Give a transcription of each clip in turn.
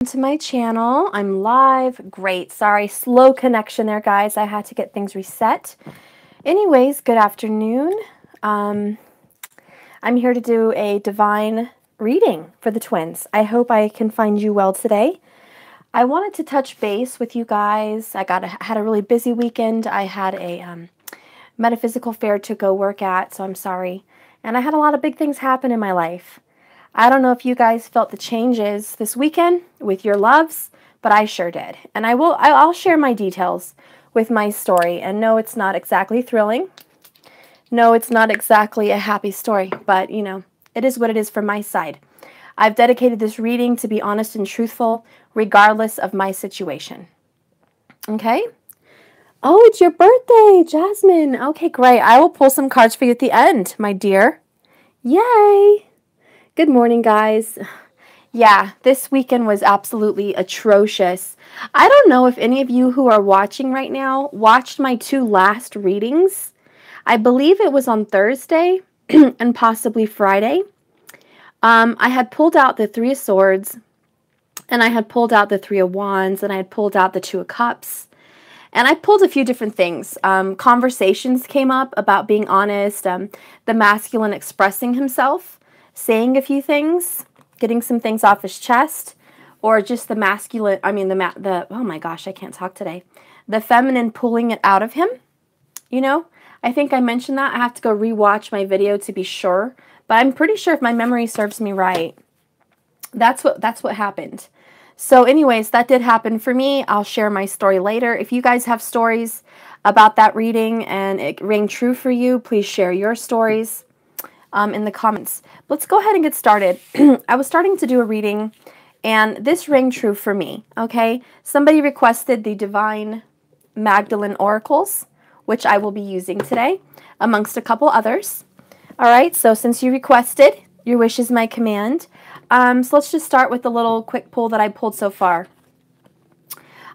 To my channel. I'm live. Great. Sorry, slow connection there, guys. I had to get things reset. Anyways, good afternoon. I'm here to do a divine reading for the twins. I hope I can find you well today. I wanted to touch base with you guys. Had a really busy weekend. I had a metaphysical fair to go work at, so I'm sorry. And I had a lot of big things happen in my life. I don't know if you guys felt the changes this weekend with your loves, but I sure did. And I'll share my details with my story. And no, it's not exactly thrilling. No, it's not exactly a happy story, but you know, it is what it is from my side. I've dedicated this reading to be honest and truthful, regardless of my situation. Okay? Oh, it's your birthday, Jasmine. Okay, great. I will pull some cards for you at the end, my dear. Yay! Good morning, guys. Yeah, this weekend was absolutely atrocious. I don't know if any of you who are watching right now watched my two last readings. I believe it was on Thursday and possibly Friday. I had pulled out the Three of Swords, and I had pulled out the Three of Wands, and I had pulled out the Two of Cups. And I pulled a few different things. Conversations came up about being honest, the masculine expressing himself, saying a few things, getting some things off his chest, or just the masculine, oh my gosh, I can't talk today. The feminine pulling it out of him, you know? I think I mentioned that. I have to go rewatch my video to be sure, but I'm pretty sure if my memory serves me right, that's what happened. So anyways, that did happen for me. I'll share my story later. If you guys have stories about that reading and it rang true for you, please share your stories in the comments. Let's go ahead and get started. I was starting to do a reading, and this rang true for me, okay? Somebody requested the Divine Magdalene Oracles, which I will be using today, amongst a couple others. All right, so since you requested, your wish is my command. So let's just start with the little quick pull that I pulled so far.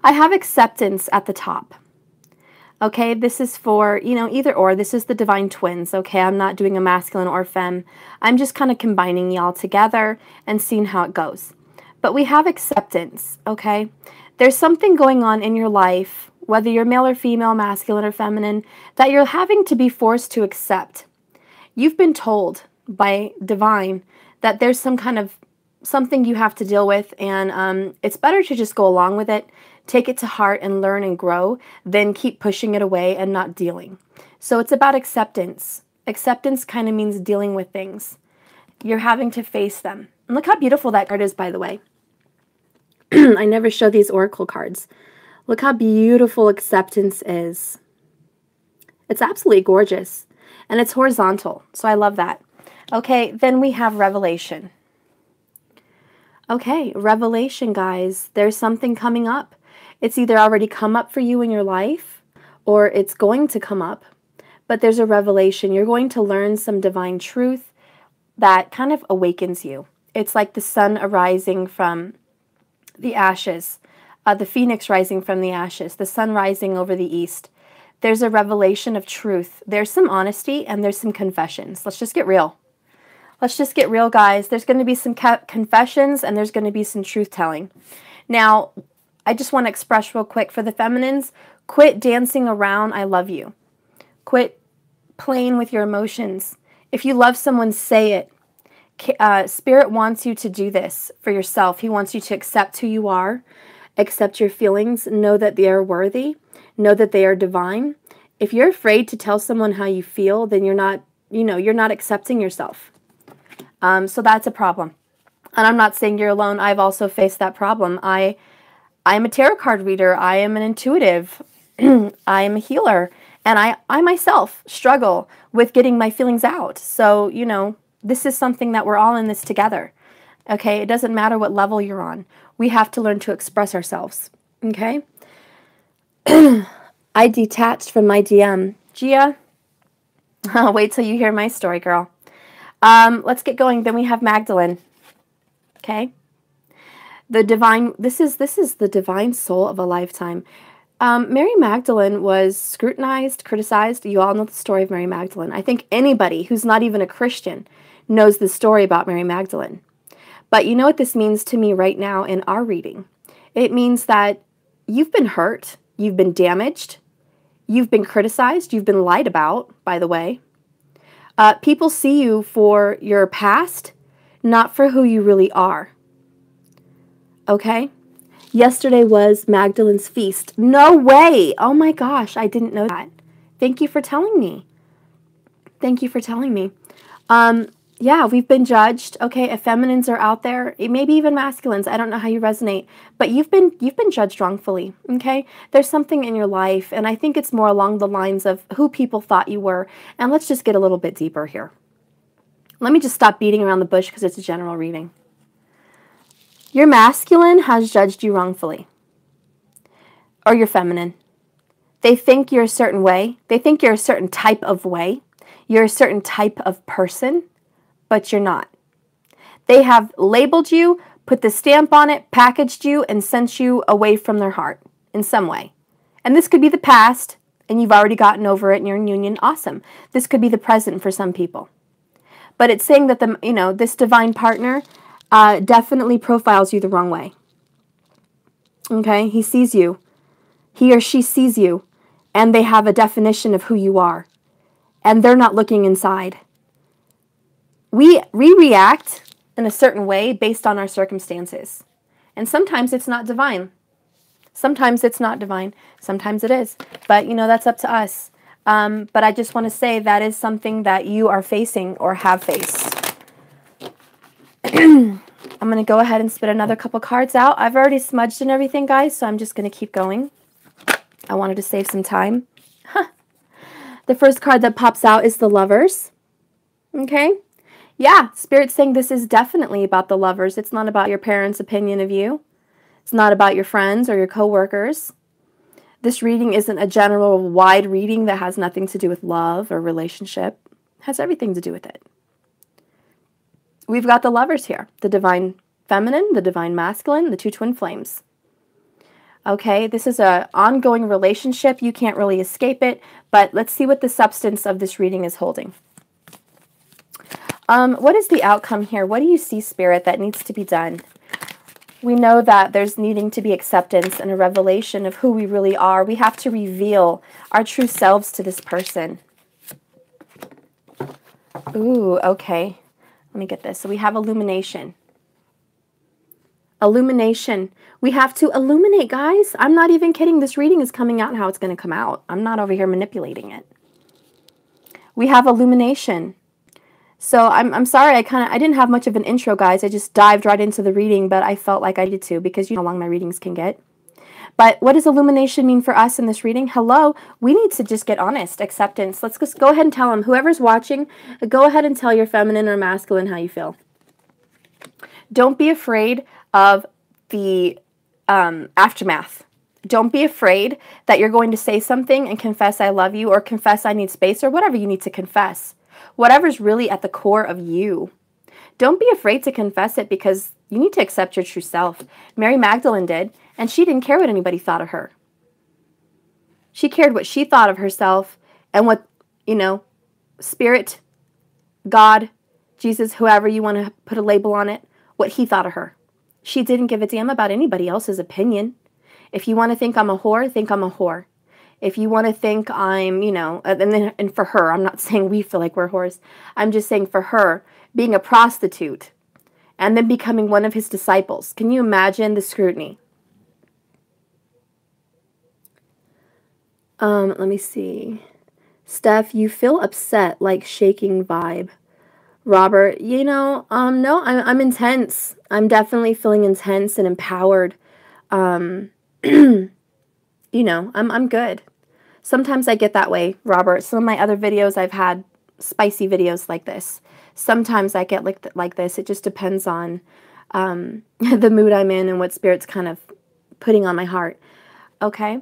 I have acceptance at the top. Okay, this is for, you know, either or. This is the divine twins, okay? I'm not doing a masculine or femme. I'm just kind of combining y'all together and seeing how it goes. But we have acceptance, okay? There's something going on in your life, whether you're male or female, masculine or feminine, that you're having to be forced to accept. You've been told by divine that there's some kind of something you have to deal with, and it's better to just go along with it, take it to heart and learn and grow, than keep pushing it away and not dealing. So it's about acceptance. Acceptance kind of means dealing with things. You're having to face them. And look how beautiful that card is, by the way. I never show these oracle cards. Look how beautiful acceptance is. It's absolutely gorgeous. And it's horizontal, so I love that. Okay, then we have revelation. Okay, revelation, guys. There's something coming up. It's either already come up for you in your life, or it's going to come up. But there's a revelation. You're going to learn some divine truth that kind of awakens you. It's like the sun arising from the ashes, the phoenix rising from the ashes, the sun rising over the east. There's a revelation of truth. There's some honesty, and there's some confessions. Let's just get real. Let's just get real, guys. There's going to be some confessions, and there's going to be some truth-telling. Now, I just want to express real quick for the feminines, quit dancing around I love you. Quit playing with your emotions. If you love someone, say it. Spirit wants you to do this for yourself. He wants you to accept who you are, accept your feelings, know that they are worthy, know that they are divine. If you're afraid to tell someone how you feel, then you're not accepting yourself. So that's a problem. And I'm not saying you're alone. I've also faced that problem. I'm a tarot card reader. I am an intuitive. I am a healer. And I myself struggle with getting my feelings out. So, you know, this is something that we're all in this together. Okay? It doesn't matter what level you're on. We have to learn to express ourselves. Okay? I detached from my DM. Gia, wait till you hear my story, girl. Let's get going. Then we have Magdalene. Okay? The divine, this is the divine soul of a lifetime. Mary Magdalene was scrutinized, criticized. You all know the story of Mary Magdalene. I think anybody who's not even a Christian knows the story about Mary Magdalene. But you know what this means to me right now in our reading? It means that you've been hurt, you've been damaged, you've been criticized, you've been lied about, by the way. People see you for your past, not for who you really are. Okay? Yesterday was Magdalene's feast. No way! Oh my gosh, I didn't know that. Thank you for telling me. Thank you for telling me. Yeah, we've been judged. Okay, if feminines are out there, maybe even masculines, I don't know how you resonate, but you've been judged wrongfully. Okay, there's something in your life, and I think it's more along the lines of who people thought you were. And let's just get a little bit deeper here. Let me just stop beating around the bush because it's a general reading. Your masculine has judged you wrongfully, or your feminine. They think you're a certain way. They think you're a certain type of way. You're a certain type of person, but you're not. They have labeled you, put the stamp on it, packaged you, and sent you away from their heart in some way. And this could be the past, and you've already gotten over it and you're in union. Awesome. This could be the present for some people. But it's saying that this divine partner definitely profiles you the wrong way. Okay? He sees you. He or she sees you, and they have a definition of who you are. And they're not looking inside. We react in a certain way based on our circumstances. And sometimes it's not divine. Sometimes it's not divine. Sometimes it is. But, that's up to us. But I just want to say that is something that you are facing or have faced. I'm going to go ahead and spit another couple cards out. I've already smudged and everything, guys, so I'm just going to keep going. I wanted to save some time. The first card that pops out is the Lovers. Okay? Yeah, Spirit's saying this is definitely about the lovers. It's not about your parents' opinion of you. It's not about your friends or your coworkers. This reading isn't a general wide reading that has nothing to do with love or relationship. It has everything to do with it. We've got the lovers here. The divine feminine, the divine masculine, the two twin flames. Okay, this is an ongoing relationship. You can't really escape it, but let's see what the substance of this reading is holding. What is the outcome here? What do you see, Spirit, that needs to be done? We know that there's needing to be acceptance and a revelation of who we really are. We have to reveal our true selves to this person. Ooh, okay. Let me get this. So we have illumination. Illumination. We have to illuminate, guys. I'm not even kidding. This reading is coming out and how it's going to come out. I'm not over here manipulating it. We have illumination. So I'm sorry, I didn't have much of an intro, guys. I just dived right into the reading, but I felt like I needed to because you know how long my readings can get. But what does illumination mean for us in this reading? Hello, we need to just get honest, acceptance. Let's just go ahead and tell them, whoever's watching, go ahead and tell your feminine or masculine how you feel. Don't be afraid of the aftermath. Don't be afraid that you're going to say something and confess I love you or confess I need space or whatever you need to confess. Whatever's really at the core of you. Don't be afraid to confess it because you need to accept your true self. Mary Magdalene did, and she didn't care what anybody thought of her. She cared what she thought of herself and what, Spirit, God, Jesus, whoever you want to put a label on it, what he thought of her. She didn't give a damn about anybody else's opinion. If you want to think I'm a whore, think I'm a whore. If you want to think I'm, and for her, I'm not saying we feel like we're whores. I'm just saying for her, being a prostitute and then becoming one of his disciples. Can you imagine the scrutiny? Let me see. Steph, you feel upset, like shaking vibe. Robert, no, I'm intense. I'm definitely feeling intense and empowered. I'm good. Sometimes I get that way, Robert. Some of my other videos, I've had spicy videos like this. Sometimes I get like this. It just depends on the mood I'm in and what Spirit's kind of putting on my heart. Okay?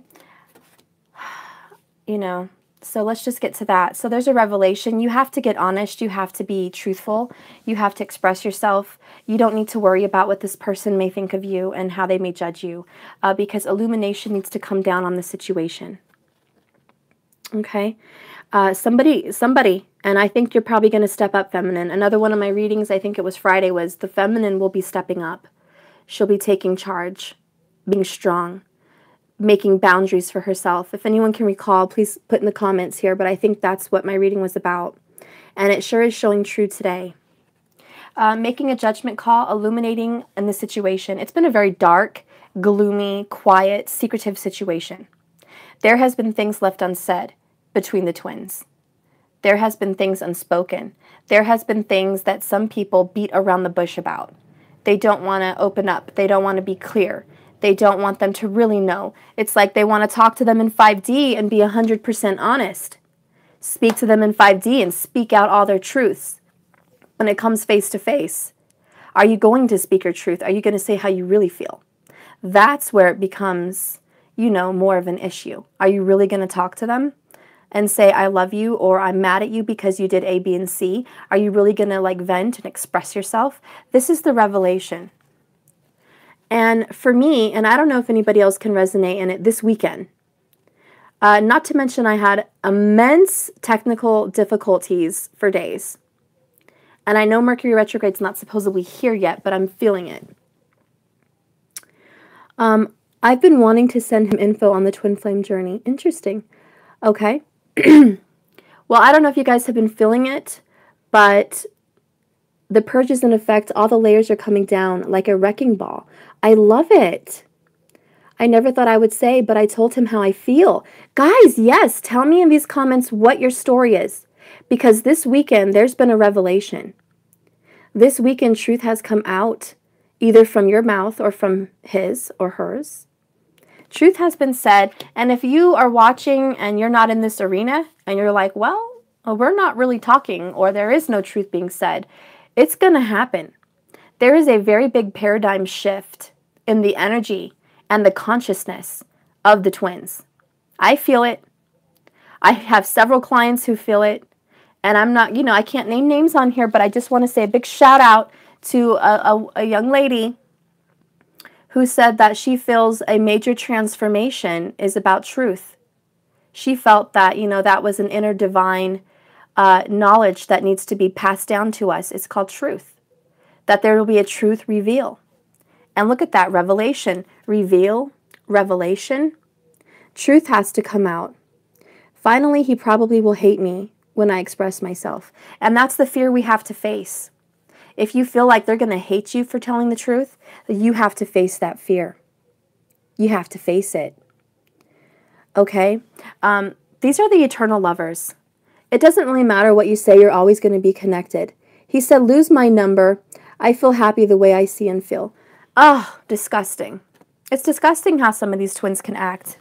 So let's just get to that. So there's a revelation. You have to get honest. You have to be truthful. You have to express yourself. You don't need to worry about what this person may think of you and how they may judge you because illumination needs to come down on the situation. Okay? Somebody, And I think you're probably going to step up, feminine. Another one of my readings, I think it was Friday, was the feminine will be stepping up. She'll be taking charge, being strong, making boundaries for herself. If anyone can recall, please put in the comments here, but I think that's what my reading was about. And it sure is showing true today. Making a judgment call, illuminating in the situation. It's been a very dark, gloomy, quiet, secretive situation. There has been things left unsaid between the twins. There has been things unspoken. There has been things that some people beat around the bush about. They don't want to open up. They don't want to be clear. They don't want them to really know. It's like they want to talk to them in 5D and be 100% honest. Speak to them in 5D and speak out all their truths. When it comes face to face, are you going to speak your truth? Are you going to say how you really feel? That's where it becomes, you know, more of an issue. Are you really going to talk to them and say, I love you, or I'm mad at you because you did A, B, and C? Are you really going to like vent and express yourself? This is the revelation. And for me, and I don't know if anybody else can resonate in it, this weekend, not to mention I had immense technical difficulties for days. And I know Mercury retrograde's not supposedly here yet, but I'm feeling it. I've been wanting to send him info on the twin flame journey. Interesting. Okay. Well, I don't know if you guys have been feeling it, but the purge is in effect. All the layers are coming down like a wrecking ball. I love it. I never thought I would say, but I told him how I feel. Guys, yes, tell me in these comments what your story is. Because this weekend, there's been a revelation. This weekend, truth has come out, either from your mouth or from his or hers. Truth has been said, and if you are watching and you're not in this arena, and you're like, well, we're not really talking, or there is no truth being said, it's going to happen. There is a very big paradigm shift in the energy and the consciousness of the twins. I feel it. I have several clients who feel it. And I'm not, you know, I can't name names on here, but I just want to say a big shout out to a young lady who said that she feels a major transformation is about truth. She felt that, you know, that was an inner divine knowledge that needs to be passed down to us. It's called truth. That there will be a truth reveal. And look at that, revelation, reveal, revelation. Truth has to come out. Finally, he probably will hate me when I express myself. And that's the fear we have to face. If you feel like they're going to hate you for telling the truth, you have to face that fear. You have to face it. Okay? These are the eternal lovers. It doesn't really matter what you say, you're always going to be connected. He said, lose my number. I feel happy the way I see and feel. Oh, disgusting. It's disgusting how some of these twins can act.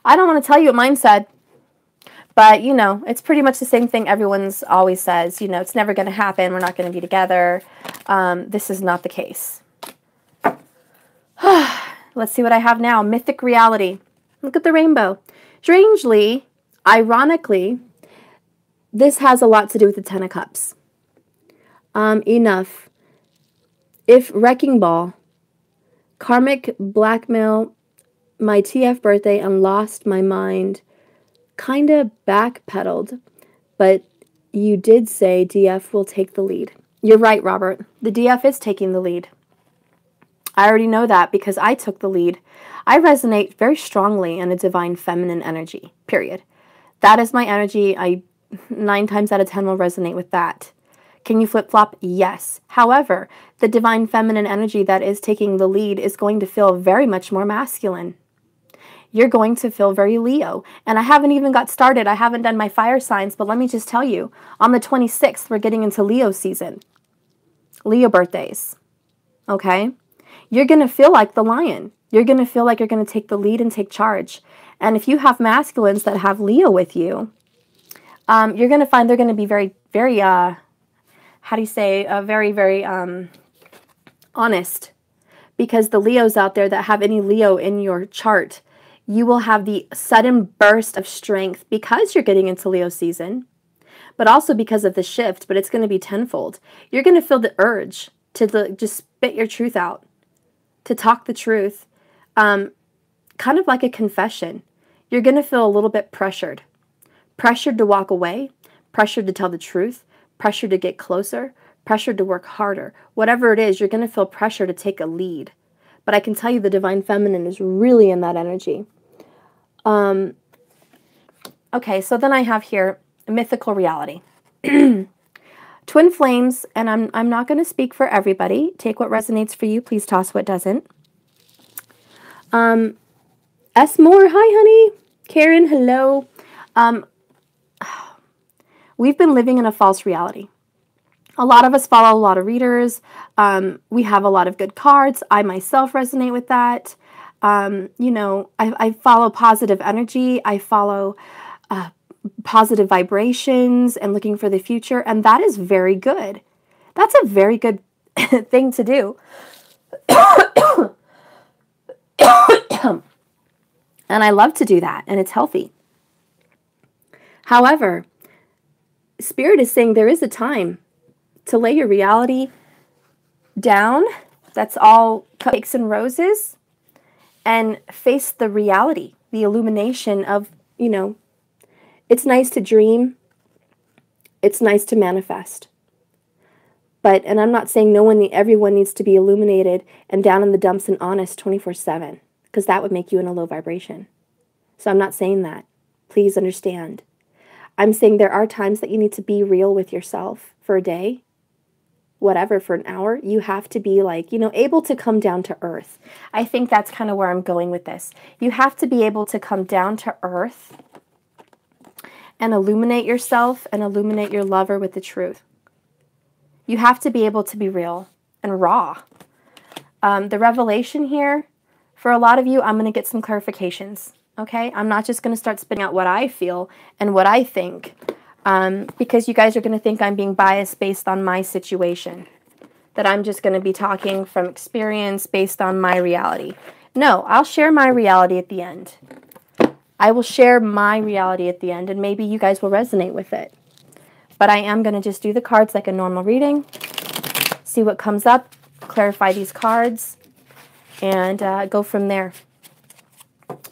I don't want to tell you what mine said. But, you know, it's pretty much the same thing everyone's always says. You know, it's never going to happen. We're not going to be together. This is not the case. Let's see what I have now. Mythic reality. Look at the rainbow. Strangely, ironically, this has a lot to do with the Ten of Cups. Enough. If wrecking ball, karmic blackmail, my TF birthday, and lost my mind, kind of backpedaled, but you did say DF will take the lead. You're right, Robert. The DF is taking the lead. I already know that because I took the lead. I resonate very strongly in a divine feminine energy, period. That is my energy. I 9 times out of 10 will resonate with that. Can you flip-flop? Yes. However, the divine feminine energy that is taking the lead is going to feel very much more masculine. You're going to feel very Leo. And I haven't even got started. I haven't done my fire signs, but let me just tell you, on the 26th, we're getting into Leo season. Leo birthdays. Okay? You're going to feel like the lion. You're going to feel like you're going to take the lead and take charge. And if you have masculines that have Leo with you, you're going to find they're going to be very, very, how do you say, very, very honest. Because the Leos out there that have any Leo in your chart, you will have the sudden burst of strength because you're getting into Leo season, but also because of the shift, but it's going to be tenfold. You're going to feel the urge to just spit your truth out, to talk the truth, kind of like a confession. You're going to feel a little bit pressured to walk away, pressure to tell the truth, pressure to get closer, pressure to work harder. Whatever it is, you're going to feel pressure to take a lead. But I can tell you the Divine Feminine is really in that energy. Okay, so then I have here mythical reality. Twin flames, and I'm not going to speak for everybody. Take what resonates for you. Please toss what doesn't. S. Moore, hi, honey. Karen, hello. We've been living in a false reality. A lot of us follow a lot of readers. We have a lot of good cards. I myself resonate with that. You know, I follow positive energy. I follow positive vibrations and looking for the future. And that is very good. That's a very good thing to do. And I love to do that. And it's healthy. However, Spirit is saying there is a time to lay your reality down. That's all cupcakes and roses. And face the reality, the illumination of, you know, it's nice to dream. It's nice to manifest. But, and I'm not saying everyone needs to be illuminated and down in the dumps and honest 24/7, because that would make you in a low vibration. So I'm not saying that. Please understand. I'm saying there are times that you need to be real with yourself for a day, whatever, for an hour. You have to be like, you know, able to come down to earth. I think that's kind of where I'm going with this. You have to be able to come down to earth and illuminate yourself and illuminate your lover with the truth. You have to be able to be real and raw. The revelation here, for a lot of you, I'm going to get some clarifications. Okay? I'm not just going to start spitting out what I feel and what I think, because you guys are going to think I'm being biased based on my situation, that I'm just going to be talking from experience based on my reality. No, I'll share my reality at the end. I will share my reality at the end, and maybe you guys will resonate with it. But I am going to just do the cards like a normal reading, see what comes up, clarify these cards, and go from there.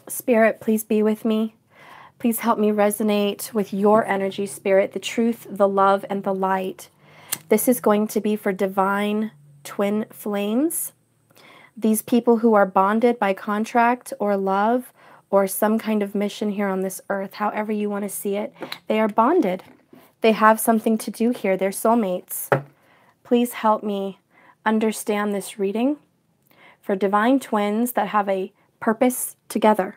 Spirit, please be with me. Please help me resonate with your energy, Spirit, the truth, the love, and the light. This is going to be for divine twin flames. These people who are bonded by contract or love or some kind of mission here on this earth, however you want to see it, they are bonded. They have something to do here. They're soulmates. Please help me understand this reading for divine twins that have a purpose together.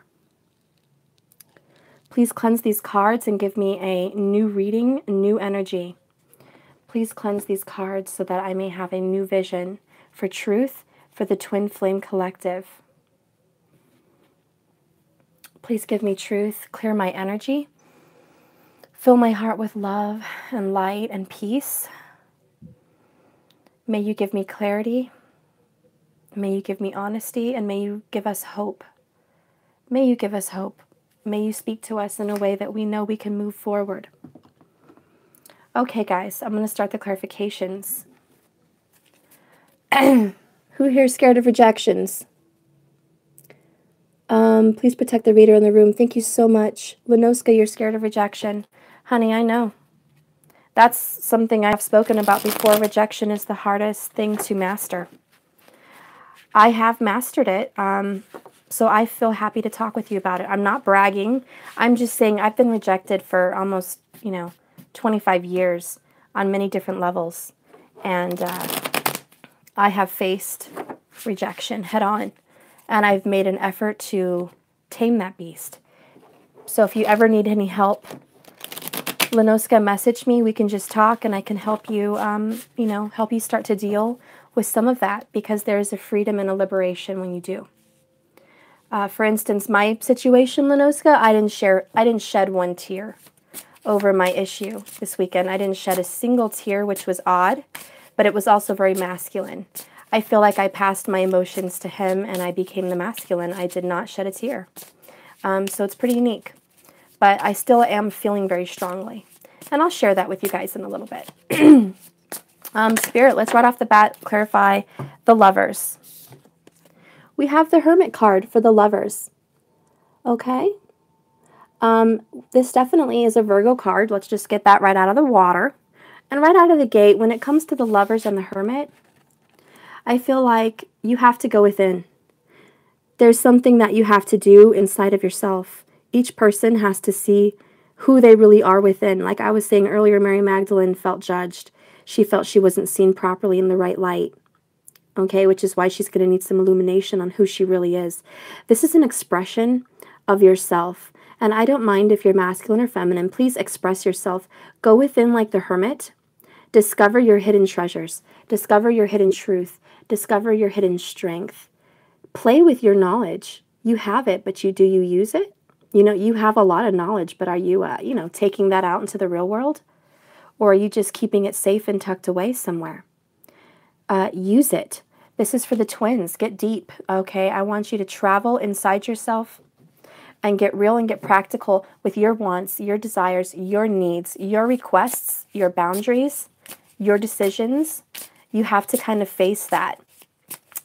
Please cleanse these cards and give me a new reading, new energy. Please cleanse these cards so that I may have a new vision for truth for the Twin Flame Collective. Please give me truth, clear my energy, fill my heart with love and light and peace. May you give me clarity. May you give me honesty, and may you give us hope. May you give us hope. May you speak to us in a way that we know we can move forward. Okay, guys, I'm going to start the clarifications. Who here is scared of rejections? Please protect the reader in the room. Thank you so much. Lenoska, you're scared of rejection. Honey, I know. That's something I've spoken about before. Rejection is the hardest thing to master. I have mastered it, so I feel happy to talk with you about it. I'm not bragging. I'm just saying I've been rejected for almost, 25 years on many different levels. And I have faced rejection head on. And I've made an effort to tame that beast. So if you ever need any help, Lenoska, message me. We can just talk, and I can help you, help you start to deal with some of that, because there is a freedom and a liberation when you do. For instance, my situation, Lenoska, I didn't shed one tear over my issue this weekend. I didn't shed a single tear, which was odd, but it was also very masculine. I feel like I passed my emotions to him, and I became the masculine. I did not shed a tear. So it's pretty unique. But I still am feeling very strongly. And I'll share that with you guys in a little bit. Spirit, let's right off the bat clarify the lovers. We have the Hermit card for the lovers. Okay? This definitely is a Virgo card. Let's just get that right out of the water. And right out of the gate, when it comes to the Lovers and the Hermit, I feel like you have to go within. There's something that you have to do inside of yourself. Each person has to see who they really are within. Like I was saying earlier, Mary Magdalene felt judged. She felt she wasn't seen properly in the right light. Okay, which is why she's going to need some illumination on who she really is. This is an expression of yourself. And I don't mind if you're masculine or feminine. Please express yourself. Go within like the hermit. Discover your hidden treasures. Discover your hidden truth. Discover your hidden strength. Play with your knowledge. You have it, but do you use it? You know, you have a lot of knowledge, but are you, taking that out into the real world? Or are you just keeping it safe and tucked away somewhere? Use it. This is for the twins. Get deep, okay? I want you to travel inside yourself and get real and get practical with your wants, your desires, your needs, your requests, your boundaries, your decisions. You have to kind of face that.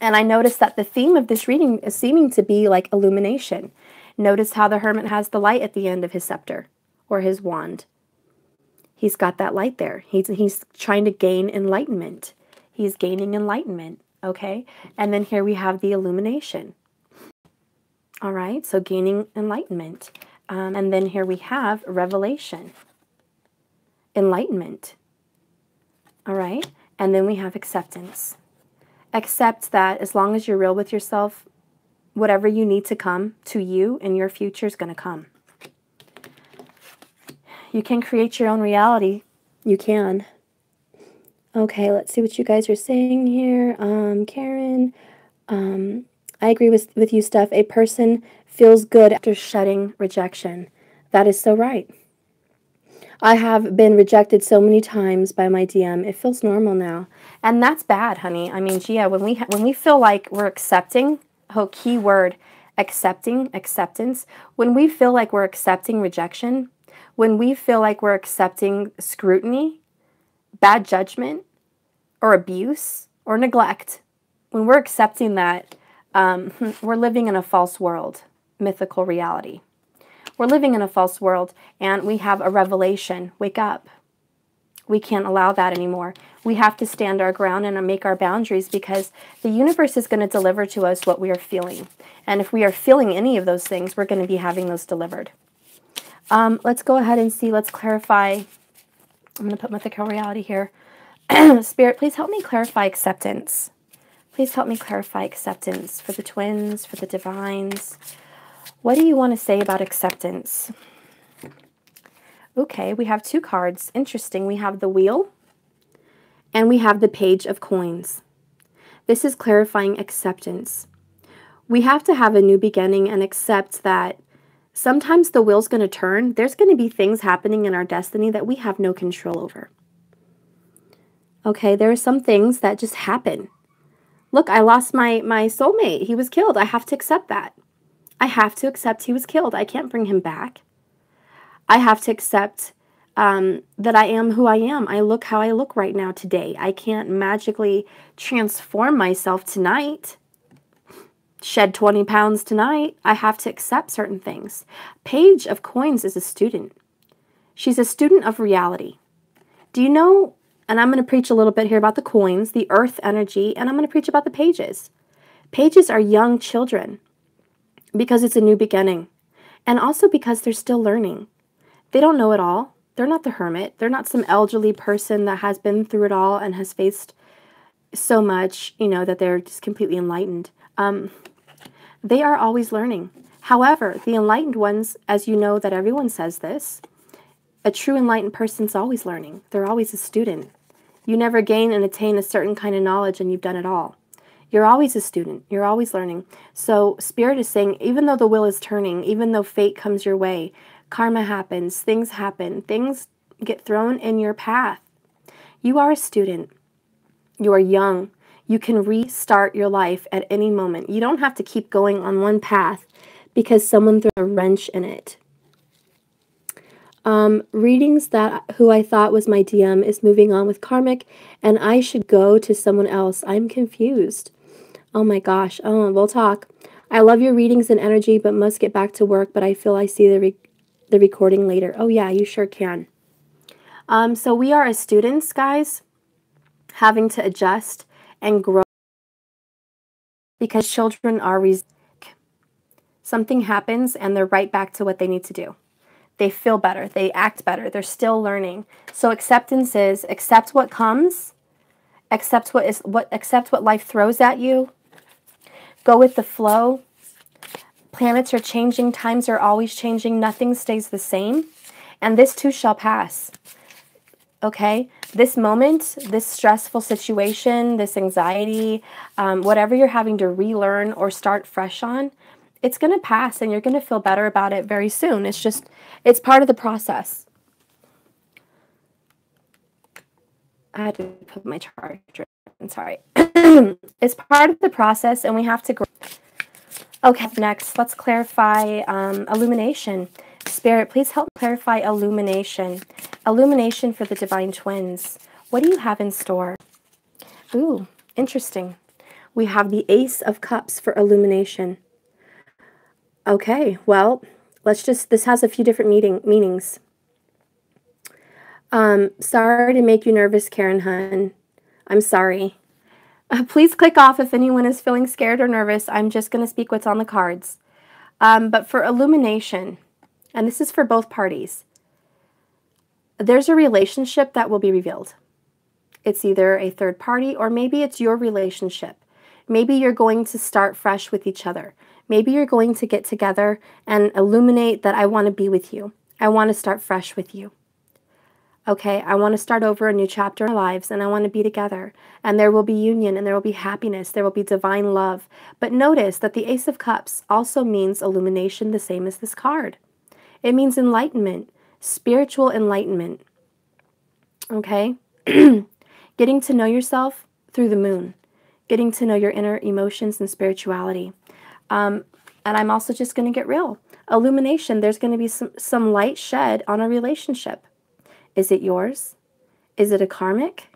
And I noticed that the theme of this reading is seeming to be like illumination. Notice how the hermit has the light at the end of his scepter or his wand. He's got that light there. He's trying to gain enlightenment. He's gaining enlightenment, okay? And then here we have the illumination. All right, so gaining enlightenment. And then here we have revelation, enlightenment. All right, and then we have acceptance. Accept that as long as you're real with yourself, whatever you need to come to you in your future is going to come. You can create your own reality. You can. Okay, let's see what you guys are saying here. Karen, I agree with you, Steph. A person feels good after shedding rejection. That is so right. I have been rejected so many times by my DM. It feels normal now. And that's bad, honey. I mean, Gia, when we feel like we're accepting, key word, accepting, acceptance, when we feel like we're accepting rejection, when we feel like we're accepting scrutiny, bad judgment, or abuse, or neglect, when we're accepting that, we're living in a false world, mythical reality. We're living in a false world, and we have a revelation. Wake up. We can't allow that anymore. We have to stand our ground and make our boundaries, because the universe is going to deliver to us what we are feeling. And if we are feeling any of those things, we're going to be having those delivered. Let's go ahead and see. Let's clarify. I'm going to put mythical reality here. Spirit, please help me clarify acceptance. Please help me clarify acceptance for the twins, for the divines. What do you want to say about acceptance? Okay, we have two cards. Interesting. We have the Wheel and we have the Page of Coins. This is clarifying acceptance. We have to have a new beginning and accept that sometimes the wheel's going to turn. There's going to be things happening in our destiny that we have no control over. Okay, there are some things that just happen. Look, I lost my soulmate. He was killed. I have to accept that. I have to accept he was killed. I can't bring him back. I have to accept that I am who I am. I look how I look right now today. I can't magically transform myself tonight. Shed 20 pounds tonight. I have to accept certain things. Page of Coins is a student. She's a student of reality. Do you know, and I'm going to preach a little bit here about the coins, the earth energy, and I'm going to preach about the pages. Pages are young children because it's a new beginning, and also because they're still learning. They don't know it all. They're not the hermit. They're not some elderly person that has been through it all and has faced so much, that they're just completely enlightened. They are always learning. However, the enlightened ones, as you know that everyone says this, a true enlightened person's always learning. They're always a student. You never gain and attain a certain kind of knowledge and you've done it all. You're always a student. You're always learning. So Spirit is saying, even though the wheel is turning, even though fate comes your way, karma happens, things happen, things get thrown in your path. You are a student. You are young. You can restart your life at any moment. You don't have to keep going on one path because someone threw a wrench in it. Readings that who I thought was my DM is moving on with karmic, and I should go to someone else. I'm confused. Oh my gosh. Oh, we'll talk. I love your readings and energy, but must get back to work. But I feel I see the the recording later. Oh yeah, you sure can. So we are as students, guys, having to adjust and grow because children are something happens and they're right back to what they need to do. They feel better. They act better. They're still learning. So acceptance is accept what comes, accept what life throws at you. Go with the flow. Planets are changing. Times are always changing. Nothing stays the same. And this too shall pass. Okay? This moment, this stressful situation, this anxiety, whatever you're having to relearn or start fresh on, it's going to pass and you're going to feel better about it very soon. It's part of the process. I had to put my charger in, sorry. It's part of the process and we have to grow. Okay, next, let's clarify illumination. Spirit, please help clarify illumination. Illumination for the divine twins. What do you have in store? Ooh, interesting. We have the Ace of Cups for illumination. Okay, well, this has a few different meanings. Sorry to make you nervous, Karen Hun. I'm sorry. Please click off if anyone is feeling scared or nervous. I'm just going to speak what's on the cards. But for illumination, and this is for both parties, there's a relationship that will be revealed. It's either a third party or maybe it's your relationship. Maybe you're going to start fresh with each other. Maybe you're going to get together and illuminate that I want to be with you. I want to start fresh with you. Okay, I want to start over a new chapter in our lives and I want to be together. And there will be union and there will be happiness. There will be divine love. But notice that the Ace of Cups also means illumination, the same as this card. It means enlightenment, spiritual enlightenment. Okay? Getting to know yourself through the moon. Getting to know your inner emotions and spirituality. And I'm also just going to get real. Illumination, there's going to be some light shed on a relationship. Is it yours? Is it a karmic?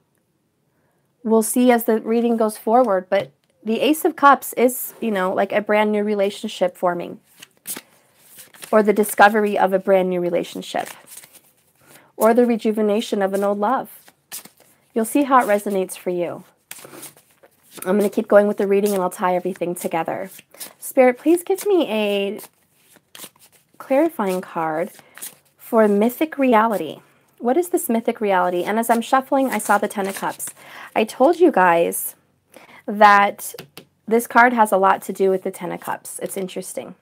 We'll see as the reading goes forward, but the Ace of Cups is, like a brand new relationship forming. Or the discovery of a brand new relationship. Or the rejuvenation of an old love. You'll see how it resonates for you. I'm going to keep going with the reading and I'll tie everything together. Spirit, please give me a clarifying card for mythic reality. What is this mythic reality? And as I'm shuffling, I saw the Ten of Cups. I told you guys that this card has a lot to do with the Ten of Cups. It's interesting.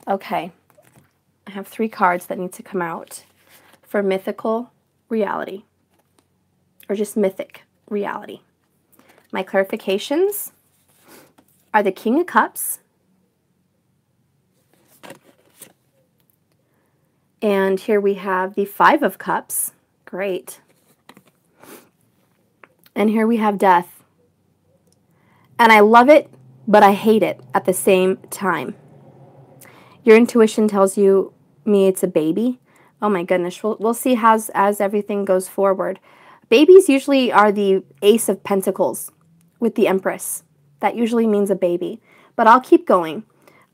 Okay. I have 3 cards that need to come out for mythical reality. Or just mythic reality. My clarifications are the King of Cups. And here we have the 5 of Cups. Great. And here we have Death. And I love it, but I hate it at the same time. Your intuition tells me it's a baby. Oh my goodness. We'll see as everything goes forward. Babies usually are the Ace of Pentacles with the Empress. That usually means a baby. But I'll keep going.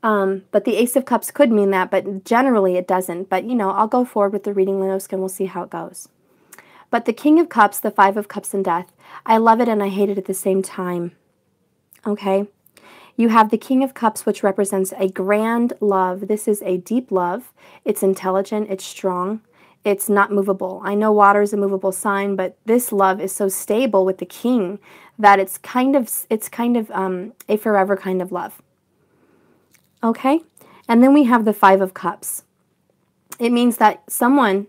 But the Ace of Cups could mean that, but generally it doesn't. But, I'll go forward with the reading, Lenosk, and we'll see how it goes. But the King of Cups, the 5 of Cups, and Death, I love it and I hate it at the same time. Okay? You have the King of Cups, which represents a grand love. This is a deep love. It's intelligent. It's strong. It's not movable. I know water is a movable sign, but this love is so stable with the King that it's kind of a forever kind of love. Okay? And then we have the 5 of Cups. It means that someone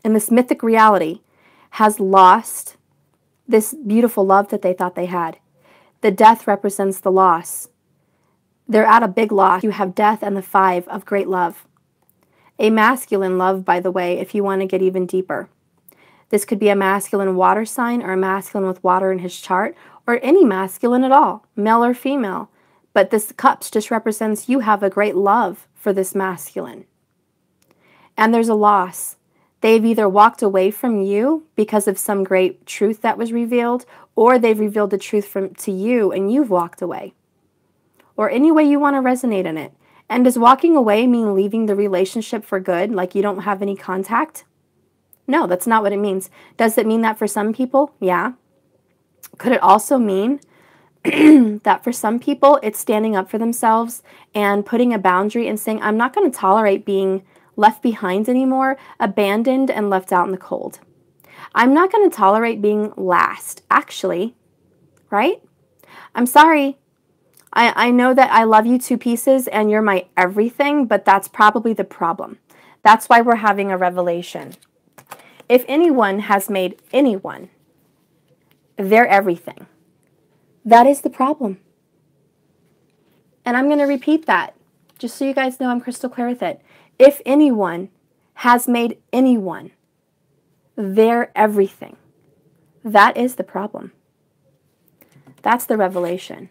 in this mythic reality has lost this beautiful love that they thought they had. The Death represents the loss. They're at a big loss. You have Death and the 5 of great love. A masculine love, by the way, if you want to get even deeper. This could be a masculine water sign or a masculine with water in his chart, or any masculine at all, male or female. But this Cups just represents you have a great love for this masculine. And there's a loss. They've either walked away from you because of some great truth that was revealed, or they've revealed the truth to you and you've walked away. Or any way you want to resonate in it. And does walking away mean leaving the relationship for good, like you don't have any contact? No, that's not what it means. Does it mean that for some people? Yeah. Could it also mean that for some people it's standing up for themselves and putting a boundary and saying, I'm not going to tolerate being left behind anymore, abandoned and left out in the cold. I'm not going to tolerate being last, actually, right? I'm sorry. I know that I love you to pieces and you're my everything, but that's probably the problem. That's why we're having a revelation. If anyone has made anyone their everything, that is the problem. And I'm going to repeat that, just so you guys know I'm crystal clear with it. If anyone has made anyone their everything, that is the problem. That's the revelation.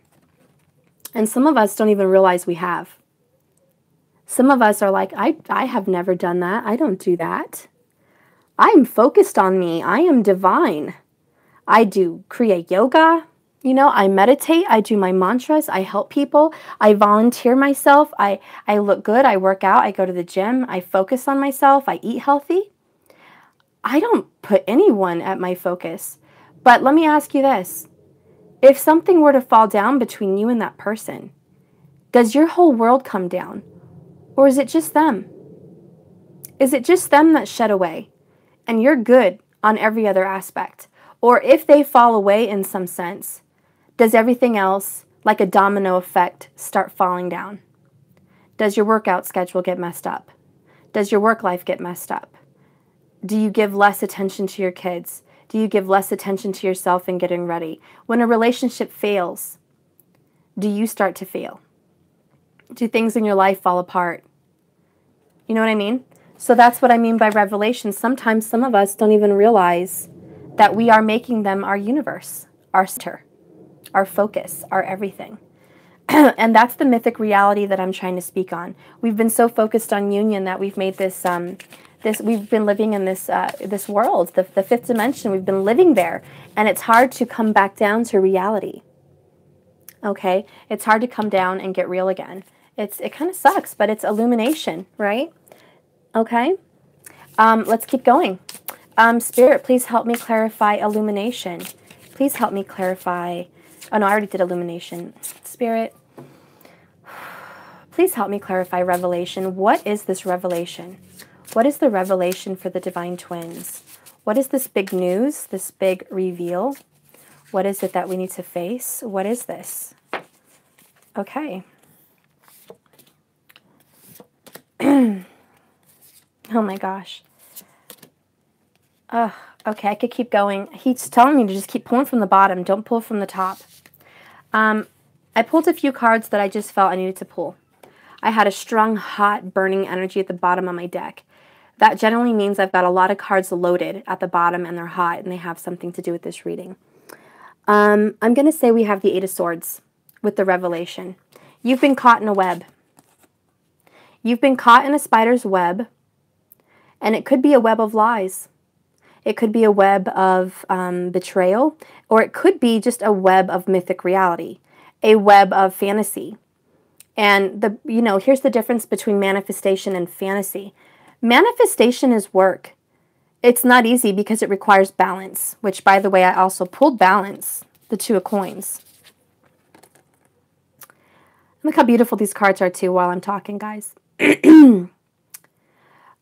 And some of us don't even realize we have. Some of us are like, I have never done that. I don't do that. I'm focused on me. I am divine. I do create yoga. You know, I meditate. I do my mantras. I help people. I volunteer myself. I look good. I work out. I go to the gym. I focus on myself. I eat healthy. I don't put anyone at my focus. But let me ask you this. If something were to fall down between you and that person, does your whole world come down? Or is it just them? Is it just them that shed away and you're good on every other aspect? Or if they fall away in some sense, does everything else, like a domino effect, start falling down? Does your workout schedule get messed up? Does your work life get messed up? Do you give less attention to your kids? Do you give less attention to yourself in getting ready? When a relationship fails, do you start to fail? Do things in your life fall apart? You know what I mean? So that's what I mean by revelation. Sometimes some of us don't even realize that we are making them our universe, our center, our focus, our everything. And that's the mythic reality that I'm trying to speak on. We've been so focused on union that we've made this we've been living in this this world, the fifth dimension. We've been living there, and it's hard to come back down to reality. Okay, it's hard to come down and get real again. It kind of sucks, but it's illumination, right? Okay, let's keep going. Spirit, please help me clarify illumination. Please help me clarify. Oh no, I already did illumination. Spirit, please help me clarify revelation. What is this revelation? What is the revelation for the divine twins? What is this big news, this big reveal? What is it that we need to face? What is this? Okay. Oh my gosh. Okay, I could keep going. He's telling me to just keep pulling from the bottom. Don't pull from the top. I pulled a few cards that I just felt I needed to pull. I had a strong, hot, burning energy at the bottom of my deck. That generally means I've got a lot of cards loaded at the bottom and they're hot and they have something to do with this reading. I'm going to say we have the Eight of Swords with the revelation. You've been caught in a web. You've been caught in a spider's web, and it could be a web of lies. It could be a web of betrayal, or it could be just a web of mythic reality, a web of fantasy. And here's the difference between manifestation and fantasy. Manifestation is work. It's not easy because it requires balance, which, by the way, I also pulled balance, the Two of Coins. Look how beautiful these cards are, too, while I'm talking, guys.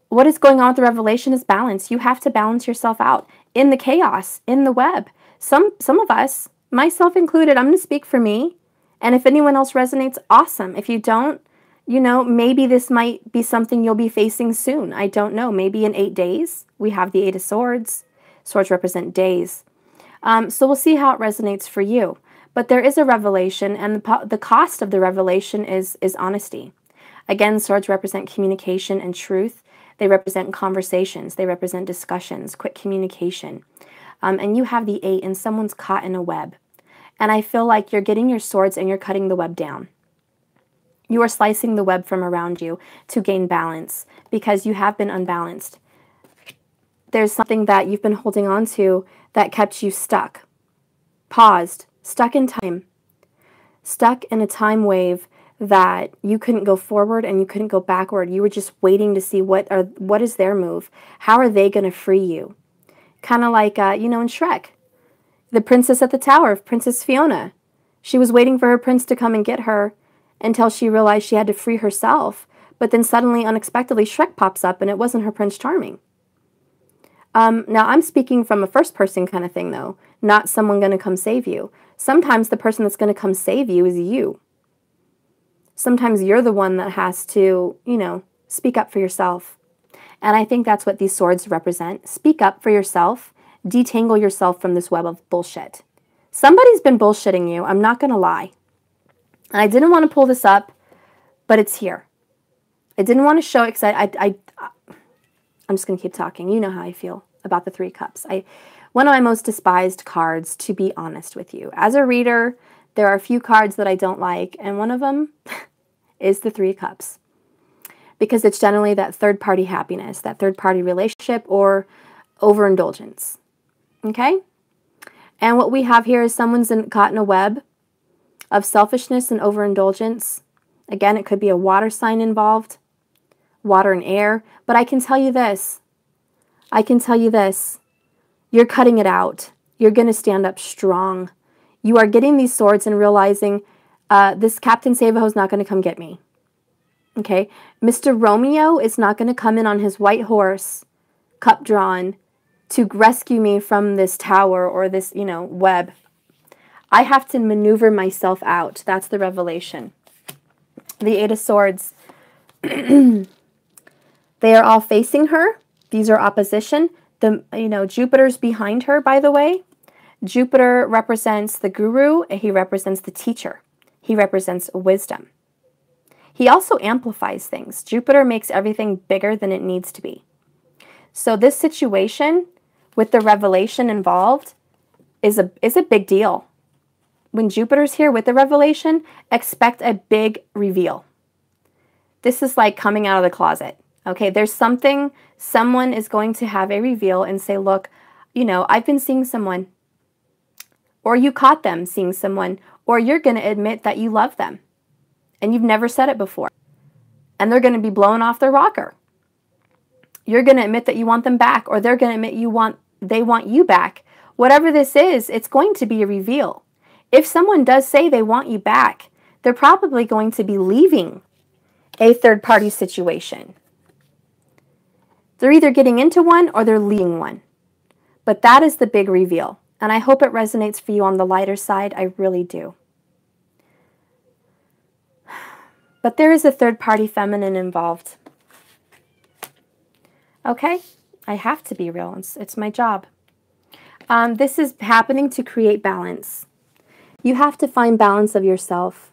What is going on with the revelation is balance. You have to balance yourself out in the chaos, in the web. Some of us, myself included, I'm going to speak for me. And if anyone else resonates, awesome. If you don't, maybe this might be something you'll be facing soon. I don't know. Maybe in 8 days. We have the Eight of Swords. Swords represent days. So we'll see how it resonates for you. But there is a revelation, and the cost of the revelation is honesty. Again, swords represent communication and truth. They represent conversations. They represent discussions, quick communication. And you have the 8, and someone's caught in a web. And I feel like you're getting your swords and you're cutting the web down. You are slicing the web from around you to gain balance because you have been unbalanced. There's something that you've been holding on to that kept you stuck, paused, stuck in time, stuck in a time wave that you couldn't go forward and you couldn't go backward. You were just waiting to see what is their move. How are they going to free you? Kind of like, in Shrek, the princess at the tower, Princess Fiona. She was waiting for her prince to come and get her until she realized she had to free herself. But then suddenly, unexpectedly, Shrek pops up and it wasn't her Prince Charming. Now, I'm speaking from a first-person kind of thing, though, not someone going to come save you. Sometimes the person that's going to come save you is you. Sometimes you're the one that has to, speak up for yourself. And I think that's what these swords represent. Speak up for yourself. Detangle yourself from this web of bullshit. Somebody's been bullshitting you. I'm not going to lie. And I didn't want to pull this up, but it's here. I didn't want to show it because I'm just going to keep talking. You know how I feel about the Three Cups. One of my most despised cards, to be honest with you. As a reader, there are a few cards that I don't like, and one of them is the Three Cups. Because it's generally that third-party happiness, that third-party relationship, or overindulgence. Okay? And what we have here is someone's caught in a web of selfishness and overindulgence. Again, it could be a water sign involved, water and air. But I can tell you this. You're cutting it out. You're going to stand up strong. You are getting these swords and realizing this Captain Savaho is not going to come get me. Okay? Mr. Romeo is not going to come in on his white horse, cup drawn, to rescue me from this tower or this, web. I have to maneuver myself out. That's the revelation. The Eight of Swords. They are all facing her. These are opposition. Jupiter's behind her, by the way. Jupiter represents the guru. He represents the teacher. He represents wisdom. He also amplifies things. Jupiter makes everything bigger than it needs to be. So this situation with the revelation involved is a big deal. When Jupiter's here with the revelation, expect a big reveal. This is like coming out of the closet. Okay, there's someone is going to have a reveal and say, look, I've been seeing someone. Or you caught them seeing someone. Or you're going to admit that you love them. And you've never said it before. And they're going to be blown off their rocker. You're going to admit that you want them back. Or they're going to admit they want you back. Whatever this is, it's going to be a reveal. If someone does say they want you back, they're probably going to be leaving a third-party situation. They're either getting into one or they're leaving one. But that is the big reveal. And I hope it resonates for you on the lighter side. I really do. But there is a third-party feminine involved. Okay? I have to be real. It's my job. This is happening to create balance. You have to find balance of yourself.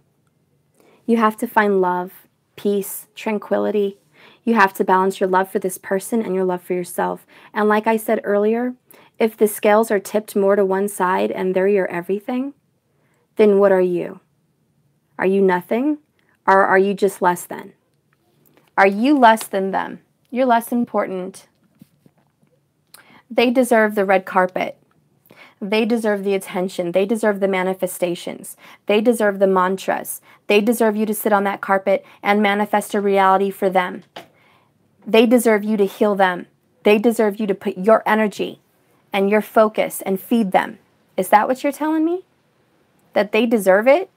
You have to find love, peace, tranquility. You have to balance your love for this person and your love for yourself. And like I said earlier, if the scales are tipped more to one side and they're your everything, then what are you? Are you nothing? Or are you just less than? Are you less than them? You're less important. They deserve the red carpet. They deserve the attention. They deserve the manifestations. They deserve the mantras. They deserve you to sit on that carpet and manifest a reality for them. They deserve you to heal them. They deserve you to put your energy and your focus and feed them. Is that what you're telling me? That they deserve it?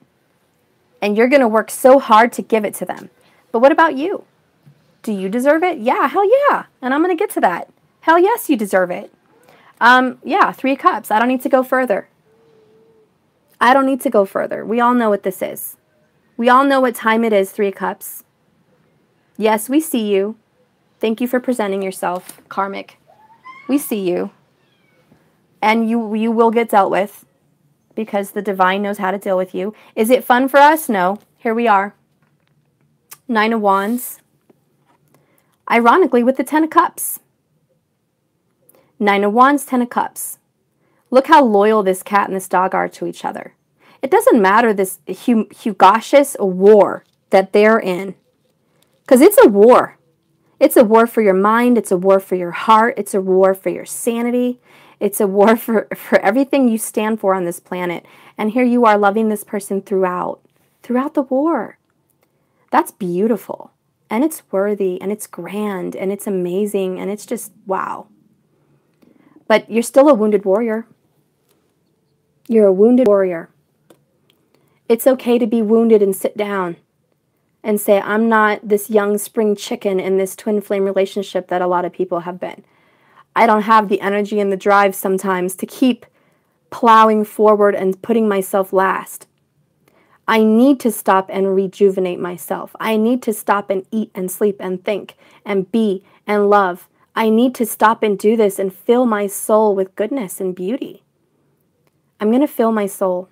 And you're going to work so hard to give it to them. But what about you? Do you deserve it? Yeah, hell yeah. And I'm going to get to that. Hell yes, you deserve it. Yeah, 3 cups. I don't need to go further. I don't need to go further. We all know what this is. We all know what time it is, 3 cups. Yes, we see you. Thank you for presenting yourself, karmic. We see you. And you will get dealt with because the divine knows how to deal with you. Is it fun for us? No. Here we are. 9 of Wands. Ironically, with the 10 of Cups. 9 of Wands, 10 of Cups. Look how loyal this cat and this dog are to each other. It doesn't matter this hugacious war that they're in. Because it's a war. It's a war for your mind. It's a war for your heart. It's a war for your sanity. It's a war for everything you stand for on this planet. And here you are loving this person throughout the war. That's beautiful. And it's worthy, and it's grand, and it's amazing, and it's just, wow. But you're still a wounded warrior. You're a wounded warrior. It's okay to be wounded and sit down and say, I'm not this young spring chicken in this twin flame relationship that a lot of people have been. I don't have the energy and the drive sometimes to keep plowing forward and putting myself last. I need to stop and rejuvenate myself. I need to stop and eat and sleep and think and be and love. I need to stop and do this and fill my soul with goodness and beauty. I'm going to fill my soul.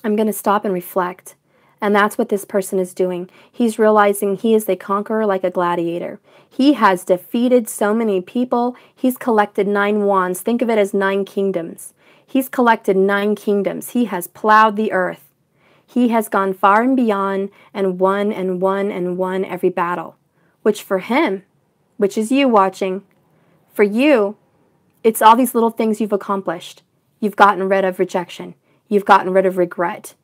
I'm going to stop and reflect. And that's what this person is doing. He's realizing he is a conqueror like a gladiator. He has defeated so many people. He's collected 9 wands. Think of it as 9 kingdoms. He's collected 9 kingdoms. He has plowed the earth. He has gone far and beyond and won and won and won every battle. Which for him, which is you watching, for you, it's all these little things you've accomplished. You've gotten rid of rejection. You've gotten rid of regret.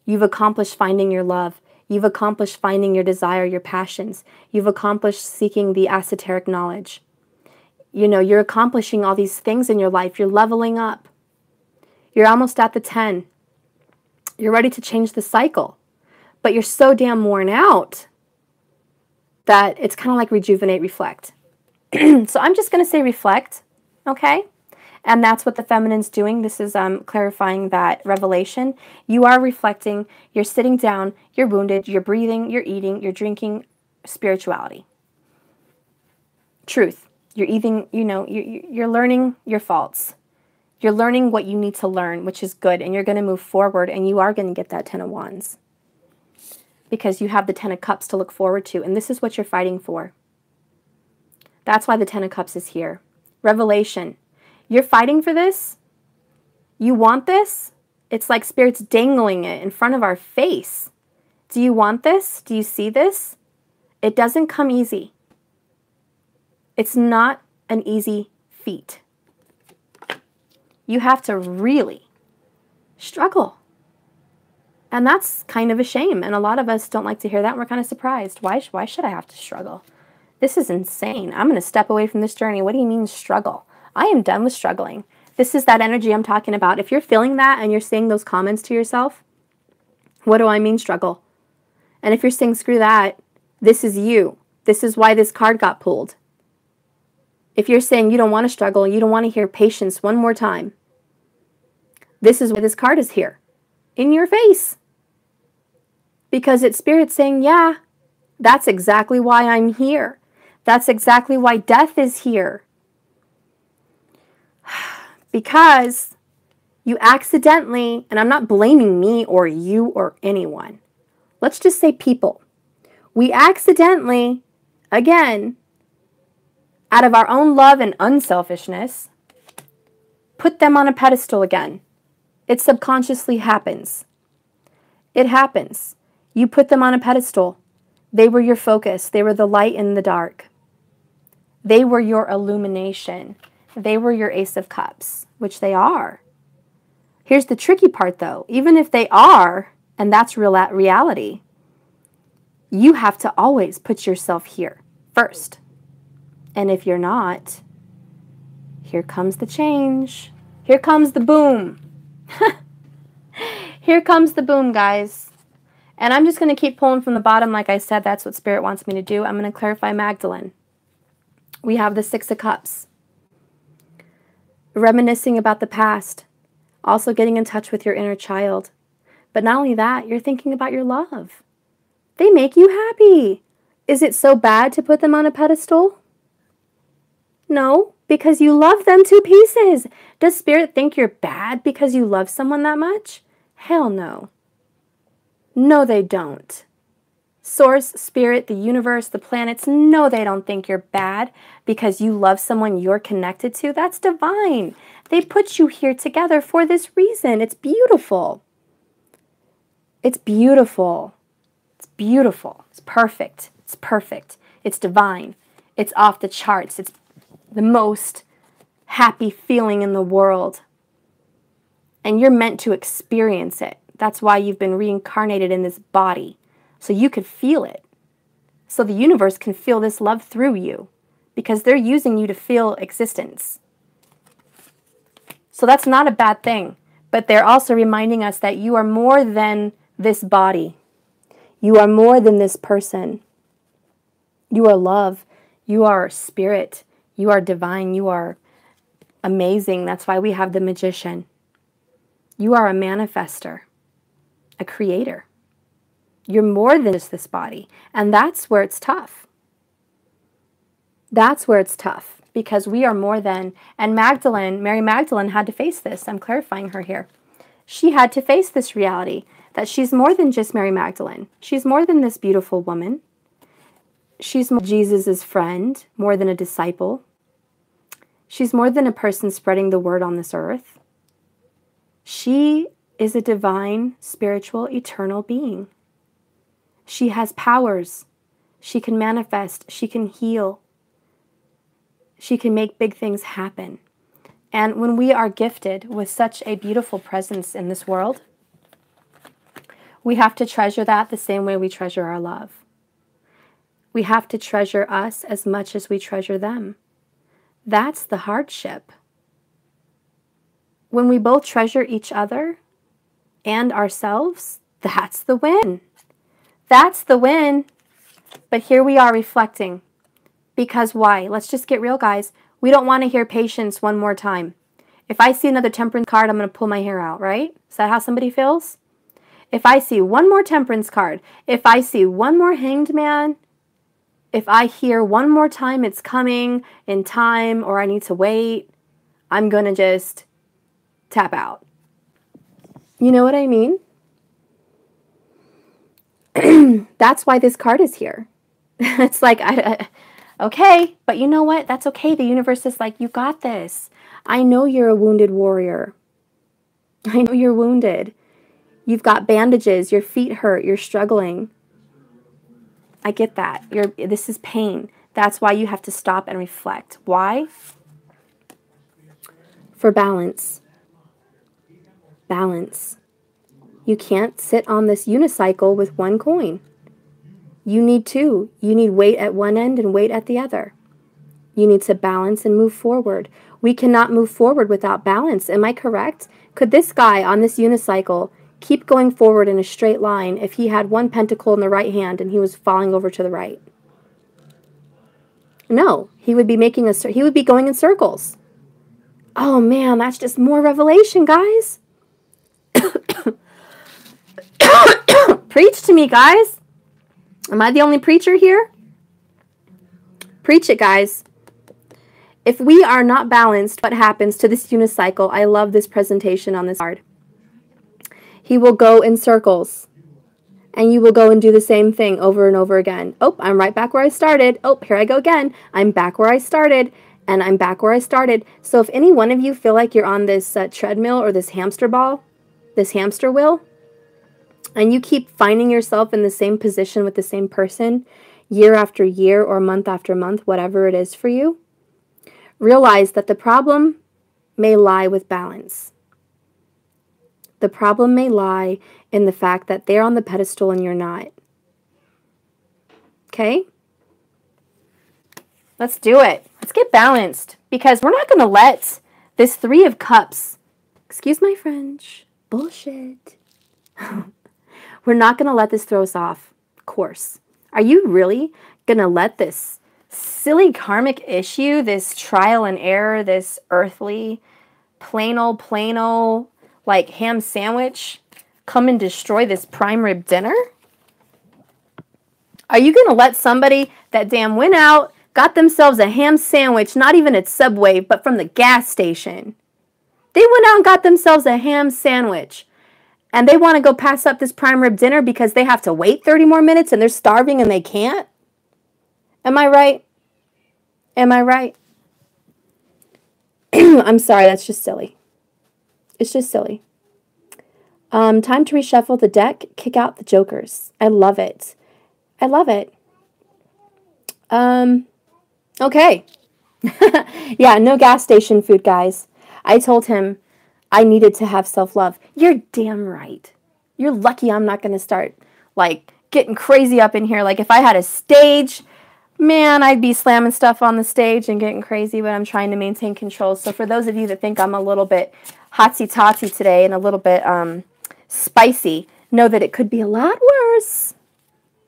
You've accomplished finding your love. You've accomplished finding your desire, your passions. You've accomplished seeking the esoteric knowledge. You know, you're accomplishing all these things in your life. You're leveling up. You're almost at the 10. You're ready to change the cycle. But you're so damn worn out that it's kind of like rejuvenate, reflect. So I'm just going to say reflect, okay? And that's what the feminine's doing. This is clarifying that revelation. You are reflecting. You're sitting down. You're wounded. You're breathing. You're eating. You're drinking. Spirituality. Truth. You're eating, you know, you're learning your faults. You're learning what you need to learn, which is good. And you're going to move forward. And you are going to get that 10 of Wands. Because you have the 10 of Cups to look forward to. And this is what you're fighting for. That's why the 10 of Cups is here. Revelation. You're fighting for this? You want this? It's like Spirit's dangling it in front of our face. Do you want this? Do you see this? It doesn't come easy. It's not an easy feat. You have to really struggle. And that's kind of a shame. And a lot of us don't like to hear that. We're kind of surprised. Why should I have to struggle? This is insane. I'm going to step away from this journey. What do you mean struggle? I am done with struggling. This is that energy I'm talking about. If you're feeling that and you're saying those comments to yourself, what do I mean struggle? And if you're saying screw that, this is you. This is why this card got pulled. If you're saying you don't want to struggle, you don't want to hear patience one more time, this is why this card is here. In your face. Because it's Spirit saying, yeah, that's exactly why I'm here. That's exactly why death is here. Because you accidentally, and I'm not blaming me or you or anyone. Let's just say people. We accidentally, again, out of our own love and unselfishness, put them on a pedestal again. It subconsciously happens. It happens. You put them on a pedestal. They were your focus. They were the light in the dark. They were your illumination. They were your Ace of Cups, which they are. Here's the tricky part, though. Even if they are, and that's reality, you have to always put yourself here first. And if you're not, here comes the change. Here comes the boom. Here comes the boom, guys. And I'm just going to keep pulling from the bottom. Like I said, that's what Spirit wants me to do. I'm going to clarify Magdalene. We have the 6 of Cups. Reminiscing about the past. Also getting in touch with your inner child. But not only that, you're thinking about your love. They make you happy. Is it so bad to put them on a pedestal? No, because you love them to pieces. Does Spirit think you're bad because you love someone that much? Hell no. No, they don't. Source, Spirit, the universe, the planets, no, they don't think you're bad because you love someone you're connected to. That's divine. They put you here together for this reason. It's beautiful. It's beautiful. It's beautiful. It's perfect. It's perfect. It's divine. It's off the charts. It's the most happy feeling in the world. And you're meant to experience it. That's why you've been reincarnated in this body. so you could feel it. So the universe can feel this love through you because they're using you to feel existence. So that's not a bad thing. But they're also reminding us that you are more than this body. You are more than this person. You are love. You are spirit. You are divine. You are amazing. That's why we have the magician. You are a manifester, a creator. You're more than just this body. And that's where it's tough. That's where it's tough. Because we are more than, and Magdalene, Mary Magdalene had to face this. I'm clarifying her here. She had to face this reality that she's more than just Mary Magdalene. She's more than this beautiful woman. She's Jesus' friend, more than a disciple. She's more than a person spreading the word on this earth. She is a divine, spiritual, eternal being. She has powers. She can manifest. She can heal. She can make big things happen. And when we are gifted with such a beautiful presence in this world, we have to treasure that the same way we treasure our love. We have to treasure us as much as we treasure them. That's the hardship. When we both treasure each other and ourselves, that's the win. That's the win. But here we are reflecting. Because why? Let's just get real, guys. We don't want to hear patience one more time. If I see another temperance card, I'm going to pull my hair out, right? Is that how somebody feels? If I see one more temperance card, if I see one more hanged man, if I hear one more time it's coming in time or I need to wait, I'm going to just tap out. You know what I mean? That's why this card is here. It's like, okay, but you know what? That's okay. The universe is like, you got this. I know you're a wounded warrior. I know you're wounded. You've got bandages. Your feet hurt. You're struggling. I get that. This is pain. That's why you have to stop and reflect. Why? For balance. Balance. You can't sit on this unicycle with one coin. You need two. You need weight at one end and weight at the other. You need to balance and move forward. We cannot move forward without balance. Am I correct? Could this guy on this unicycle keep going forward in a straight line if he had one pentacle in the right hand and he was falling over to the right? No, he would be going in circles. Oh man, that's just more revelation, guys. Preach to me, guys. Am I the only preacher here? Preach it, guys. If we are not balanced, what happens to this unicycle? I love this presentation on this card. He will go in circles. And you will go and do the same thing over and over again. Oh, I'm right back where I started. Oh, here I go again. I'm back where I started. And I'm back where I started. So if any one of you feel like you're on this treadmill or this hamster ball, this hamster wheel, and you keep finding yourself in the same position with the same person year after year or month after month, whatever it is for you, realize that the problem may lie with balance. The problem may lie in the fact that they're on the pedestal and you're not. Okay? Let's do it. Let's get balanced because we're not going to let this Three of Cups, excuse my French, bullshit. We're not going to let this throw us off course. Are you really going to let this silly karmic issue, this trial and error, this earthly, plain old, like ham sandwich, come and destroy this prime rib dinner? Are you going to let somebody that damn went out, got themselves a ham sandwich, not even at Subway, but from the gas station? They went out and got themselves a ham sandwich. And they want to go pass up this prime rib dinner because they have to wait 30 more minutes and they're starving and they can't? Am I right? Am I right? I'm sorry, that's just silly. It's just silly. Time to reshuffle the deck, kick out the jokers. I love it. I love it. Okay. Yeah, no gas station food, guys. I told him I needed to have self-love. You're damn right. You're lucky I'm not going to start, like, getting crazy up in here. Like if I had a stage, man, I'd be slamming stuff on the stage and getting crazy, but I'm trying to maintain control. So for those of you that think I'm a little bit hotsy-totsy today and a little bit spicy, know that it could be a lot worse.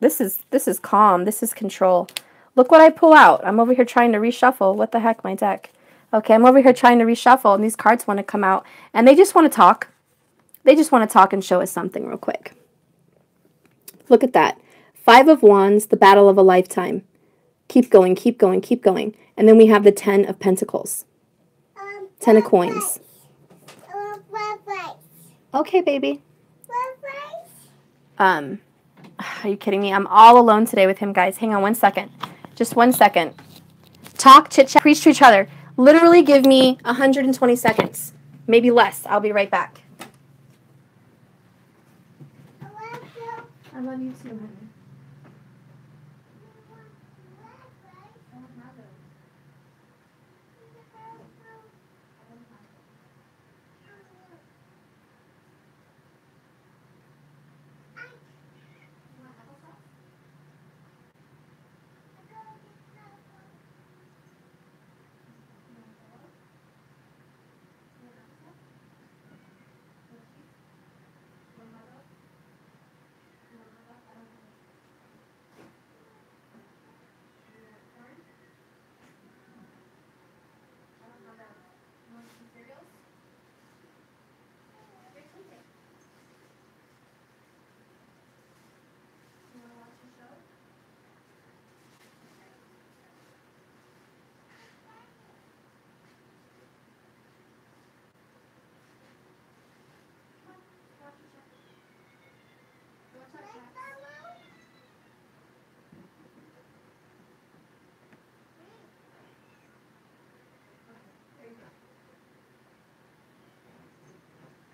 This is calm. This is control. Look what I pull out. I'm over here trying to reshuffle. What the heck, my deck? Okay, I'm over here trying to reshuffle, and these cards want to come out, and they just want to talk. They just want to talk and show us something real quick. Look at that. 5 of Wands, the battle of a lifetime. Keep going, keep going, keep going. And then we have the 10 of Pentacles. 10 of Coins. Okay, baby. Are you kidding me? I'm all alone today with him, guys. Hang on 1 second. Just 1 second. Talk, chit-chat, preach to each other. Literally give me 120 seconds. Maybe less. I'll be right back. I love you too, honey.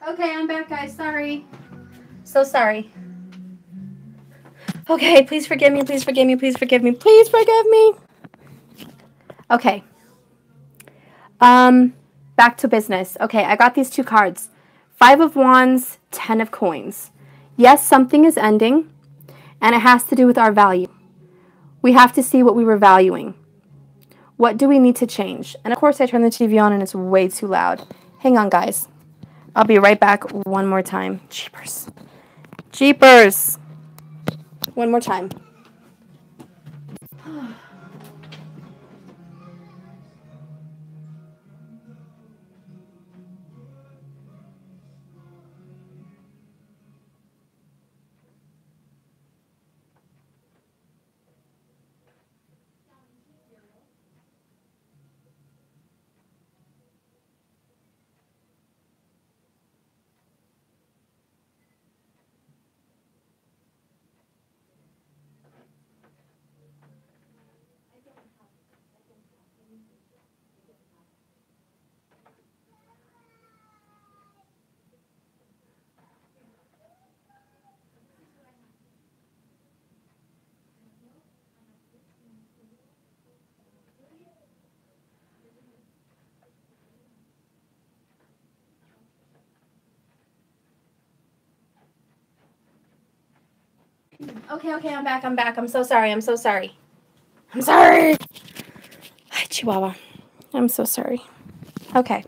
Okay, I'm back, guys. Sorry. So sorry. Okay, please forgive me, please forgive me, please forgive me, please forgive me. Okay. Back to business. Okay, I got these 2 cards. 5 of Wands, 10 of Coins. Yes, something is ending, and it has to do with our value. We have to see what we were valuing. What do we need to change? And of course, I turn the TV on and it's way too loud. Hang on, guys. I'll be right back one more time. Jeepers. Jeepers. One more time. Okay, I'm back, I'm so sorry, I'm sorry. Hi, Chihuahua. I'm so sorry. Okay.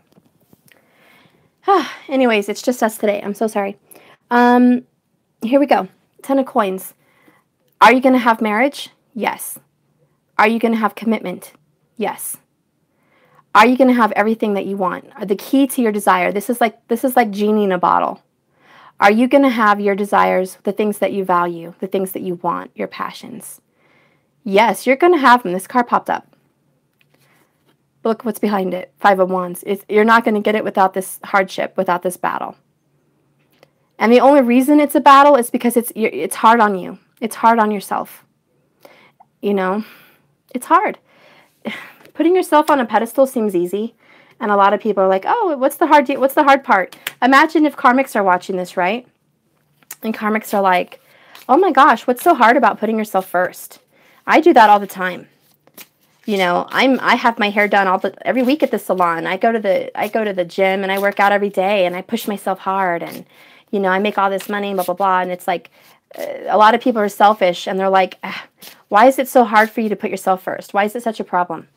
Anyways, it's just us today. I'm so sorry. Here we go. 10 of Coins. Are you going to have marriage? Yes. Are you going to have commitment? Yes. Are you going to have everything that you want? The key to your desire. This is like genie in a bottle. Are you going to have your desires, the things that you value, the things that you want, your passions? Yes, you're going to have them. This card popped up. Look what's behind it. 5 of Wands. You're not going to get it without this hardship, without this battle. And the only reason it's a battle is because it's hard on you. It's hard on yourself. You know, it's hard. Putting yourself on a pedestal seems easy. And a lot of people are like, oh, what's the hard part? Imagine if karmics are watching this, right? And karmics are like, oh my gosh, what's so hard about putting yourself first? I do that all the time. You know, I have my hair done every week at the salon. I go to the gym and I work out every day and I push myself hard and, you know, I make all this money, blah, blah, blah. And it's like, a lot of people are selfish and they're like, why is it so hard for you to put yourself first? Why is it such a problem?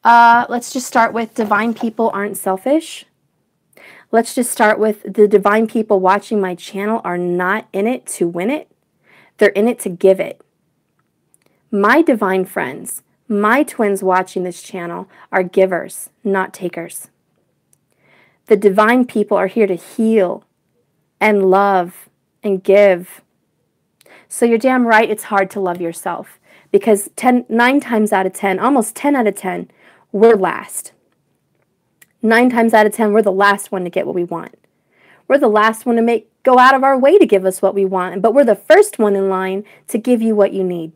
Let's just start with divine people aren't selfish. Let's just start with the divine people watching my channel are not in it to win it. They're in it to give it. My divine friends, my twins watching this channel are givers, not takers. The divine people are here to heal and love and give. So you're damn right it's hard to love yourself because 9 times out of 10, almost 10 out of 10, we're last. 9 times out of 10, we're the last one to get what we want. We're the last one to go out of our way to give us what we want, but we're the first one in line to give you what you need.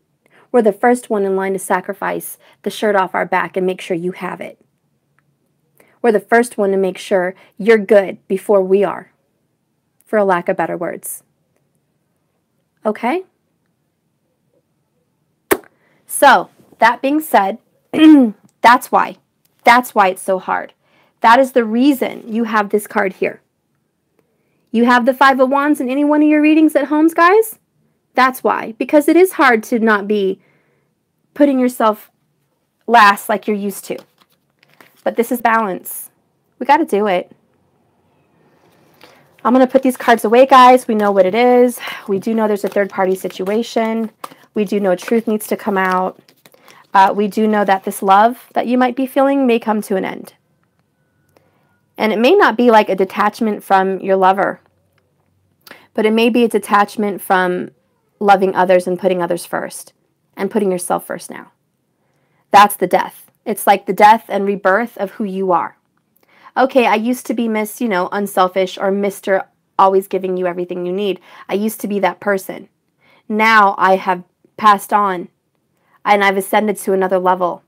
We're the first one in line to sacrifice the shirt off our back and make sure you have it. We're the first one to make sure you're good before we are, for a lack of better words. Okay? So, that being said, that's why. That's why it's so hard. That is the reason you have this card here. You have the Five of Wands in any one of your readings at homes, guys? That's why. Because it is hard to not be putting yourself last like you're used to. But this is balance. We got to do it. I'm going to put these cards away, guys. We know what it is. We do know there's a third-party situation. We do know truth needs to come out. We do know that this love that you might be feeling may come to an end. And it may not be like a detachment from your lover, but it may be a detachment from loving others and putting others first and putting yourself first now. That's the death. It's like the death and rebirth of who you are. Okay, I used to be Miss, unselfish, or Mr. always giving you everything you need. I used to be that person. Now I have passed on and I've ascended to another level.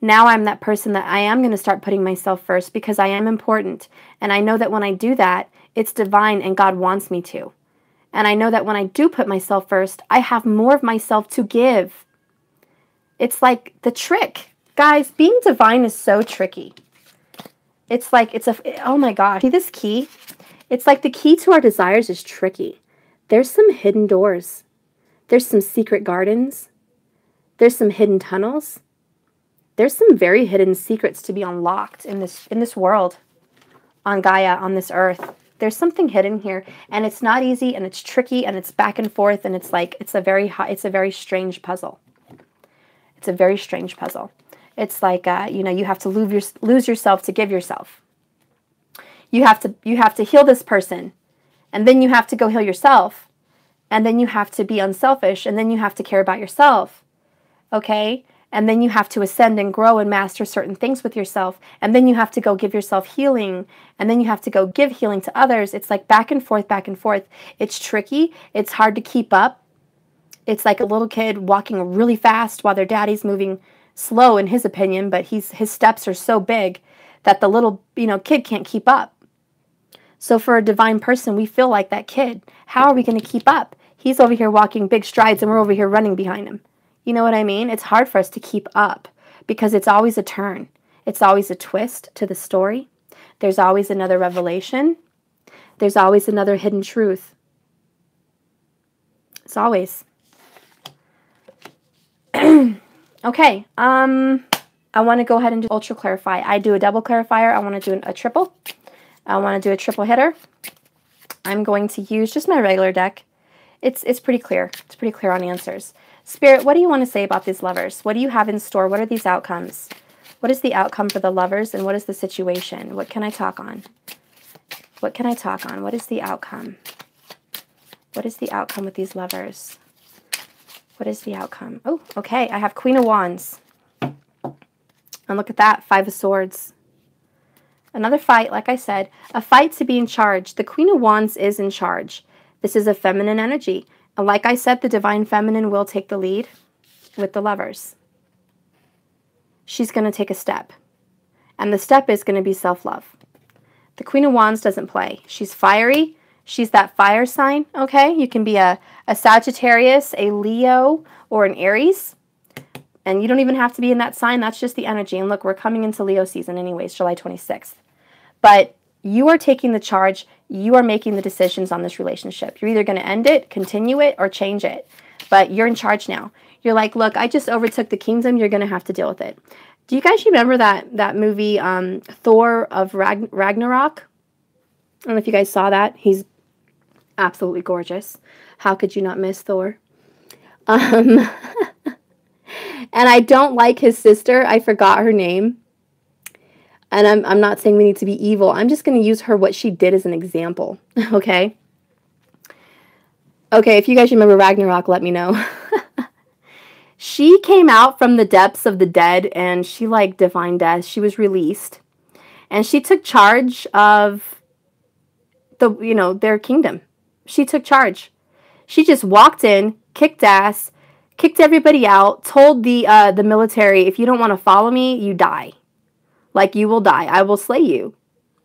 Now I'm that person that I am going to start putting myself first because I am important. And I know that when I do that, it's divine and God wants me to. And I know that when I do put myself first, I have more of myself to give. It's like the trick. Guys, being divine is so tricky. It's like, oh my gosh. See this key? It's like the key to our desires is tricky. There's some hidden doors. There's some secret gardens. There's some hidden tunnels. There's some very hidden secrets to be unlocked in this world, on Gaia, on this earth. There's something hidden here, and it's not easy, and it's tricky, and it's back and forth, and it's a very strange puzzle. It's a very strange puzzle. It's like you have to lose yourself to give yourself. You have to heal this person, and then you have to go heal yourself, and then you have to be unselfish, and then you have to care about yourself. Okay? And then you have to ascend and grow and master certain things with yourself. And then you have to go give yourself healing. And then you have to go give healing to others. It's like back and forth, back and forth. It's tricky. It's hard to keep up. It's like a little kid walking really fast while their daddy's moving slow in his opinion, but his steps are so big that the little kid can't keep up. So for a divine person, we feel like that kid. How are we going to keep up? He's over here walking big strides and we're over here running behind him. You know what I mean? It's hard for us to keep up because it's always a turn. It's always a twist to the story. There's always another revelation. There's always another hidden truth. It's always. Okay. I want to go ahead and do ultra clarify. I do a double clarifier. I want to do a triple. I want to do a triple hitter. I'm going to use just my regular deck. It's pretty clear. It's pretty clear on answers. Spirit, what do you want to say about these lovers? What do you have in store? What are these outcomes? What is the outcome for the lovers, and what is the situation? What can I talk on? What can I talk on? What is the outcome? What is the outcome with these lovers? What is the outcome? Oh, okay. I have Queen of Wands. And look at that, Five of Swords. Another fight, like I said, a fight to be in charge. The Queen of Wands is in charge. This is a feminine energy. And like I said, the divine feminine will take the lead with the lovers. She's going to take a step. And the step is going to be self-love. The Queen of Wands doesn't play. She's fiery. She's that fire sign, okay? You can be a Sagittarius, a Leo, or an Aries. And you don't even have to be in that sign. That's just the energy. And look, we're coming into Leo season anyways, July 26th. But You are taking the charge. You are making the decisions on this relationship. You're either going to end it, continue it, or change it. But you're in charge now. You're like, look, I just overtook the kingdom. You're going to have to deal with it. Do you guys remember that movie, Thor of Ragnarok? I don't know if you guys saw that. He's absolutely gorgeous. How could you not miss Thor? And I don't like his sister. I forgot her name. And I'm not saying we need to be evil. I'm just going to use her, what she did, as an example. Okay? Okay, if you guys remember Ragnarok, let me know. She came out from the depths of the dead, and she, like, defined death. She was released. And she took charge of their kingdom. She took charge. She just walked in, kicked ass, kicked everybody out, told the military, if you don't want to follow me, you die. Like, you will die. I will slay you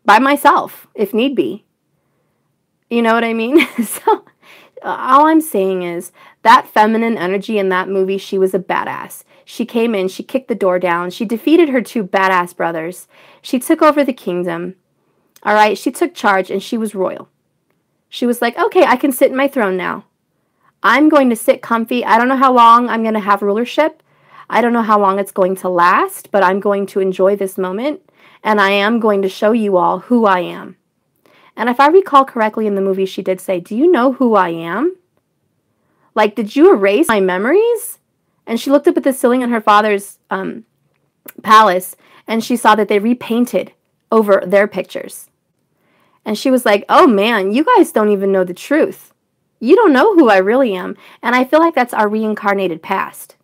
by myself, if need be. You know what I mean? So, all I'm saying is, that feminine energy in that movie, she was a badass. She came in, she kicked the door down, she defeated her two badass brothers. She took over the kingdom. All right, she took charge, and she was royal. She was like, okay, I can sit in my throne now. I'm going to sit comfy. I don't know how long I'm going to have rulership. I don't know how long it's going to last, but I'm going to enjoy this moment, and I am going to show you all who I am. And if I recall correctly in the movie, she did say, do you know who I am? Like, did you erase my memories? And she looked up at the ceiling in her father's palace, and she saw that they repainted over their pictures. And she was like, oh man, you guys don't even know the truth. You don't know who I really am. And I feel like that's our reincarnated past.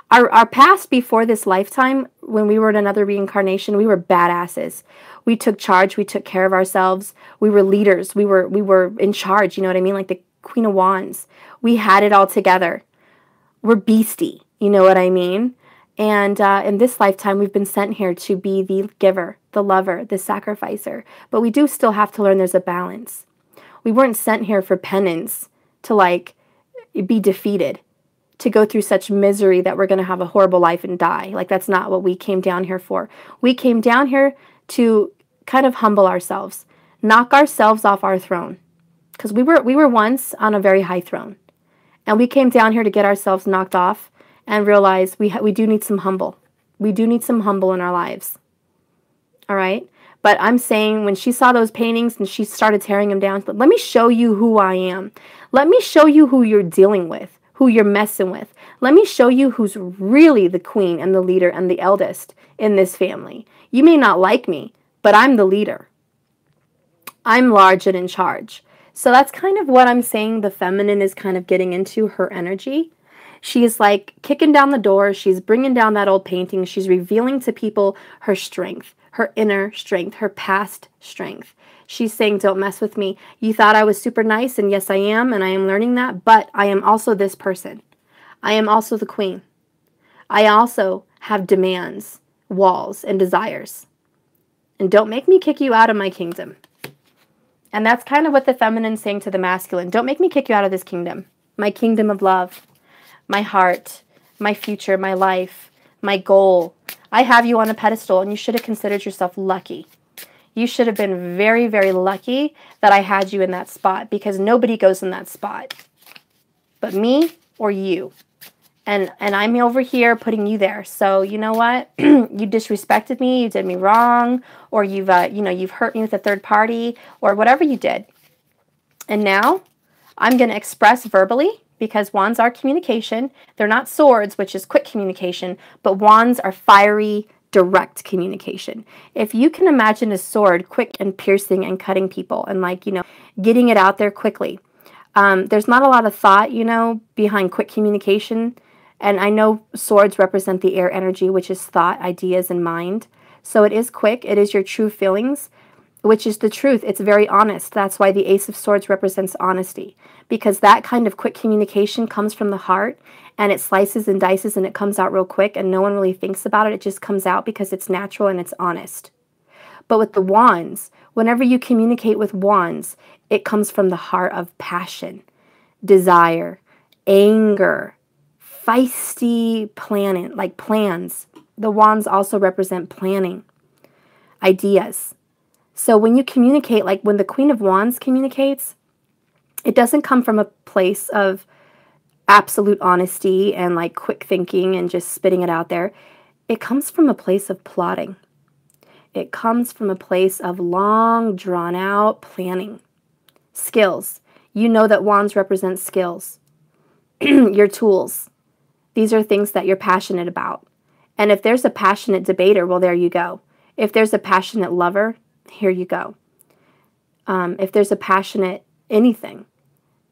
Our past before this lifetime, when we were in another reincarnation, we were badasses. We took charge. We took care of ourselves. We were leaders. We were in charge. You know what I mean? Like the Queen of Wands. We had it all together. We're beastie. You know what I mean? And in this lifetime, we've been sent here to be the giver, the lover, the sacrificer. But we do still have to learn there's a balance. We weren't sent here for penance, to like be defeated, to go through such misery that we're going to have a horrible life and die. Like, that's not what we came down here for. We came down here to kind of humble ourselves, knock ourselves off our throne. Because we were once on a very high throne. And we came down here to get ourselves knocked off and realize we do need some humble. We do need some humble in our lives. All right? But I'm saying, when she saw those paintings and she started tearing them down, let me show you who I am. Let me show you who you're dealing with, who you're messing with. Let me show you who's really the queen and the leader and the eldest in this family. You may not like me, but I'm the leader. I'm large and in charge. So that's kind of what I'm saying the feminine is kind of getting into, her energy. She's like kicking down the door. She's bringing down that old painting. She's revealing to people her strength, her inner strength, her past strength. She's saying, don't mess with me. You thought I was super nice, and yes, I am, and I am learning that, but I am also this person. I am also the queen. I also have demands, walls, and desires. And don't make me kick you out of my kingdom. And that's kind of what the feminine's saying to the masculine. Don't make me kick you out of this kingdom. My kingdom of love, my heart, my future, my life, my goal. I have you on a pedestal, and you should have considered yourself lucky. You should have been very, very lucky that I had you in that spot, because nobody goes in that spot but me or you. And I'm over here putting you there. So you know what? You disrespected me, you did me wrong, or you've hurt me with a third party, or whatever you did. And now I'm going to express verbally, because wands are communication. They're not swords, which is quick communication, but wands are fiery, direct communication. If you can imagine a sword, quick and piercing and cutting people, and getting it out there quickly. There's not a lot of thought, behind quick communication. And I know swords represent the air energy, which is thought, ideas, and mind. So it is quick. It is your true feelings, which is the truth. It's very honest. That's why the Ace of Swords represents honesty, because that kind of quick communication comes from the heart, and it slices and dices, and it comes out real quick, and no one really thinks about it. It just comes out because it's natural and it's honest. But with the wands, whenever you communicate with wands, it comes from the heart of passion, desire, anger, feisty planning, like plans. The wands also represent planning, ideas. So when you communicate, like when the Queen of Wands communicates, it doesn't come from a place of absolute honesty and like quick thinking and just spitting it out there. It comes from a place of plotting. It comes from a place of long, drawn-out planning. Skills. You know that wands represent skills. Your tools. These are things that you're passionate about. And if there's a passionate debater, well, there you go. If there's a passionate lover, here you go. If there's a passionate anything,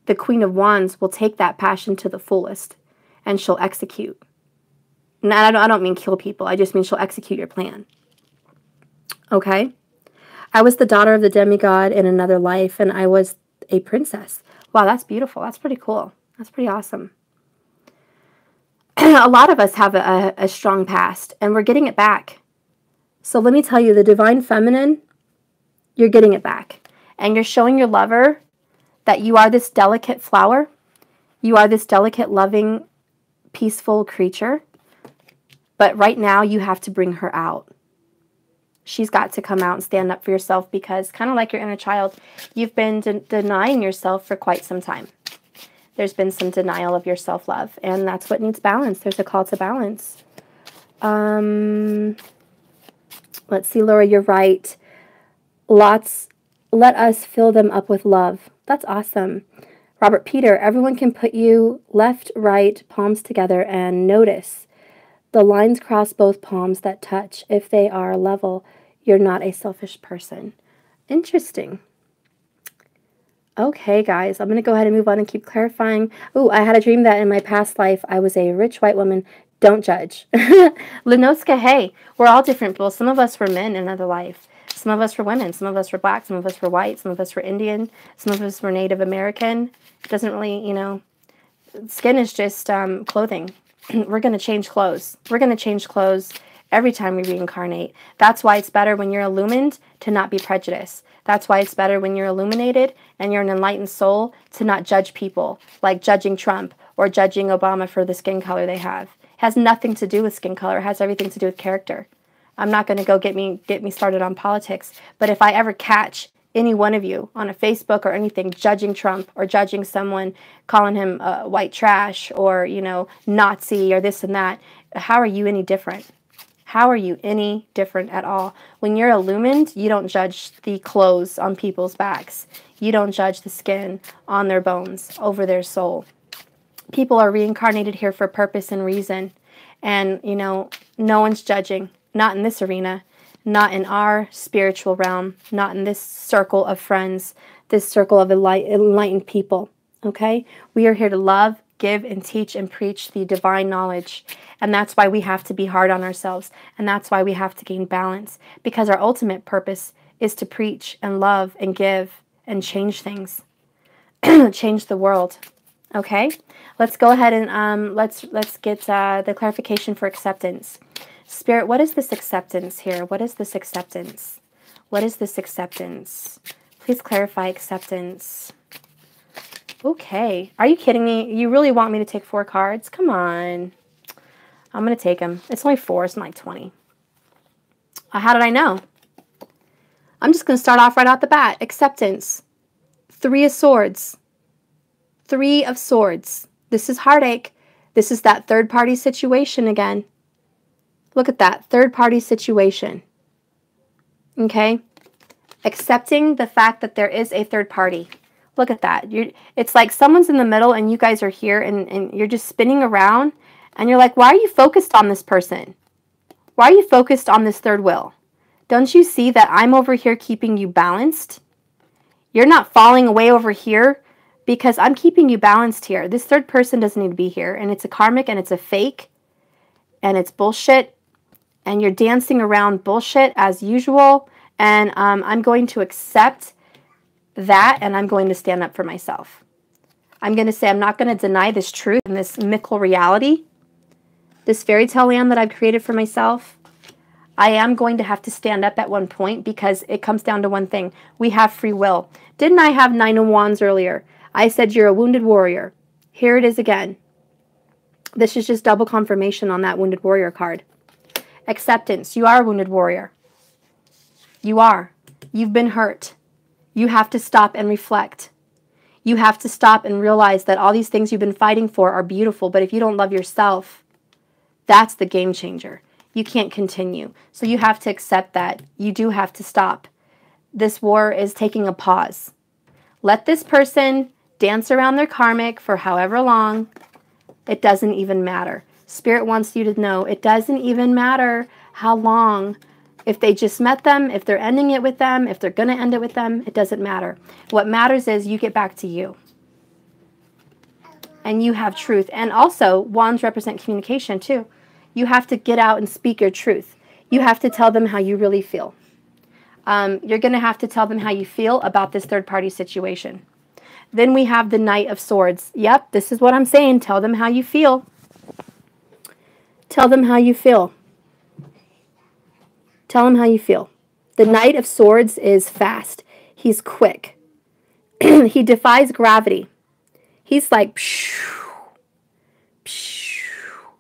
the Queen of Wands will take that passion to the fullest, and she'll execute. Now, I don't mean kill people. I just mean she'll execute your plan. Okay? I was the daughter of the demigod in another life, and I was a princess. Wow, that's beautiful. That's pretty cool. That's pretty awesome. A lot of us have a strong past, and we're getting it back. So let me tell you, the divine feminine, you're getting it back. And you're showing your lover that you are this delicate flower. You are this delicate, loving, peaceful creature. But right now, you have to bring her out. She's got to come out and stand up for yourself because, kind of like your inner child, you've been denying yourself for quite some time. There's been some denial of your self-love, and that's what needs balance. There's a call to balance. Let's see, Laura, you're right. Let us fill them up with love. That's awesome. Robert Peter, everyone can put you left, right, palms together, and notice the lines cross both palms that touch. If they are level, you're not a selfish person. Interesting. Okay, guys, I'm going to go ahead and move on and keep clarifying. Oh, I had a dream that in my past life, I was a rich white woman. Don't judge. Lenoska, hey, we're all different people. Some of us were men in another life. Some of us were women. Some of us were black. Some of us were white. Some of us were Indian. Some of us were Native American. It doesn't really, you know, skin is just clothing. We're going to change clothes. We're going to change clothes every time we reincarnate. That's why it's better when you're illumined to not be prejudiced. That's why it's better when you're illuminated and you're an enlightened soul to not judge people, like judging Trump or judging Obama for the skin color they have. It has nothing to do with skin color. It has everything to do with character. I'm not going to go get me started on politics, but if I ever catch any one of you on a Facebook or anything judging Trump or judging someone, calling him white trash or, you know, Nazi or this and that, how are you any different? How are you any different at all? When you're illumined, you don't judge the clothes on people's backs. You don't judge the skin on their bones, over their soul. People are reincarnated here for purpose and reason. And, you know, no one's judging. Not in this arena. Not in our spiritual realm. Not in this circle of friends. This circle of enlightened people. Okay? We are here to love, give, and teach and preach the divine knowledge. And that's why we have to be hard on ourselves. And that's why we have to gain balance. Because our ultimate purpose is to preach and love and give and change things. Change the world. Okay? Let's go ahead and let's get the clarification for acceptance. Spirit, what is this acceptance here? What is this acceptance? What is this acceptance? Please clarify acceptance. Okay. Are you kidding me? You really want me to take 4 cards? Come on. I'm going to take them. It's only 4. It's not like 20. How did I know? I'm just going to start off right out the bat. Acceptance. 3 of Swords. 3 of Swords. This is heartache. This is that third-party situation again. Look at that. Third-party situation. Okay? Accepting the fact that there is a third party. Look at that. It's like someone's in the middle and you guys are here and you're just spinning around. And you're like, why are you focused on this person? Why are you focused on this third wheel? Don't you see that I'm over here keeping you balanced? You're not falling away over here because I'm keeping you balanced here. This third person doesn't need to be here. And it's a karmic and it's a fake. And it's bullshit. And you're dancing around bullshit as usual. And I'm going to accept that and I'm going to stand up for myself. I'm going to say I'm not going to deny this truth and this mythical reality. This fairy tale land that I've created for myself, I am going to have to stand up at one point because it comes down to one thing. We have free will. Didn't I have 9 of Wands earlier? I said you're a wounded warrior. Here it is again. This is just double confirmation on that wounded warrior card. Acceptance. You are a wounded warrior. You are. You've been hurt. You have to stop and reflect. You have to stop and realize that all these things you've been fighting for are beautiful, but if you don't love yourself, that's the game changer. You can't continue. So you have to accept that. You do have to stop. This war is taking a pause. Let this person dance around their karmic for however long. It doesn't even matter. Spirit wants you to know it doesn't even matter how long. If they just met them, if they're ending it with them, if they're going to end it with them, it doesn't matter. What matters is you get back to you. And you have truth. And also, wands represent communication too. You have to get out and speak your truth. You have to tell them how you really feel. You're going to have to tell them how you feel about this third-party situation. Then we have the Knight of Swords. Yep, this is what I'm saying. Tell them how you feel. Tell them how you feel. Tell them how you feel. The Knight of Swords is fast. He's quick. He defies gravity. He's like, pshh, pshh,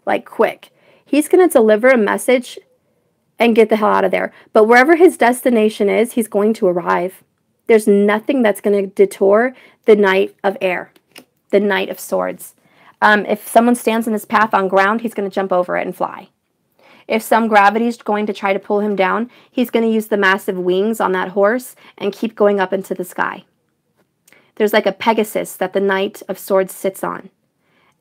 like quick. He's going to deliver a message and get the hell out of there. But wherever his destination is, he's going to arrive. There's nothing that's going to detour the Knight of Air, the Knight of Swords. If someone stands in his path on ground, he's going to jump over it and fly. If some gravity is going to try to pull him down, he's going to use the massive wings on that horse and keep going up into the sky. There's like a Pegasus that the Knight of Swords sits on.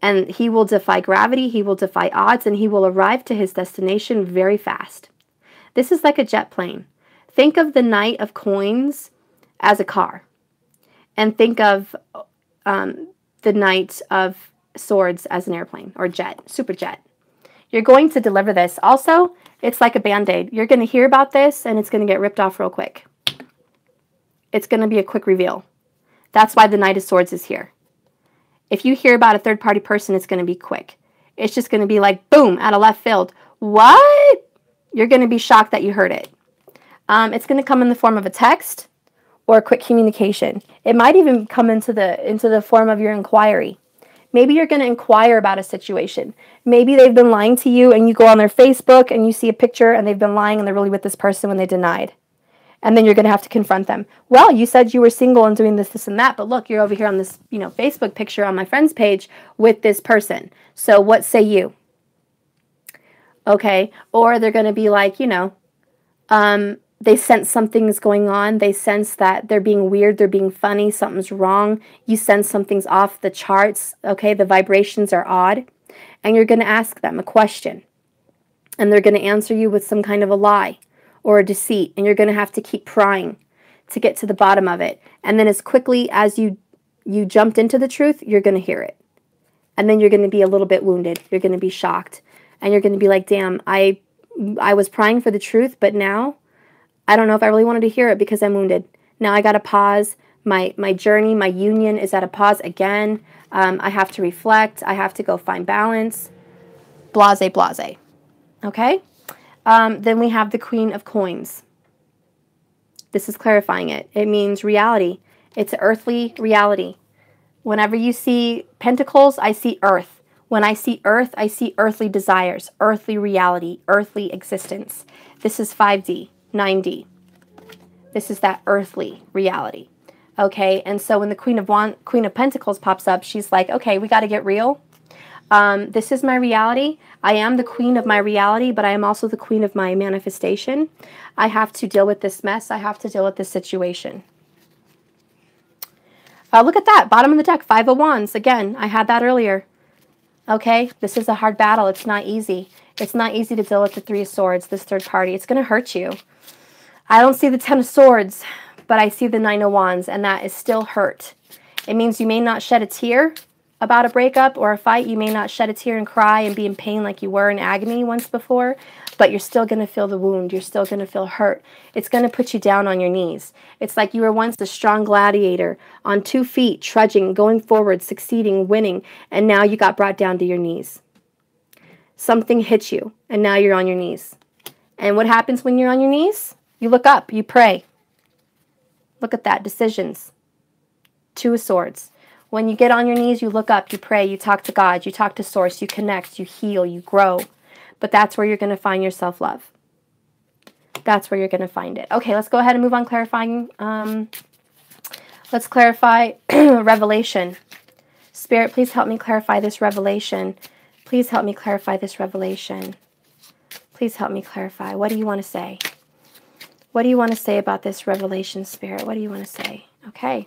And he will defy gravity, he will defy odds, and he will arrive to his destination very fast. This is like a jet plane. Think of the Knight of Coins as a car. And think of the Knight of Swords as an airplane or jet, super jet. You're going to deliver this. Also, it's like a Band-Aid. You're going to hear about this, and it's going to get ripped off real quick. It's going to be a quick reveal. That's why the Knight of Swords is here. If you hear about a third-party person, it's going to be quick. It's just going to be like, boom, out of left field. What? You're going to be shocked that you heard it. It's going to come in the form of a text or a quick communication. It might even come into the form of your inquiry. Maybe you're going to inquire about a situation. Maybe they've been lying to you and you go on their Facebook and you see a picture and they've been lying and they're really with this person when they denied. And then you're going to have to confront them. Well, you said you were single and doing this, this, and that, but look, you're over here on this, Facebook picture on my friend's page with this person. So what say you? Okay. Or they're going to be like, they sense something's going on. They sense that they're being weird. They're being funny. Something's wrong. You sense something's off the charts. Okay. The vibrations are odd. And you're going to ask them a question. And they're going to answer you with some kind of a lie or a deceit. And you're going to have to keep prying to get to the bottom of it. And then as quickly as you jumped into the truth, you're going to hear it. And then you're going to be a little bit wounded. You're going to be shocked. And you're going to be like, damn, I was prying for the truth, but now I don't know if I really wanted to hear it because I'm wounded. Now I got to pause. My journey, my union is at a pause again. I have to reflect. I have to go find balance. Blase, blase. Okay? Then we have the Queen of Coins. This is clarifying it. It means reality. It's earthly reality. Whenever you see pentacles, I see earth. When I see earth, I see earthly desires, earthly reality, earthly existence. This is 5D. 9D. This is that earthly reality. Okay, and so when the Queen of Pentacles pops up, she's like, okay, we got to get real. This is my reality. I am the queen of my reality, but I am also the queen of my manifestation. I have to deal with this mess. I have to deal with this situation. Look at that, bottom of the deck, 5 of Wands. Again, I had that earlier. Okay, this is a hard battle. It's not easy. It's not easy to deal with the 3 of Swords, this third party. It's going to hurt you. I don't see the 10 of Swords, but I see the 9 of Wands, and that is still hurt. It means you may not shed a tear about a breakup or a fight. You may not shed a tear and cry and be in pain like you were in agony once before, but you're still going to feel the wound. You're still going to feel hurt. It's going to put you down on your knees. It's like you were once a strong gladiator on 2 feet, trudging, going forward, succeeding, winning, and now you got brought down to your knees. Something hit you, and now you're on your knees. And what happens when you're on your knees? You look up, you pray. Look at that, decisions. 2 of Swords. When you get on your knees, you look up, you pray, you talk to God, you talk to Source, you connect, you heal, you grow. But that's where you're going to find your self-love. That's where you're going to find it. Okay, let's go ahead and move on clarifying. Let's clarify revelation. Spirit, please help me clarify this revelation. Please help me clarify this revelation. Please help me clarify. What do you want to say? What do you want to say about this revelation, Spirit? What do you want to say? Okay.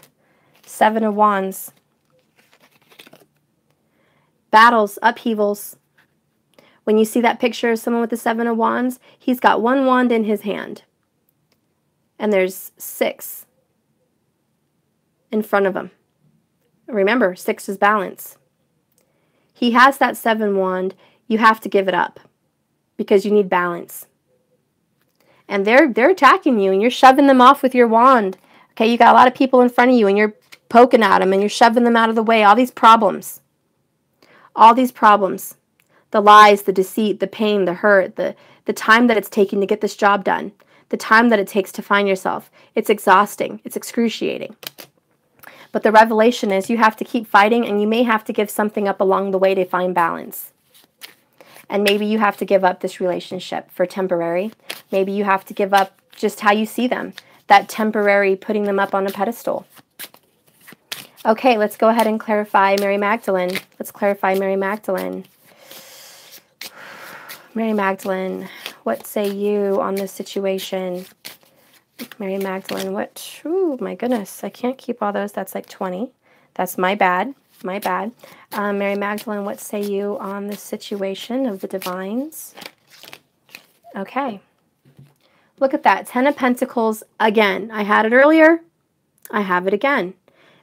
7 of Wands. Battles, upheavals. When you see that picture of someone with the 7 of Wands, he's got 1 wand in his hand. And there's 6 in front of him. Remember, 6 is balance. He has that 7 wand. You have to give it up because you need balance. And they're attacking you, and you're shoving them off with your wand. Okay, you got a lot of people in front of you, and you're poking at them, and you're shoving them out of the way. All these problems. All these problems. The lies, the deceit, the pain, the hurt, the time that it's taking to get this job done. The time that it takes to find yourself. It's exhausting. It's excruciating. But the revelation is you have to keep fighting, and you may have to give something up along the way to find balance. And maybe you have to give up this relationship for temporary. Maybe you have to give up just how you see them. That temporary putting them up on a pedestal. Okay, let's go ahead and clarify Mary Magdalene. Let's clarify Mary Magdalene. Mary Magdalene, what say you on this situation? Mary Magdalene, what? Oh, my goodness. I can't keep all those. That's like 20. That's my bad. My bad. Mary Magdalene, what say you on the situation of the divines? Okay. Look at that. 10 of Pentacles again. I had it earlier. I have it again.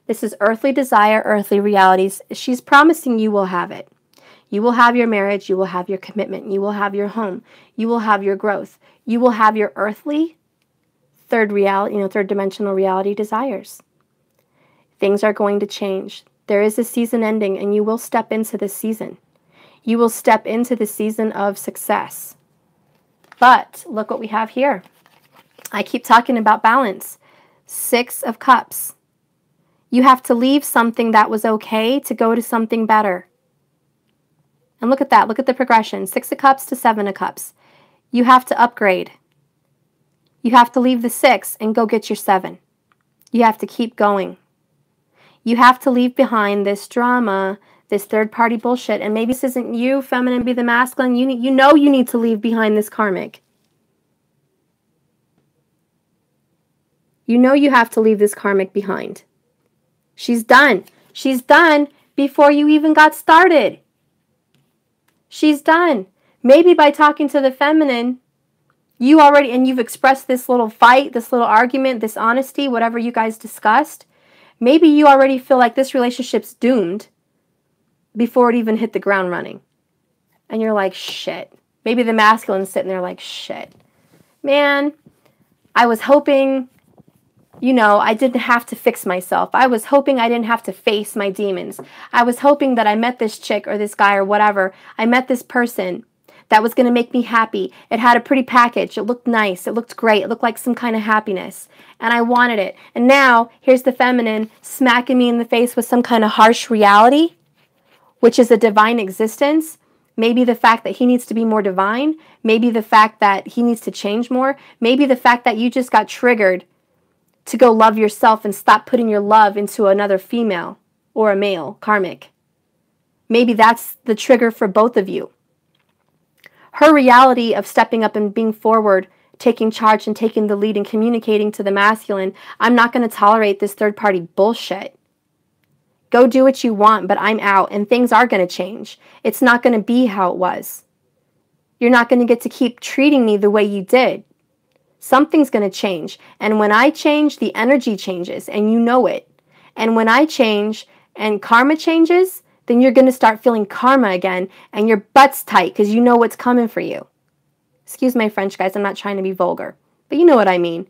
This is earthly desire, earthly realities. She's promising you will have it. You will have your marriage. You will have your commitment. You will have your home. You will have your growth. You will have your earthly third dimensional reality desires. Things are going to change. There is a season ending, and you will step into this season. You will step into the season of success. But look what we have here. I keep talking about balance. 6 of Cups. You have to leave something that was okay to go to something better. And look at that. Look at the progression. 6 of Cups to 7 of Cups. You have to upgrade. You have to leave the 6 and go get your 7. You have to keep going. You have to leave behind this drama, this third-party bullshit. And maybe this isn't you, feminine, be the masculine. You need to leave behind this karmic. You know you have to leave this karmic behind. She's done. She's done before you even got started. She's done. Maybe by talking to the feminine, you've expressed this little fight, this little argument, this honesty, whatever you guys discussed. Maybe you already feel like this relationship's doomed before it even hit the ground running. And you're like, shit. Maybe the masculine's sitting there like, shit. Man, I was hoping, I didn't have to fix myself. I was hoping I didn't have to face my demons. I was hoping that I met this chick or this guy or whatever. I met this person that was going to make me happy. It had a pretty package. It looked nice. It looked great. It looked like some kind of happiness. And I wanted it. And now, here's the feminine smacking me in the face with some kind of harsh reality, which is a divine existence. Maybe the fact that he needs to be more divine. Maybe the fact that he needs to change more. Maybe the fact that you just got triggered to go love yourself and stop putting your love into another female or a male, karmic. Maybe that's the trigger for both of you. Her reality of stepping up and being forward, taking charge and taking the lead and communicating to the masculine, I'm not going to tolerate this third-party bullshit. Go do what you want, but I'm out, and things are going to change. It's not going to be how it was. You're not going to get to keep treating me the way you did. Something's going to change. And when I change, the energy changes, and you know it. And when I change and karma changes, then you're going to start feeling karma again, and your butt's tight because you know what's coming for you. Excuse my French, guys. I'm not trying to be vulgar, but you know what I mean.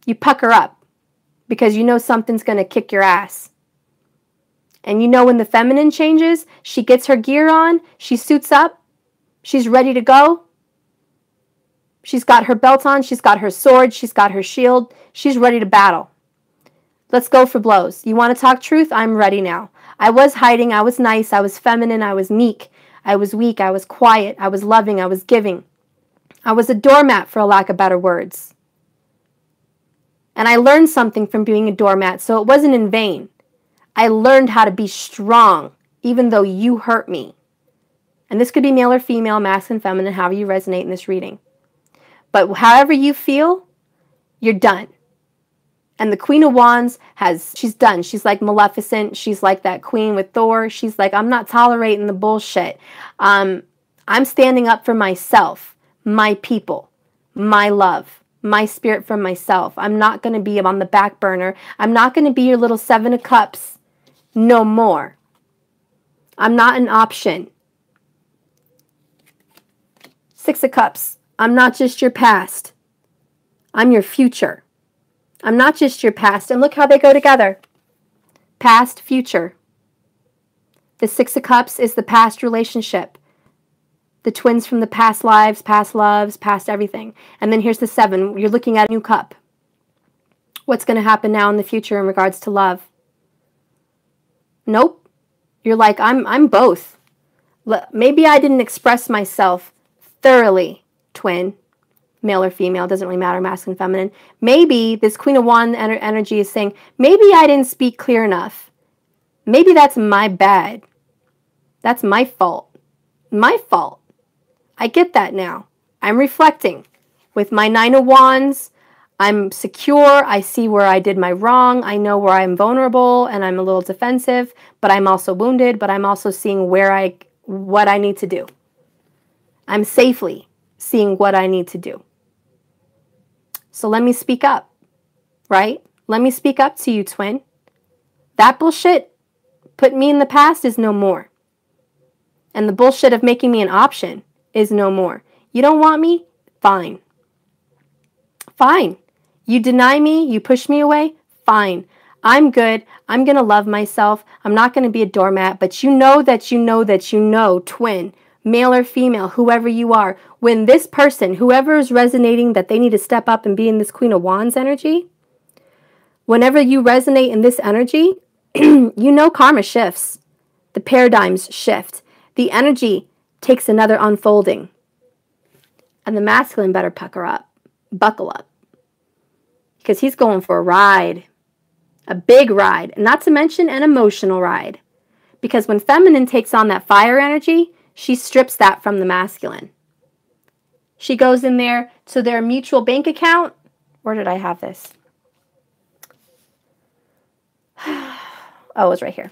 You pucker up because you know something's going to kick your ass. And you know when the feminine changes, she gets her gear on, she suits up, she's ready to go. She's got her belt on, she's got her sword, she's got her shield, she's ready to battle. Let's go for blows. You want to talk truth? I'm ready now. I was hiding, I was nice, I was feminine, I was meek, I was weak, I was quiet, I was loving, I was giving. I was a doormat, for a lack of better words. And I learned something from being a doormat, so it wasn't in vain. I learned how to be strong, even though you hurt me. And this could be male or female, masculine, feminine, however you resonate in this reading. But however you feel, you're done. And the Queen of Wands she's done. She's like Maleficent. She's like that queen with Thor. She's like, I'm not tolerating the bullshit. I'm standing up for myself, my people, my love, my spirit from myself. I'm not going to be on the back burner. I'm not going to be your little 7 of Cups no more. I'm not an option. 6 of Cups. I'm not just your past. I'm your future. I'm not just your past. And look how they go together. Past, future. The 6 of Cups is the past relationship. The twins from the past lives, past loves, past everything. And then here's the 7. You're looking at a new cup. What's going to happen now in the future in regards to love? Nope. You're like, I'm both. Maybe I didn't express myself thoroughly, twin. Male or female, doesn't really matter, masculine, feminine. Maybe this Queen of Wands energy is saying, maybe I didn't speak clear enough. Maybe that's my bad. That's my fault. My fault. I get that now. I'm reflecting. With my 9 of Wands, I'm secure. I see where I did my wrong. I know where I'm vulnerable and I'm a little defensive, but I'm also wounded, but I'm also seeing what I need to do. I'm safely seeing what I need to do. So let me speak up, right? Let me speak up to you, twin. That bullshit put me in the past is no more. And the bullshit of making me an option is no more. You don't want me? Fine. Fine. You deny me? You push me away? Fine. I'm good. I'm going to love myself. I'm not going to be a doormat, but you know that you know that you know, twin, male or female, whoever you are, when this person, whoever is resonating that they need to step up and be in this Queen of Wands energy, whenever you resonate in this energy, you know karma shifts. The paradigms shift. The energy takes another unfolding. And the masculine better pucker up, buckle up. Because he's going for a ride. A big ride. Not to mention an emotional ride. Because when feminine takes on that fire energy, she strips that from the masculine. She goes in there to their mutual bank account. Where did I have this? Oh, it was right here.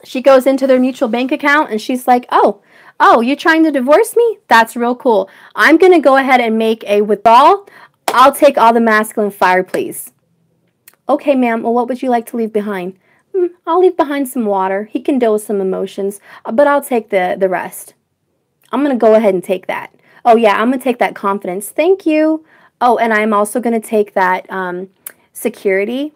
She goes into their mutual bank account and she's like, oh, you're trying to divorce me? That's real cool. I'm going to go ahead and make a withdrawal. I'll take all the masculine fire, please. Okay, ma'am. Well, what would you like to leave behind? I'll leave behind some water. He can deal with some emotions, but I'll take the rest. I'm going to go ahead and take that. Oh, yeah, I'm going to take that confidence. Thank you. Oh, and I'm also going to take that security.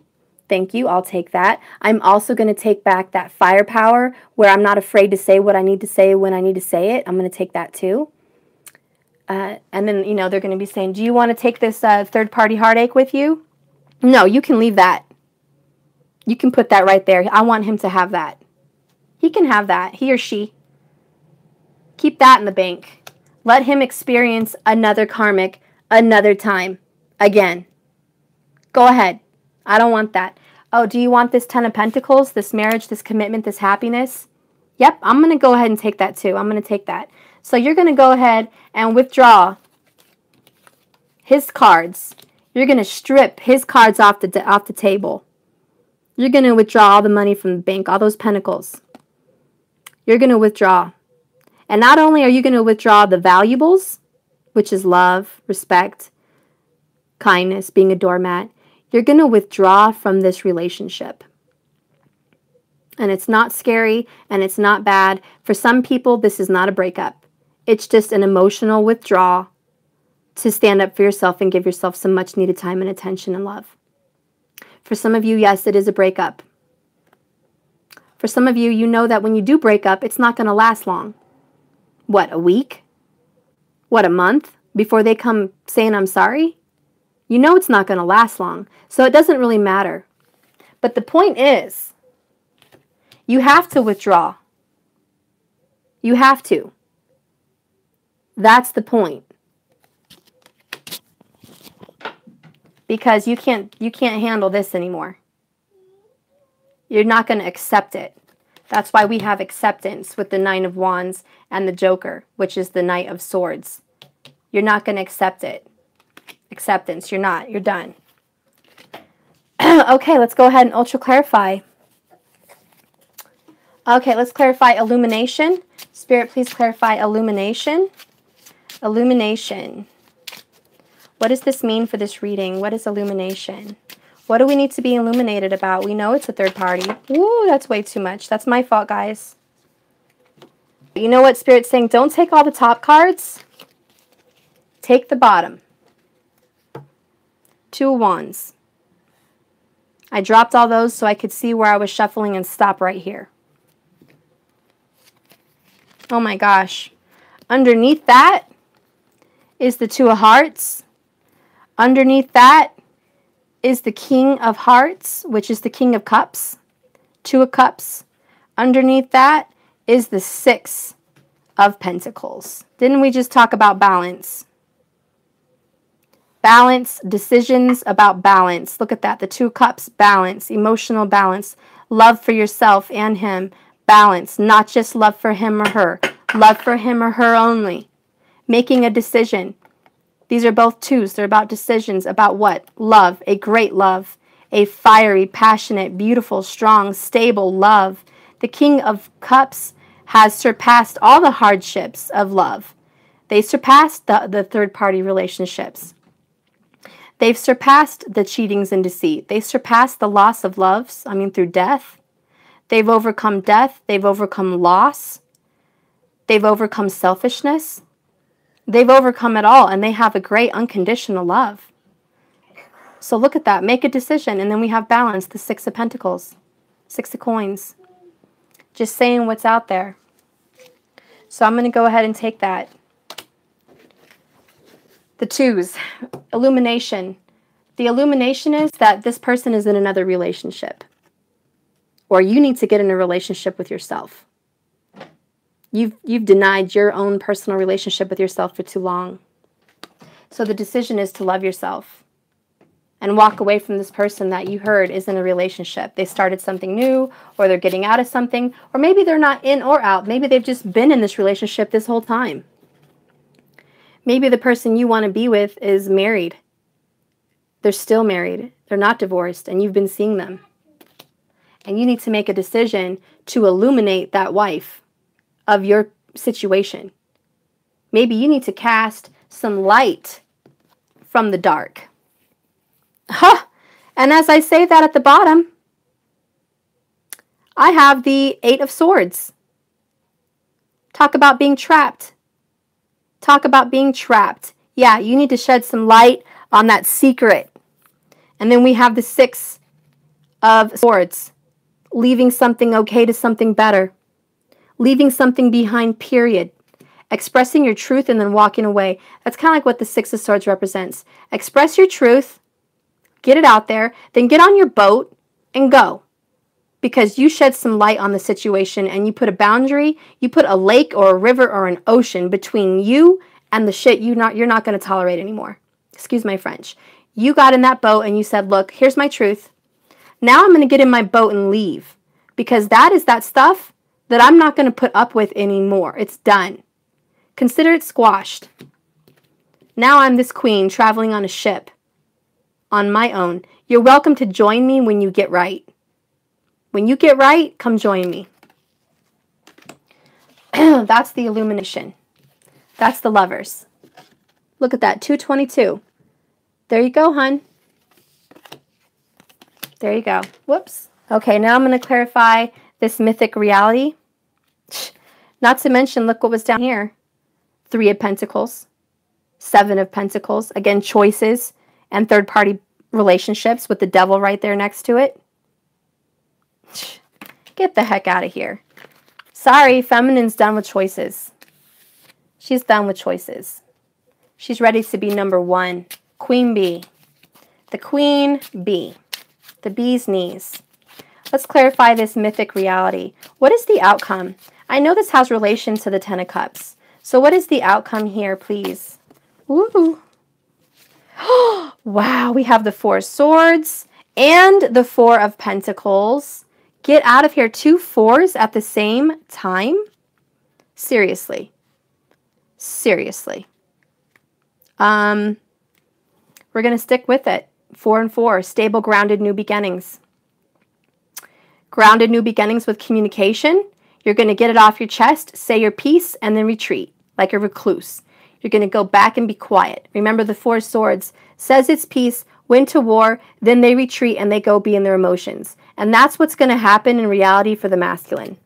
Thank you. I'll take that. I'm also going to take back that firepower where I'm not afraid to say what I need to say when I need to say it. I'm going to take that too. And then, you know, they're going to be saying, do you want to take this third-party heartache with you? No, you can leave that. You can put that right there. I want him to have that. He can have that. He or she. Keep that in the bank. Let him experience another karmic another time. Again. Go ahead. I don't want that. Oh, do you want this 10 of Pentacles, this marriage, this commitment, this happiness? Yep, I'm going to go ahead and take that too. I'm going to take that. So you're going to go ahead and withdraw his cards. You're going to strip his cards off the table. You're going to withdraw all the money from the bank, all those pentacles. You're going to withdraw. And not only are you going to withdraw the valuables, which is love, respect, kindness, being a doormat, you're going to withdraw from this relationship. And it's not scary and it's not bad. For some people, this is not a breakup. It's just an emotional withdrawal to stand up for yourself and give yourself some much needed time and attention and love. For some of you, yes, it is a breakup. For some of you, you know that when you do break up, it's not going to last long. What, a week? What, a month before they come saying I'm sorry? You know it's not going to last long, so it doesn't really matter. But the point is, you have to withdraw. You have to. That's the point. because you can't handle this anymore. You're not going to accept it. That's why we have acceptance with the Nine of Wands and the Joker, which is the Knight of Swords. You're not going to accept it. Acceptance. You're not. You're done. Okay, let's go ahead and ultra clarify. Okay, let's clarify illumination. Spirit, please clarify illumination. Illumination. What does this mean for this reading? What is illumination? What do we need to be illuminated about? We know it's a third party. Ooh, that's way too much. That's my fault, guys. You know what Spirit's saying? Don't take all the top cards. Take the bottom. Two of Wands. I dropped all those so I could see where I was shuffling and stop right here. Oh my gosh. Underneath that is the Two of Hearts. Underneath that is the King of Hearts, which is the King of Cups. Two of Cups. Underneath that is the Six of Pentacles. Didn't we just talk about balance? Balance, decisions about balance. Look at that. The Two of Cups, balance, emotional balance, love for yourself and him, balance, not just love for him or her, love for him or her only. Making a decision. These are both twos. They're about decisions. About what? Love. A great love. A fiery, passionate, beautiful, strong, stable love. The King of Cups has surpassed all the hardships of love. They surpassed the third-party relationships. They've surpassed the cheatings and deceit. They surpassed the loss of loves, through death. They've overcome death. They've overcome loss. They've overcome selfishness. They've overcome it all, and they have a great unconditional love. So look at that. Make a decision, and then we have balance, the Six of Pentacles, Six of Coins. Just saying what's out there. So I'm going to go ahead and take that. The twos, illumination. The illumination is that this person is in another relationship. Or you need to get in a relationship with yourself. You've denied your own personal relationship with yourself for too long. So the decision is to love yourself and walk away from this person that you heard is in a relationship. They started something new, or they're getting out of something, or maybe they're not in or out. Maybe they've just been in this relationship this whole time. Maybe the person you want to be with is married. They're still married. They're not divorced, and you've been seeing them. And you need to make a decision to illuminate that wife of your situation. Maybe you need to cast some light from the dark. Huh! And as I say that at the bottom, I have the Eight of Swords. Talk about being trapped. Talk about being trapped. Yeah, you need to shed some light on that secret. And then we have the Six of Swords. Leaving something okay to something better. Leaving something behind, period. Expressing your truth and then walking away. That's kind of like what the Six of Swords represents. Express your truth. Get it out there. Then get on your boat and go. Because you shed some light on the situation and you put a boundary. You put a lake or a river or an ocean between you and the shit you're not going to tolerate anymore. Excuse my French. You got in that boat and you said, look, here's my truth. Now I'm going to get in my boat and leave. Because that is that stuff that I'm not going to put up with anymore. It's done. Consider it squashed. Now I'm this queen traveling on a ship on my own. You're welcome to join me when you get right. When you get right, come join me. That's the illumination. That's the lovers. Look at that, 222. There you go, hun. There you go. Whoops. Okay, now I'm going to clarify this mythic reality. Not to mention, look what was down here. Three of Pentacles. Seven of Pentacles. Again, choices and third-party relationships with the devil right there next to it. Get the heck out of here. Sorry, feminine's done with choices. She's done with choices. She's ready to be number one. Queen bee. The queen bee. The bee's knees. Let's clarify this mythic reality. What is the outcome? I know this has relation to the Ten of Cups. So what is the outcome here, please? Ooh. Wow, we have the Four of Swords and the Four of Pentacles. Get out of here. 2 4s at the same time? Seriously. Seriously. We're going to stick with it. 4 and 4. Stable, grounded, new beginnings. Grounded new beginnings with communication. You're going to get it off your chest, say your piece, and then retreat like a recluse. You're going to go back and be quiet. Remember, the Four Swords says its piece, went to war, then they retreat and they go be in their emotions. And that's what's going to happen in reality for the masculine.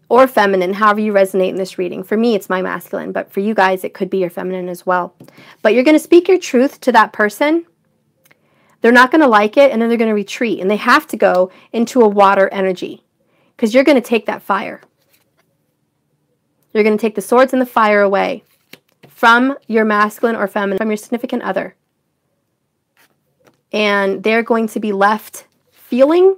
Or feminine, however you resonate in this reading. For me, it's my masculine, but for you guys, it could be your feminine as well. But you're going to speak your truth to that person. They're not going to like it, and then they're going to retreat. And they have to go into a water energy because you're going to take that fire. You're going to take the swords and the fire away from your masculine or feminine, from your significant other. And they're going to be left feeling.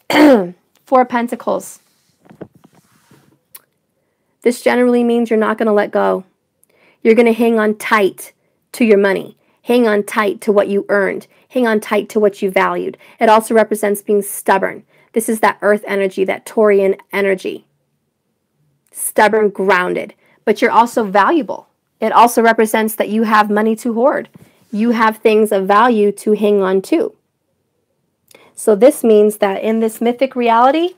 Four of Pentacles. This generally means you're not going to let go. You're going to hang on tight to your money. Hang on tight to what you earned. Hang on tight to what you valued. It also represents being stubborn. This is that earth energy, that Taurian energy. Stubborn, grounded. But you're also valuable. It also represents that you have money to hoard. You have things of value to hang on to. So this means that in this mythic reality,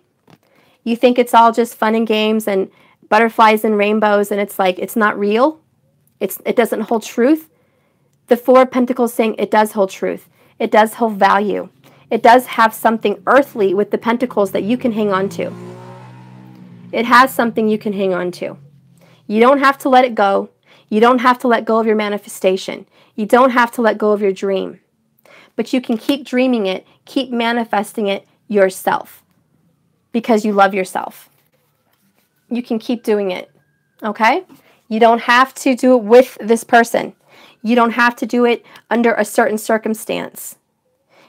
you think it's all just fun and games and butterflies and rainbows, and it's like, it's not real. It doesn't hold truth. The Four of Pentacles saying it does hold truth. It does hold value. It does have something earthly with the pentacles that you can hang on to. It has something you can hang on to. You don't have to let it go. You don't have to let go of your manifestation. You don't have to let go of your dream. But you can keep dreaming it, keep manifesting it yourself because you love yourself. You can keep doing it, okay? You don't have to do it with this person. You don't have to do it under a certain circumstance.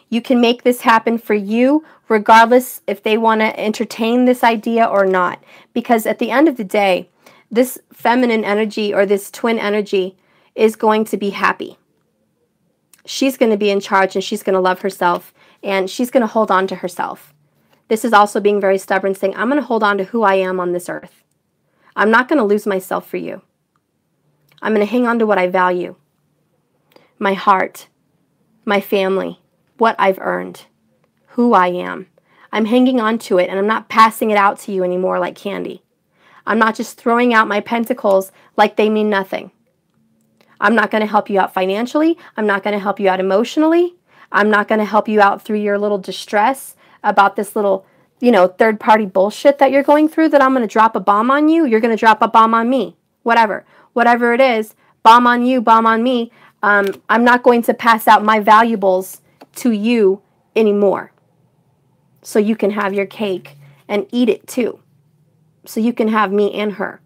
You can make this happen for you regardless if they want to entertain this idea or not. Because at the end of the day, this feminine energy or this twin energy is going to be happy. She's going to be in charge and she's going to love herself and she's going to hold on to herself. This is also being very stubborn, saying, I'm going to hold on to who I am on this earth. I'm not going to lose myself for you. I'm going to hang on to what I value. My heart, my family, what I've earned, who I am. I'm hanging on to it and I'm not passing it out to you anymore like candy. I'm not just throwing out my pentacles like they mean nothing. I'm not going to help you out financially. I'm not going to help you out emotionally. I'm not going to help you out through your little distress about this little, third-party bullshit that you're going through, that I'm going to drop a bomb on you. You're going to drop a bomb on me. Whatever it is, bomb on you, bomb on me. I'm not going to pass out my valuables to you anymore. So you can have your cake and eat it too. So you can have me and her.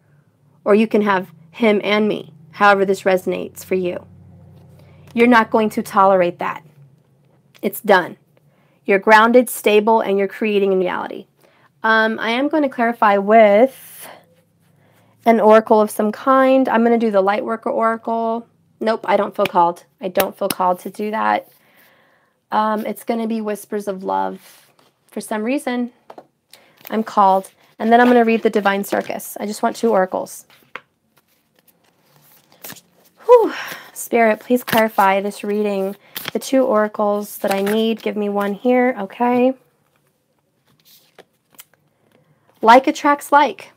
Or you can have him and me. However this resonates for you. You're not going to tolerate that. It's done. You're grounded, stable, and you're creating in reality. I am going to clarify with an oracle of some kind. I'm going to do the Lightworker Oracle. Nope, I don't feel called. I don't feel called to do that. It's going to be Whispers of Love. For some reason, I'm called. And then I'm going to read the Divine Circus. I just want 2 oracles. Whew. Spirit, please clarify this reading. The 2 oracles that I need. Give me one here. Okay. Like attracts like.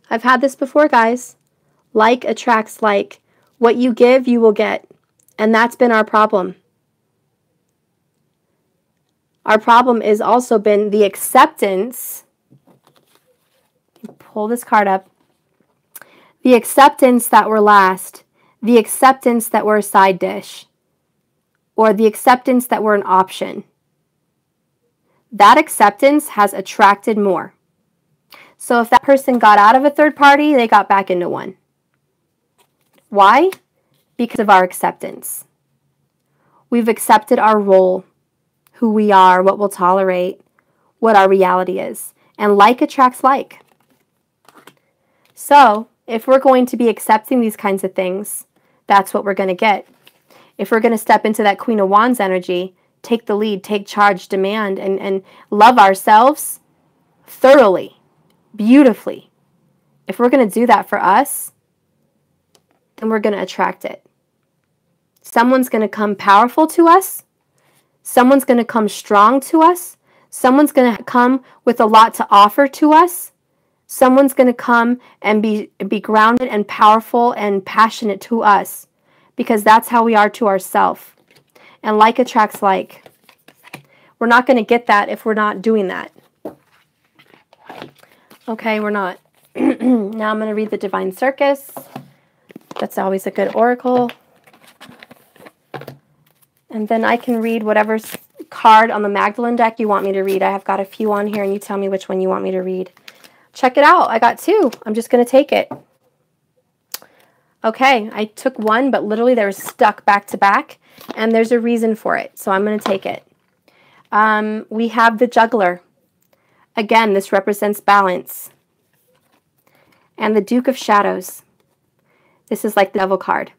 I've had this before, guys. Like attracts like. What you give, you will get. And that's been our problem. Our problem has also been the acceptance. Pull this card up. The acceptance that we're last. The acceptance that we're a side dish. Or the acceptance that we're an option. That acceptance has attracted more. So if that person got out of a third party, they got back into one. Why? Because of our acceptance. We've accepted our role, who we are, what we'll tolerate, what our reality is. And like attracts like. So If we're going to be accepting these kinds of things, that's what we're going to get. If we're going to step into that Queen of Wands energy, take the lead, take charge, demand, and love ourselves thoroughly, beautifully. If we're going to do that for us, then we're going to attract it. Someone's going to come powerful to us. Someone's going to come strong to us. Someone's going to come with a lot to offer to us. Someone's going to come and be grounded and powerful and passionate to us, because that's how we are to ourselves. And like attracts like. We're not going to get that if we're not doing that. Okay, we're not. Now I'm going to read the Divine Circus. That's always a good oracle. And then I can read whatever card on the Magdalene deck you want me to read. I have got a few on here, and you tell me which one you want me to read. Check it out. I got 2. I'm just going to take it. Okay, I took 1, but literally they were stuck back to back, and there's a reason for it, so I'm going to take it. We have the Juggler. Again, this represents balance. And the Duke of Shadows. This is like the Devil card.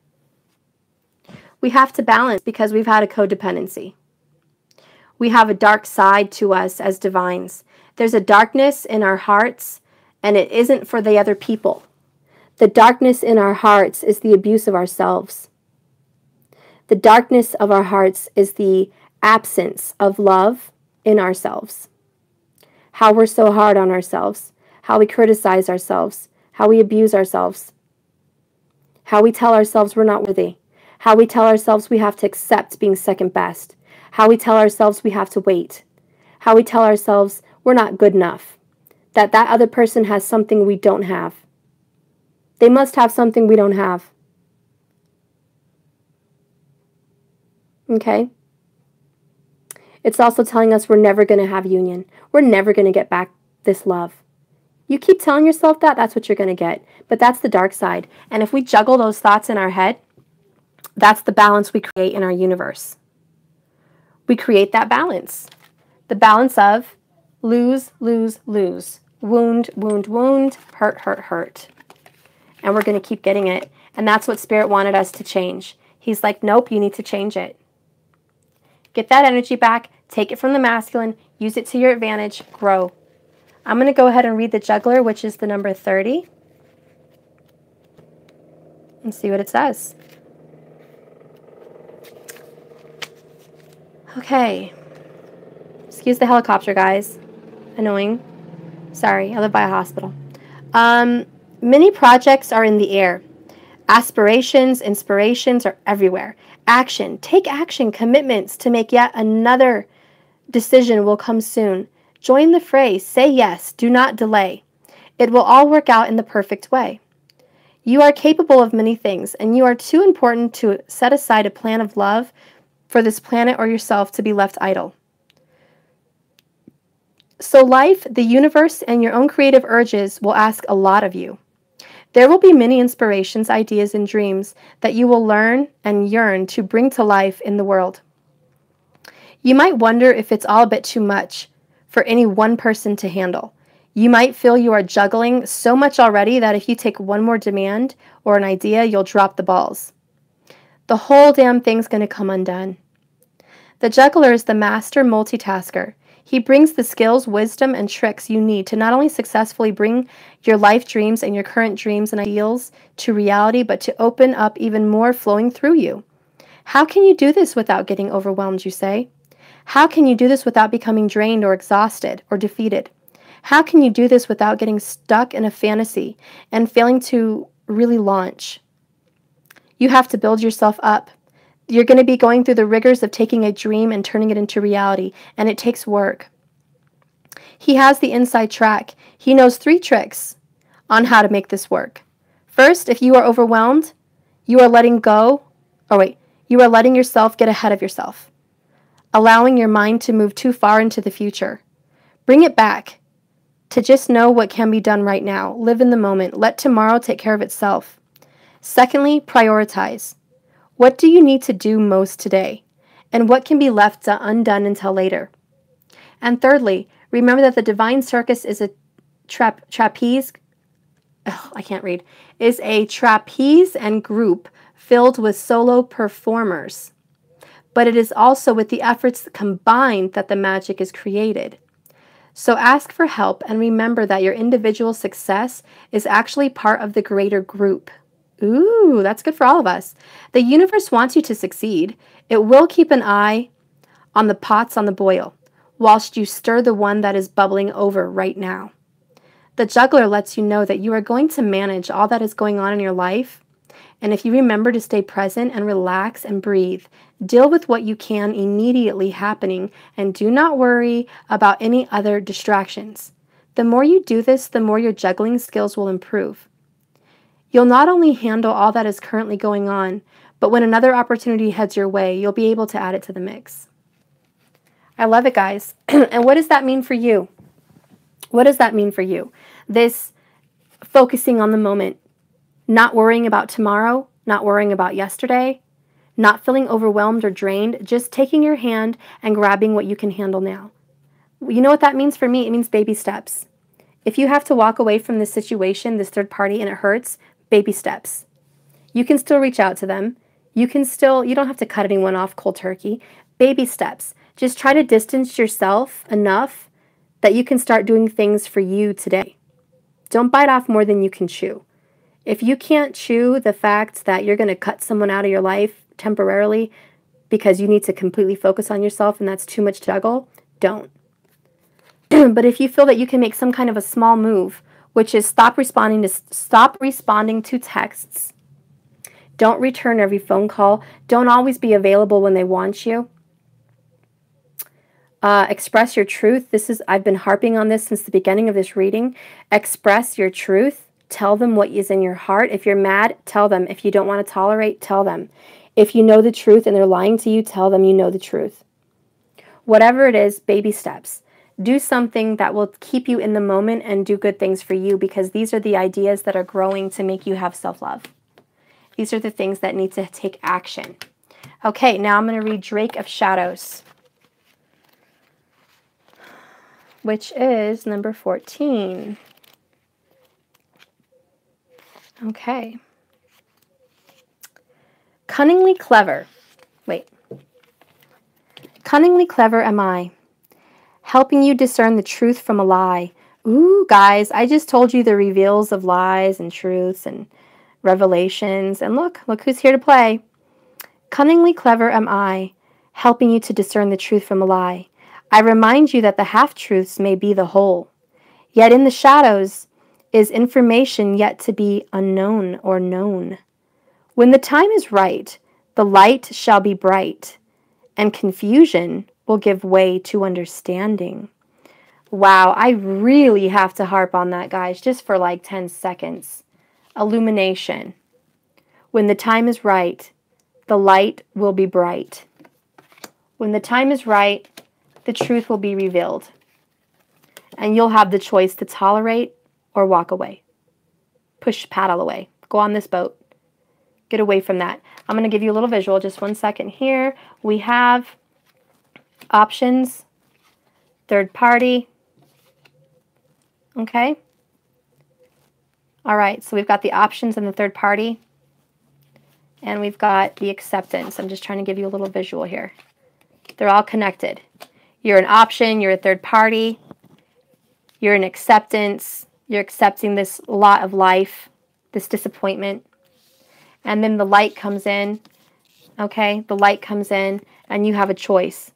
We have to balance because we've had a codependency. We have a dark side to us as divines. There's a darkness in our hearts, and it isn't for the other people. The darkness in our hearts is the abuse of ourselves. The darkness of our hearts is the absence of love in ourselves. How we're so hard on ourselves, how we criticize ourselves, how we abuse ourselves, how we tell ourselves we're not worthy, how we tell ourselves we have to accept being second best, how we tell ourselves we have to wait, how we tell ourselves we're not good enough, that other person has something we don't have. They must have something we don't have. Okay? It's also telling us we're never going to have union. We're never going to get back this love. You keep telling yourself that, that's what you're going to get. But that's the dark side. And if we juggle those thoughts in our head, that's the balance we create in our universe. We create that balance. The balance of lose, lose, lose. Wound, wound, wound. Hurt, hurt, hurt. And we're going to keep getting it. And that's what Spirit wanted us to change. He's like, nope, you need to change it. Get that energy back. Take it from the masculine. Use it to your advantage. Grow. I'm going to go ahead and read the Juggler, which is the number 30. And see what it says. Okay. Excuse the helicopter, guys. Annoying. Sorry, I live by a hospital. Many projects are in the air. Aspirations, inspirations are everywhere. Action. Take action. Commitments to make yet another decision will come soon. Join the fray. Say yes. Do not delay. It will all work out in the perfect way. You are capable of many things, and you are too important to set aside a plan of love for this planet or yourself to be left idle. So life, the universe, and your own creative urges will ask a lot of you. There will be many inspirations, ideas, and dreams that you will learn and yearn to bring to life in the world. You might wonder if it's all a bit too much for any one person to handle. You might feel you are juggling so much already that if you take one more demand or an idea, you'll drop the balls. The whole damn thing's going to come undone. The juggler is the master multitasker. He brings the skills, wisdom, and tricks you need to not only successfully bring your life dreams and your current dreams and ideals to reality, but to open up even more flowing through you. How can you do this without getting overwhelmed, you say? How can you do this without becoming drained or exhausted or defeated? How can you do this without getting stuck in a fantasy and failing to really launch? You have to build yourself up. You're going to be going through the rigors of taking a dream and turning it into reality, and it takes work. He has the inside track. He knows 3 tricks on how to make this work. First, if you are overwhelmed, you are letting yourself get ahead of yourself, allowing your mind to move too far into the future. Bring it back to just know what can be done right now. Live in the moment. Let tomorrow take care of itself. Secondly, prioritize. What do you need to do most today? And what can be left undone until later? And thirdly, remember that the divine circus is a trapeze I can't read, is a trapeze and group filled with solo performers. But it is also with the efforts combined that the magic is created. So ask for help and remember that your individual success is actually part of the greater group. Ooh, that's good for all of us. The universe wants you to succeed. It will keep an eye on the pots on the boil, whilst you stir the one that is bubbling over right now. The juggler lets you know that you are going to manage all that is going on in your life, and if you remember to stay present and relax and breathe, deal with what you can immediately happening, and do not worry about any other distractions. The more you do this, the more your juggling skills will improve. You'll not only handle all that is currently going on, but when another opportunity heads your way, you'll be able to add it to the mix. I love it, guys. And what does that mean for you? What does that mean for you? This focusing on the moment, not worrying about tomorrow, not worrying about yesterday, not feeling overwhelmed or drained, just taking your hand and grabbing what you can handle now. You know what that means for me? It means baby steps. If you have to walk away from this situation, this third party, and it hurts, baby steps. You can still reach out to them. You don't have to cut anyone off cold turkey. Baby steps. Just try to distance yourself enough that you can start doing things for you today. Don't bite off more than you can chew. If you can't chew the fact that you're going to cut someone out of your life temporarily because you need to completely focus on yourself and that's too much to juggle, don't. But if you feel that you can make some kind of a small move, which is stop responding to texts, don't return every phone call, don't always be available when they want you, express your truth. I've been harping on this since the beginning of this reading. Express your truth. Tell them what is in your heart. If you're mad, tell them. If you don't want to tolerate, tell them. If you know the truth and they're lying to you, tell them you know the truth. Whatever it is, baby steps. Do something that will keep you in the moment and do good things for you, because these are the ideas that are growing to make you have self-love. These are the things that need to take action. Okay, now I'm going to read Drake of Shadows, which is number 14. Okay. Cunningly clever. Wait. Cunningly clever am I, helping you discern the truth from a lie. Ooh, guys, I just told you the reveals of lies and truths and revelations. And look who's here to play. Cunningly clever am I, helping you to discern the truth from a lie. I remind you that the half-truths may be the whole. Yet in the shadows is information yet to be unknown or known. When the time is right, the light shall be bright, and confusion will give way to understanding. Wow, I really have to harp on that, guys, just for like 10 seconds. Illumination. When the time is right, the light will be bright. When the time is right, the truth will be revealed. And you'll have the choice to tolerate or walk away. Push paddle away. Go on this boat. Get away from that. I'm going to give you a little visual. Just 1 second here. We have options, third party. Okay. All right. So we've got the options and the third party. And we've got the acceptance. I'm just trying to give you a little visual here. They're all connected. You're an option. You're a third party. You're an acceptance. You're accepting this lot of life, this disappointment. And then the light comes in. Okay, the light comes in and you have a choice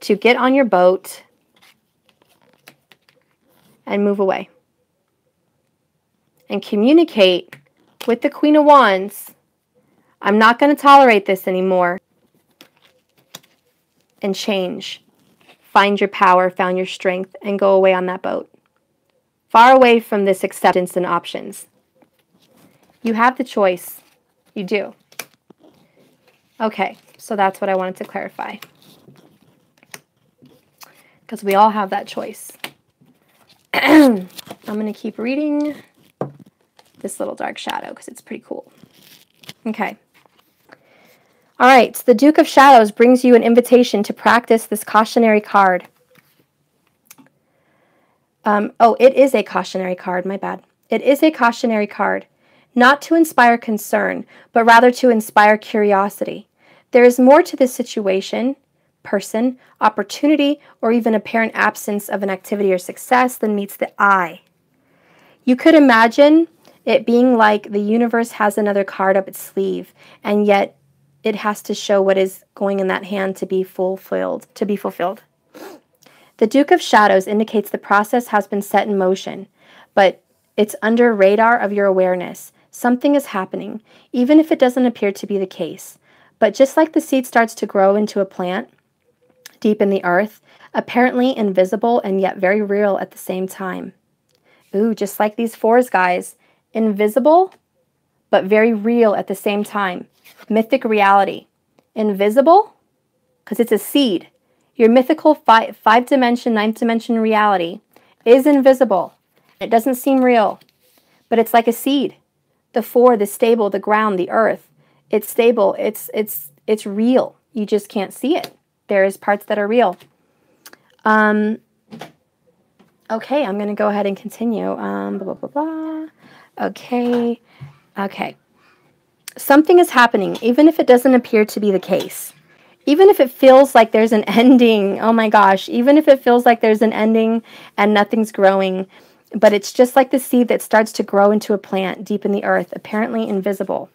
to get on your boat and move away. And communicate with the Queen of Wands. I'm not going to tolerate this anymore. And change. Find your power, find your strength, and go away on that boat. Far away from this acceptance and options. You have the choice. You do. Okay, so that's what I wanted to clarify. Because we all have that choice. I'm going to keep reading this little dark shadow because it's pretty cool. Okay. All right, so the Duke of Shadows brings you an invitation to practice this cautionary card. Oh, it is a cautionary card, my bad. It is a cautionary card, not to inspire concern, but rather to inspire curiosity. There is more to this situation, person, opportunity, or even apparent absence of an activity or success than meets the eye. You could imagine it being like the universe has another card up its sleeve, and yet it has to show what is going in that hand to be fulfilled. The Duke of Shadows indicates the process has been set in motion, but it's under radar of your awareness. Something is happening, even if it doesn't appear to be the case. But just like the seed starts to grow into a plant deep in the earth, apparently invisible and yet very real at the same time. Ooh, just like these fours, guys. Invisible, but very real at the same time. Mythic reality. Invisible, because it's a seed. Your mythical five-dimension, ninth-dimension reality is invisible. It doesn't seem real, but it's like a seed. The four, the stable, the ground, the earth. It's stable. It's real. You just can't see it. There's parts that are real. Okay, I'm going to go ahead and continue. Blah, blah, blah, blah. Okay. Something is happening, even if it doesn't appear to be the case. Even if it feels like there's an ending. Oh my gosh. Even if it feels like there's an ending and nothing's growing. But it's just like the seed that starts to grow into a plant deep in the earth, apparently invisible.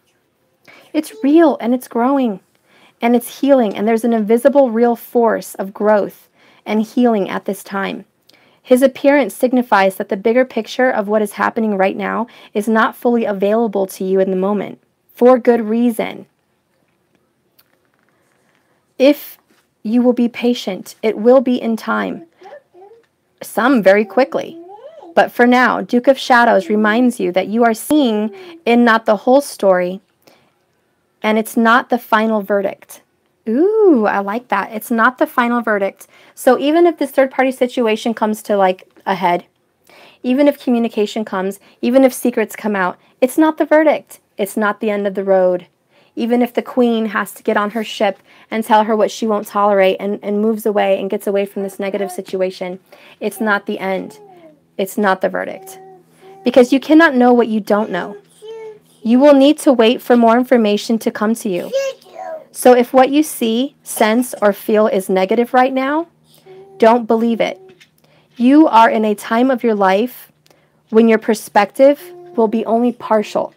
It's real and it's growing and it's healing. And there's an invisible real force of growth and healing at this time. His appearance signifies that the bigger picture of what is happening right now is not fully available to you in the moment, for good reason. If you will be patient, it will be in time. Some very quickly. But for now, Duke of Shadows reminds you that you are seeing in not the whole story, and it's not the final verdict. Ooh, I like that. It's not the final verdict. So even if this third-party situation comes to like a head, even if communication comes, even if secrets come out, it's not the verdict. It's not the end of the road. Even if the queen has to get on her ship and tell her what she won't tolerate and moves away and gets away from this negative situation, it's not the end. It's not the verdict. Because you cannot know what you don't know. You will need to wait for more information to come to you. So if what you see, sense, or feel is negative right now, don't believe it. You are in a time of your life when your perspective will be only partial.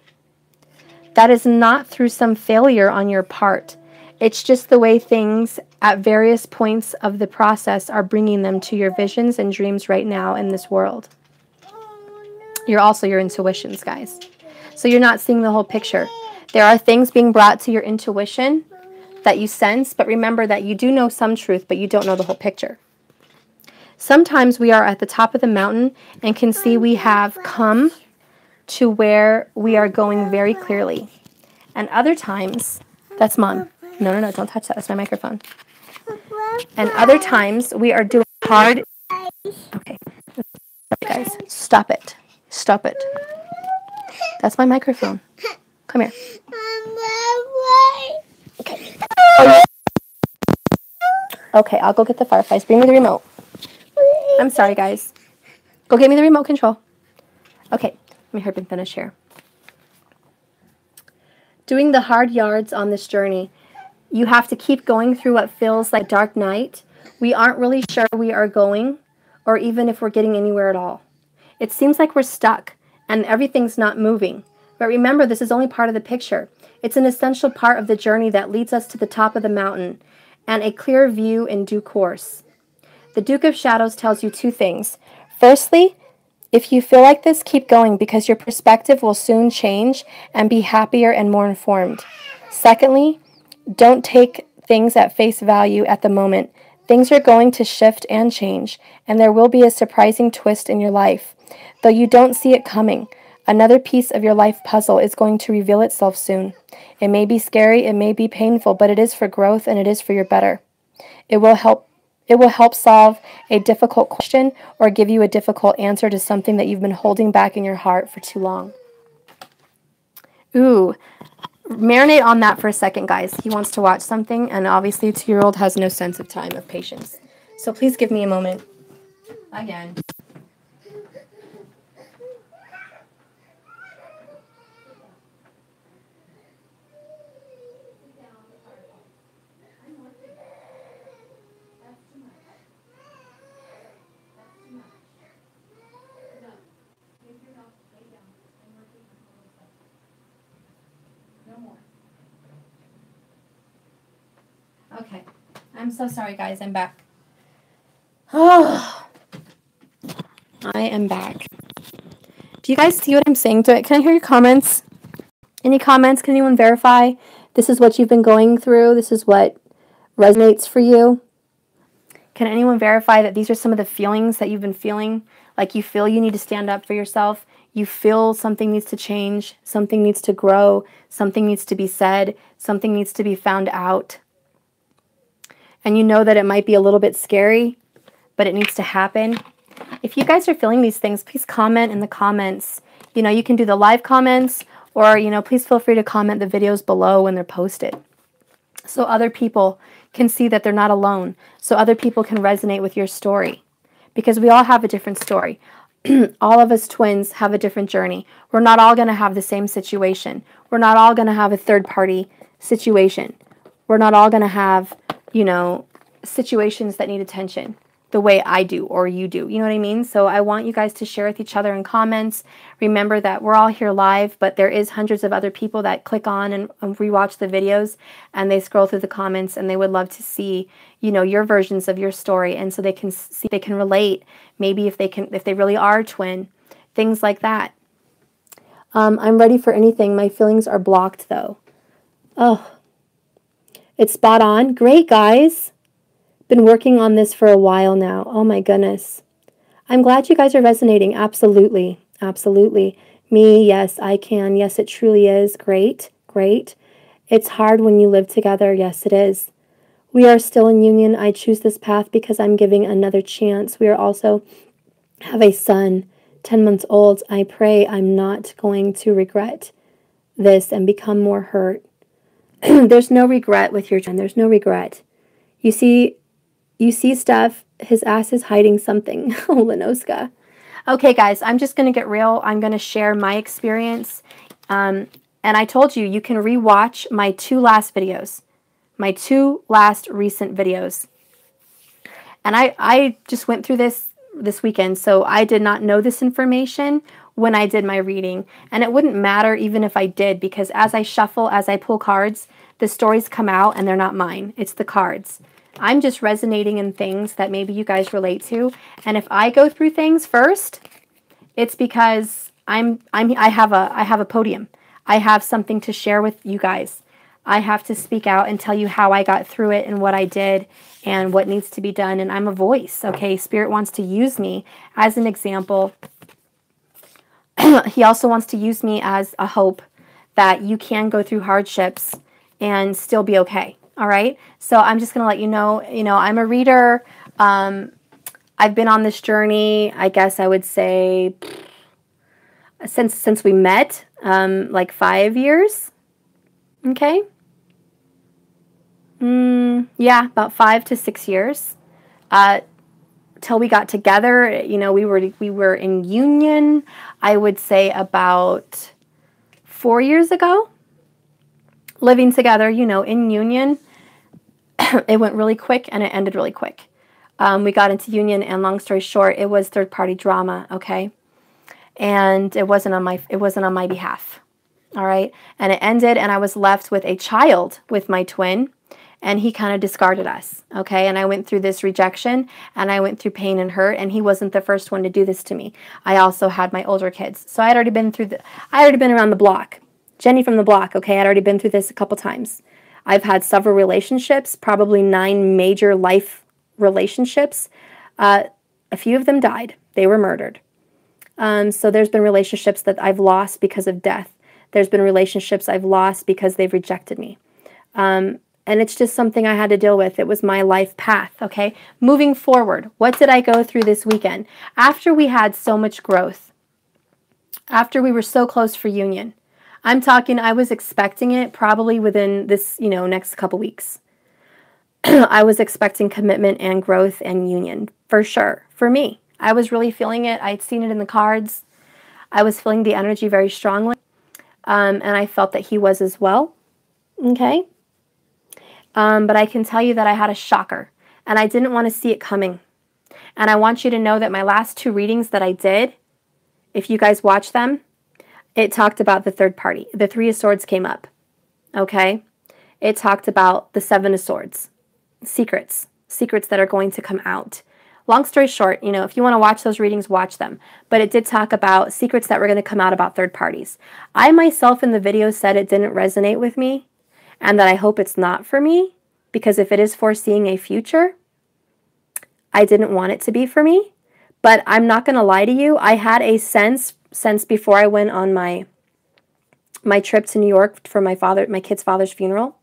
That is not through some failure on your part. It's just the way things at various points of the process are bringing them to your visions and dreams right now in this world. You're also your intuitions, guys. So you're not seeing the whole picture. There are things being brought to your intuition that you sense, but remember that you do know some truth, but you don't know the whole picture. Sometimes we are at the top of the mountain and can see we have come to where we are going very clearly. And other times, that's Mom. No, don't touch that. That's my microphone. And other times we are doing hard. Okay, guys, stop it. Stop it. That's my microphone. Come here. Okay. Okay, I'll go get the fireflies. Bring me the remote. I'm sorry, guys. Go get me the remote control. Okay, let me hurry and finish here. Doing the hard yards on this journey, you have to keep going through what feels like dark night. We aren't really sure we are going, or even if we're getting anywhere at all. It seems like we're stuck, and everything's not moving. But remember, this is only part of the picture. It's an essential part of the journey that leads us to the top of the mountain, and a clear view in due course. The Duke of Shadows tells you two things. Firstly, if you feel like this, keep going because your perspective will soon change and be happier and more informed. Secondly, don't take things at face value at the moment. Things are going to shift and change, and there will be a surprising twist in your life. Though you don't see it coming, another piece of your life puzzle is going to reveal itself soon. It may be scary, it may be painful, but it is for growth and it is for your better. It will help solve a difficult question or give you a difficult answer to something that you've been holding back in your heart for too long. Ooh, marinate on that for a second, guys. He wants to watch something, and obviously a 2-year-old has no sense of time, of patience. So please give me a moment. Again. I'm so sorry, guys. I'm back. Oh, I am back. Do you guys see what I'm saying to it? Can I hear your comments? Any comments? Can anyone verify this is what you've been going through? This is what resonates for you? Can anyone verify that these are some of the feelings that you've been feeling? Like you feel you need to stand up for yourself. You feel something needs to change. Something needs to grow. Something needs to be said. Something needs to be found out. And you know that it might be a little bit scary, but it needs to happen. If you guys are feeling these things, please comment in the comments. You know, you can do the live comments, or, you know, please feel free to comment the videos below when they're posted, so other people can see that they're not alone, so other people can resonate with your story, because we all have a different story. All of us twins have a different journey. We're not all going to have the same situation. We're not all going to have a third-party situation. We're not all going to have, you know, situations that need attention the way I do or you do. You know what I mean? So I want you guys to share with each other in comments. Remember that we're all here live, but there is hundreds of other people that click on and rewatch the videos, and they scroll through the comments, and they would love to see, you know, your versions of your story, and so they can see, they can relate. Maybe if they really are a twin, things like that. I'm ready for anything. My feelings are blocked though. Oh, it's spot on. Great, guys. Been working on this for a while now. Oh my goodness. I'm glad you guys are resonating. Absolutely. Absolutely. Me, yes, I can. Yes, it truly is. Great. Great. It's hard when you live together. Yes, it is. We are still in union. I choose this path because I'm giving another chance. We are also have a son, 10 months old. I pray I'm not going to regret this and become more hurt. There's no regret with your son. There's no regret. You see stuff. His ass is hiding something. Oh, Lenoska. Okay, guys, I'm just going to get real. I'm going to share my experience. And I told you, you can rewatch my 2 last videos. My 2 last recent videos. And I just went through this weekend, so I did not know this information when I did my reading. And it wouldn't matter even if I did, because as I shuffle, as I pull cards, the stories come out and they're not mine. It's the cards. I'm just resonating in things that maybe you guys relate to. And if I go through things first, it's because I have a podium. I have something to share with you guys. I have to speak out and tell you how I got through it and what I did and what needs to be done. And I'm a voice, okay? Spirit wants to use me as an example. He also wants to use me as a hope that you can go through hardships and still be okay, all right? So I'm just going to let you know, I'm a reader. I've been on this journey, I guess I would say, since we met, like 5 years. Okay. Yeah, about 5 to 6 years. Till we got together, we were in union, I would say about 4 years ago. Living together, in union. It went really quick and it ended really quick. We got into union, and long story short, it was third-party drama, okay? And it wasn't on my behalf. All right. And it ended, and I was left with a child with my twin, and he kind of discarded us. Okay. And I went through this rejection, and I went through pain and hurt, and he wasn't the first one to do this to me. I also had my older kids. So I had already been around the block. Jenny from the block. Okay. I'd already been through this a couple times. I've had several relationships, probably 9 major life relationships. A few of them died. They were murdered. So there's been relationships that I've lost because of death. There's been relationships I've lost because they've rejected me. And it's just something I had to deal with. It was my life path, okay? Moving forward, what did I go through this weekend? After we had so much growth, after we were so close for union, I'm talking, I was expecting it probably within this, next couple weeks. I was expecting commitment and growth and union, for sure, for me. I was really feeling it. I'd seen it in the cards. I was feeling the energy very strongly. And I felt that he was as well. Okay. But I can tell you that I had a shocker, and I didn't want to see it coming. And I want you to know that my last 2 readings that I did, if you guys watch them, it talked about the third party. The 3 of Swords came up. Okay. It talked about the 7 of Swords. secrets that are going to come out. Long story short, you know, if you want to watch those readings, watch them. But it did talk about secrets that were going to come out about third parties. I myself in the video said it didn't resonate with me and that I hope it's not for me, because if it is foreseeing a future, I didn't want it to be for me. But I'm not going to lie to you. I had a sense before I went on my trip to New York for my kid's father's funeral.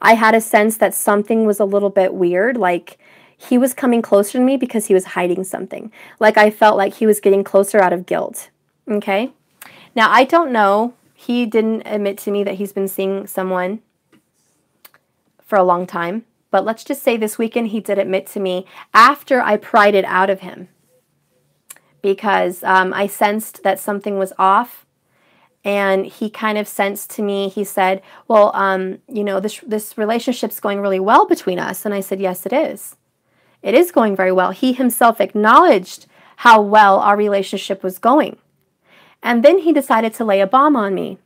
I had a sense that something was a little bit weird, like he was coming closer to me because he was hiding something. Like I felt like he was getting closer out of guilt. Okay? Now, I don't know. He didn't admit to me that he's been seeing someone for a long time. But let's just say this weekend he did admit to me after I pried it out of him. Because I sensed that something was off. And he kind of sensed to me, he said, well, you know, this relationship's going really well between us. And I said, yes, it is. It is going very well. He himself acknowledged how well our relationship was going. And then he decided to lay a bomb on me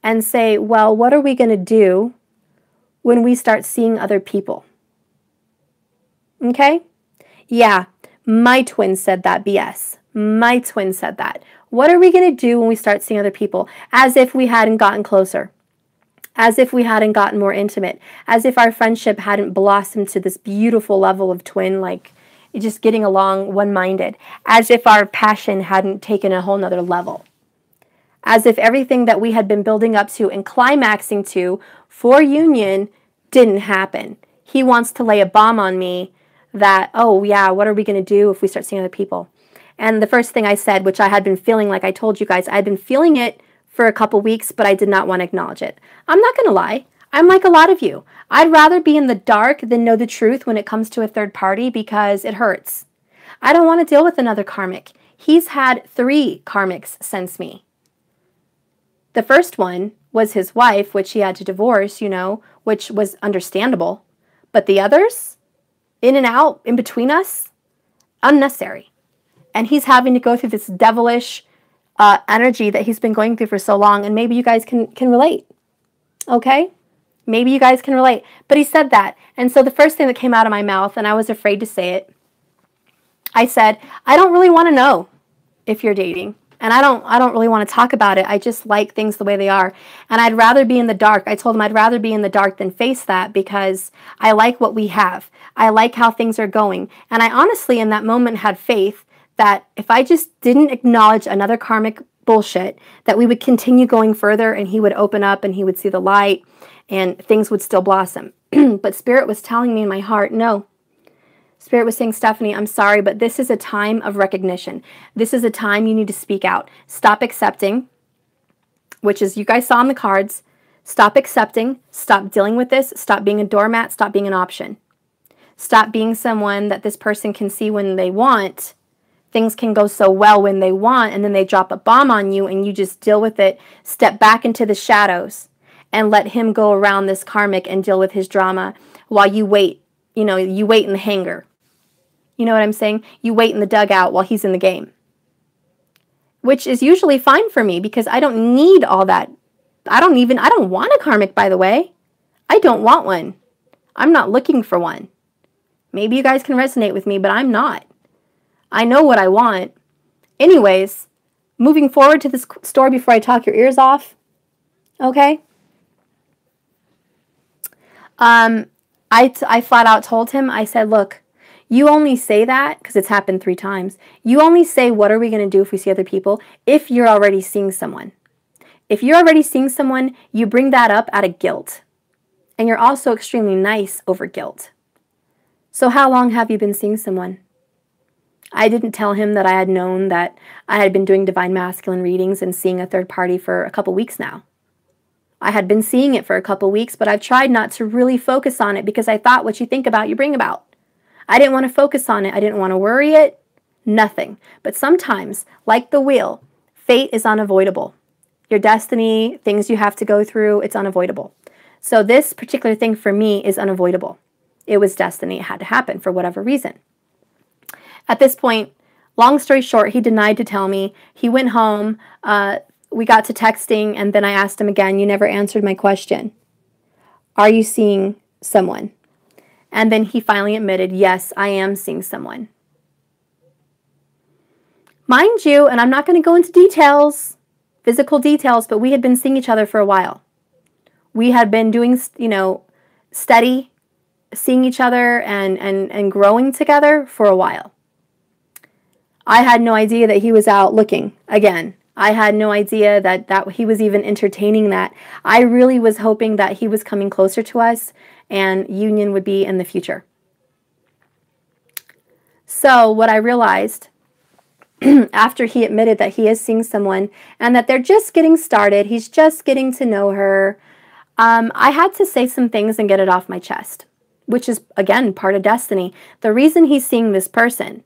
and say, well, what are we going to do when we start seeing other people? Okay? Yeah, my twin said that BS. My twin said that. What are we going to do when we start seeing other people? As if we hadn't gotten closer. As if we hadn't gotten more intimate. As if our friendship hadn't blossomed to this beautiful level of twin, like just getting along one-minded. As if our passion hadn't taken a whole nother level. As if everything that we had been building up to and climaxing to for union didn't happen. He wants to lay a bomb on me that, oh yeah, what are we going to do if we start seeing other people? And the first thing I said, which I had been feeling, like I told you guys, I had been feeling it for a couple weeks, but I did not want to acknowledge it. I'm not going to lie. I'm like a lot of you. I'd rather be in the dark than know the truth when it comes to a third party because it hurts. I don't want to deal with another karmic. He's had 3 karmics since me. The first one was his wife, which he had to divorce, you know, which was understandable. But the others, in and out, in between us, unnecessary. And he's having to go through this devilish energy that he's been going through for so long. And maybe you guys can relate. Okay? Maybe you guys can relate. But he said that. And so the first thing that came out of my mouth, and I was afraid to say it, I said, I don't really want to know if you're dating. And I don't really want to talk about it. I just like things the way they are. And I'd rather be in the dark. I told him I'd rather be in the dark than face that because I like what we have. I like how things are going. And I honestly, in that moment, had faith that if I just didn't acknowledge another karmic bullshit, that we would continue going further and he would open up and he would see the light and things would still blossom. But Spirit was telling me in my heart, no. Spirit was saying, Stephanie, I'm sorry, but this is a time of recognition. This is a time you need to speak out. Stop accepting, which is, you guys saw on the cards, stop accepting, stop dealing with this, stop being a doormat, stop being an option. Stop being someone that this person can see when they want. Things can go so well when they want, and then they drop a bomb on you, and you just deal with it. Step back into the shadows and let him go around this karmic and deal with his drama while you wait. You know, you wait in the hangar. You know what I'm saying? You wait in the dugout while he's in the game. Which is usually fine for me because I don't need all that. I don't want a karmic, by the way. I don't want one. I'm not looking for one. Maybe you guys can resonate with me, but I'm not. I know what I want. Anyways, moving forward to this story before I talk your ears off. Okay? I flat out told him, I said, look, you only say that, because it's happened 3 times, you only say, what are we going to do if we see other people, if you're already seeing someone. If you're already seeing someone, you bring that up out of guilt. And you're also extremely nice over guilt. So how long have you been seeing someone? I didn't tell him that I had known that I had been doing divine masculine readings and seeing a third party for a couple weeks now. I had been seeing it for a couple weeks, but I've tried not to really focus on it because I thought what you think about, you bring about. I didn't want to focus on it. I didn't want to worry it. Nothing. But sometimes, like the wheel, fate is unavoidable. Your destiny, things you have to go through, it's unavoidable. So this particular thing for me is unavoidable. It was destiny. It had to happen for whatever reason. At this point, long story short, he denied to tell me. He went home. We got to texting, and then I asked him again, you never answered my question. Are you seeing someone? And then he finally admitted, yes, I am seeing someone. Mind you, and I'm not going to go into details, physical details, but we had been seeing each other for a while. We had been doing, steady, seeing each other and growing together for a while. I had no idea that he was out looking again. I had no idea that he was even entertaining that. I really was hoping that he was coming closer to us and union would be in the future. So what I realized after he admitted that he is seeing someone and that they're just getting started, he's just getting to know her, I had to say some things and get it off my chest, which is, again, part of destiny. The reason he's seeing this person,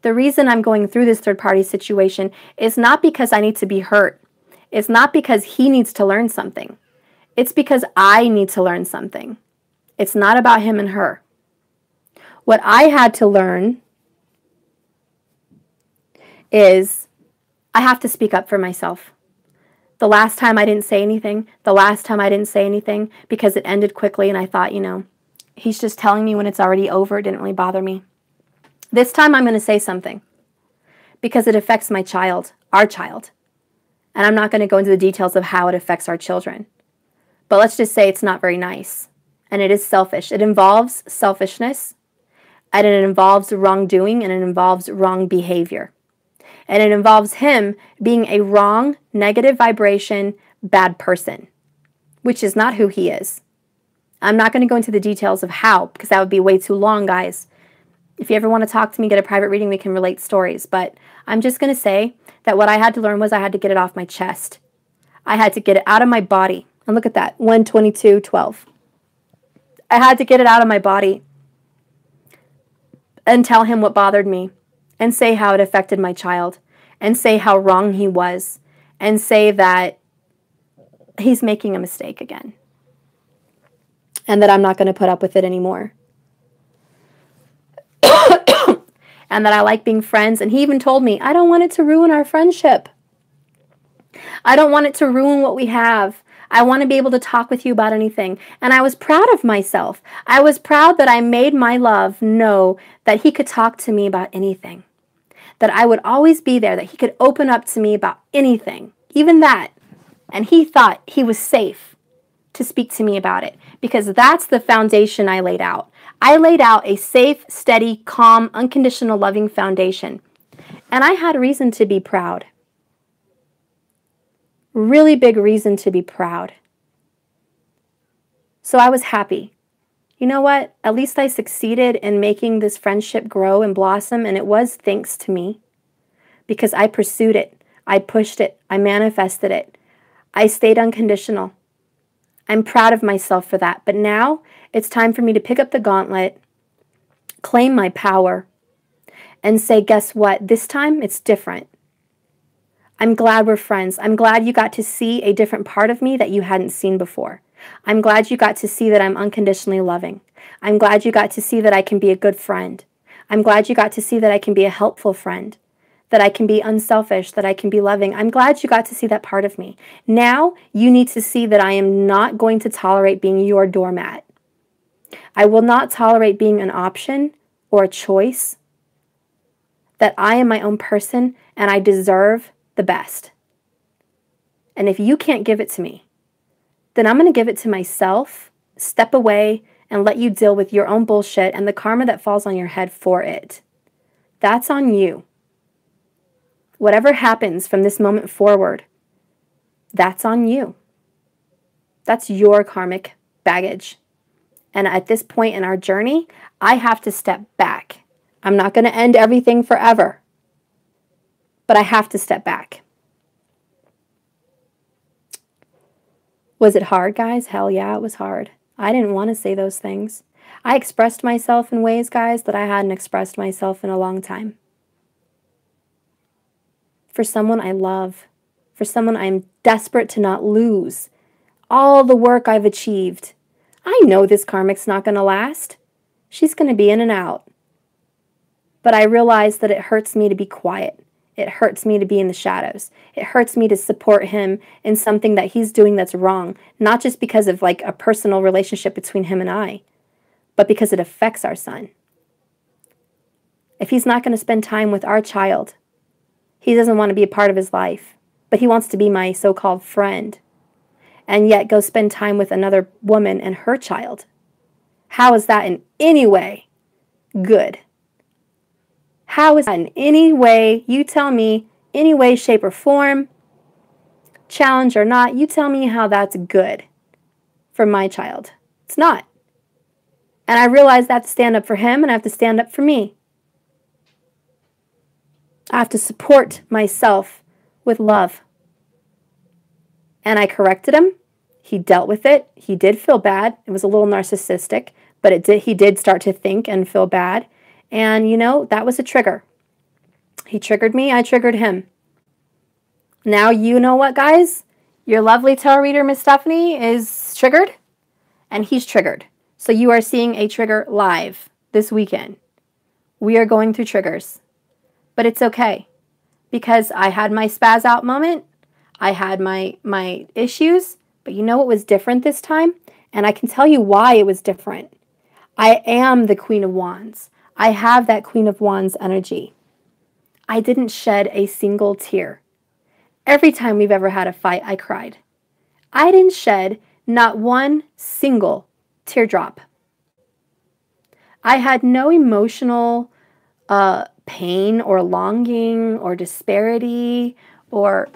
the reason I'm going through this third-party situation is not because I need to be hurt. It's not because he needs to learn something. It's because I need to learn something. It's not about him and her. What I had to learn is I have to speak up for myself. The last time I didn't say anything, because it ended quickly and I thought, he's just telling me when it's already over. It didn't really bother me. This time I'm going to say something because it affects my child, our child. And I'm not going to go into the details of how it affects our children. But let's just say it's not very nice. And it is selfish. It involves selfishness, and it involves wrongdoing, and it involves wrong behavior. And it involves him being a wrong, negative vibration, bad person, which is not who he is. I'm not going to go into the details of how, because that would be way too long, guys. If you ever want to talk to me, get a private reading, we can relate stories. But I'm just going to say that what I had to learn was I had to get it off my chest. I had to get it out of my body. And look at that, 122:12. I had to get it out of my body and tell him what bothered me, and say how it affected my child, and say how wrong he was, and say that he's making a mistake again, and that I'm not going to put up with it anymore. And that I like being friends. And he even told me, I don't want it to ruin our friendship. I don't want it to ruin what we have. I want to be able to talk with you about anything. And I was proud of myself. I was proud that I made my love know that he could talk to me about anything. That I would always be there, that he could open up to me about anything, even that. And he thought he was safe to speak to me about it, because that's the foundation I laid out. I laid out a safe, steady, calm, unconditional, loving foundation. And I had reason to be proud. Really big reason to be proud. So I was happy. You know what? At least I succeeded in making this friendship grow and blossom, and it was thanks to me. Because I pursued it. I pushed it. I manifested it. I stayed unconditional. I'm proud of myself for that. But now it's time for me to pick up the gauntlet, claim my power, and say, guess what? This time it's different. I'm glad we're friends. I'm glad you got to see a different part of me that you hadn't seen before. I'm glad you got to see that I'm unconditionally loving. I'm glad you got to see that I can be a good friend. I'm glad you got to see that I can be a helpful friend, that I can be unselfish, that I can be loving. I'm glad you got to see that part of me. Now you need to see that I am not going to tolerate being your doormat. I will not tolerate being an option or a choice, that I am my own person and I deserve the best. And if you can't give it to me, then I'm going to give it to myself, step away, and let you deal with your own bullshit and the karma that falls on your head for it. That's on you. Whatever happens from this moment forward, that's on you. That's your karmic baggage. And at this point in our journey, I have to step back. I'm not going to end everything forever, but I have to step back. Was it hard, guys? Hell yeah, it was hard. I didn't want to say those things. I expressed myself in ways, guys, that I hadn't expressed myself in a long time. For someone I love, for someone I'm desperate to not lose, all the work I've achieved. I know this karmic's not going to last. She's going to be in and out. But I realize that it hurts me to be quiet. It hurts me to be in the shadows. It hurts me to support him in something that he's doing that's wrong, not just because of like a personal relationship between him and I, but because it affects our son. If he's not going to spend time with our child, he doesn't want to be a part of his life, but he wants to be my so-called friend, and yet go spend time with another woman and her child. How is that in any way good? How is that in any way, you tell me, any way, shape, or form, challenge or not, you tell me how that's good for my child. It's not. And I realize I have to stand up for him, and I have to stand up for me. I have to support myself with love. And I corrected him. He dealt with it. He did feel bad. It was a little narcissistic, but he did start to think and feel bad. And, you know, that was a trigger. He triggered me. I triggered him. Now, you know what, guys? Your lovely tarot reader, Miss Stephanie, is triggered, and he's triggered. So you are seeing a trigger live this weekend. We are going through triggers. But it's okay, because I had my spaz out moment. I had my issues. But you know what was different this time? And I can tell you why it was different. I am the Queen of Wands. I have that Queen of Wands energy. I didn't shed a single tear. Every time we've ever had a fight, I cried. I didn't shed not one single teardrop. I had no emotional pain or longing or disparity or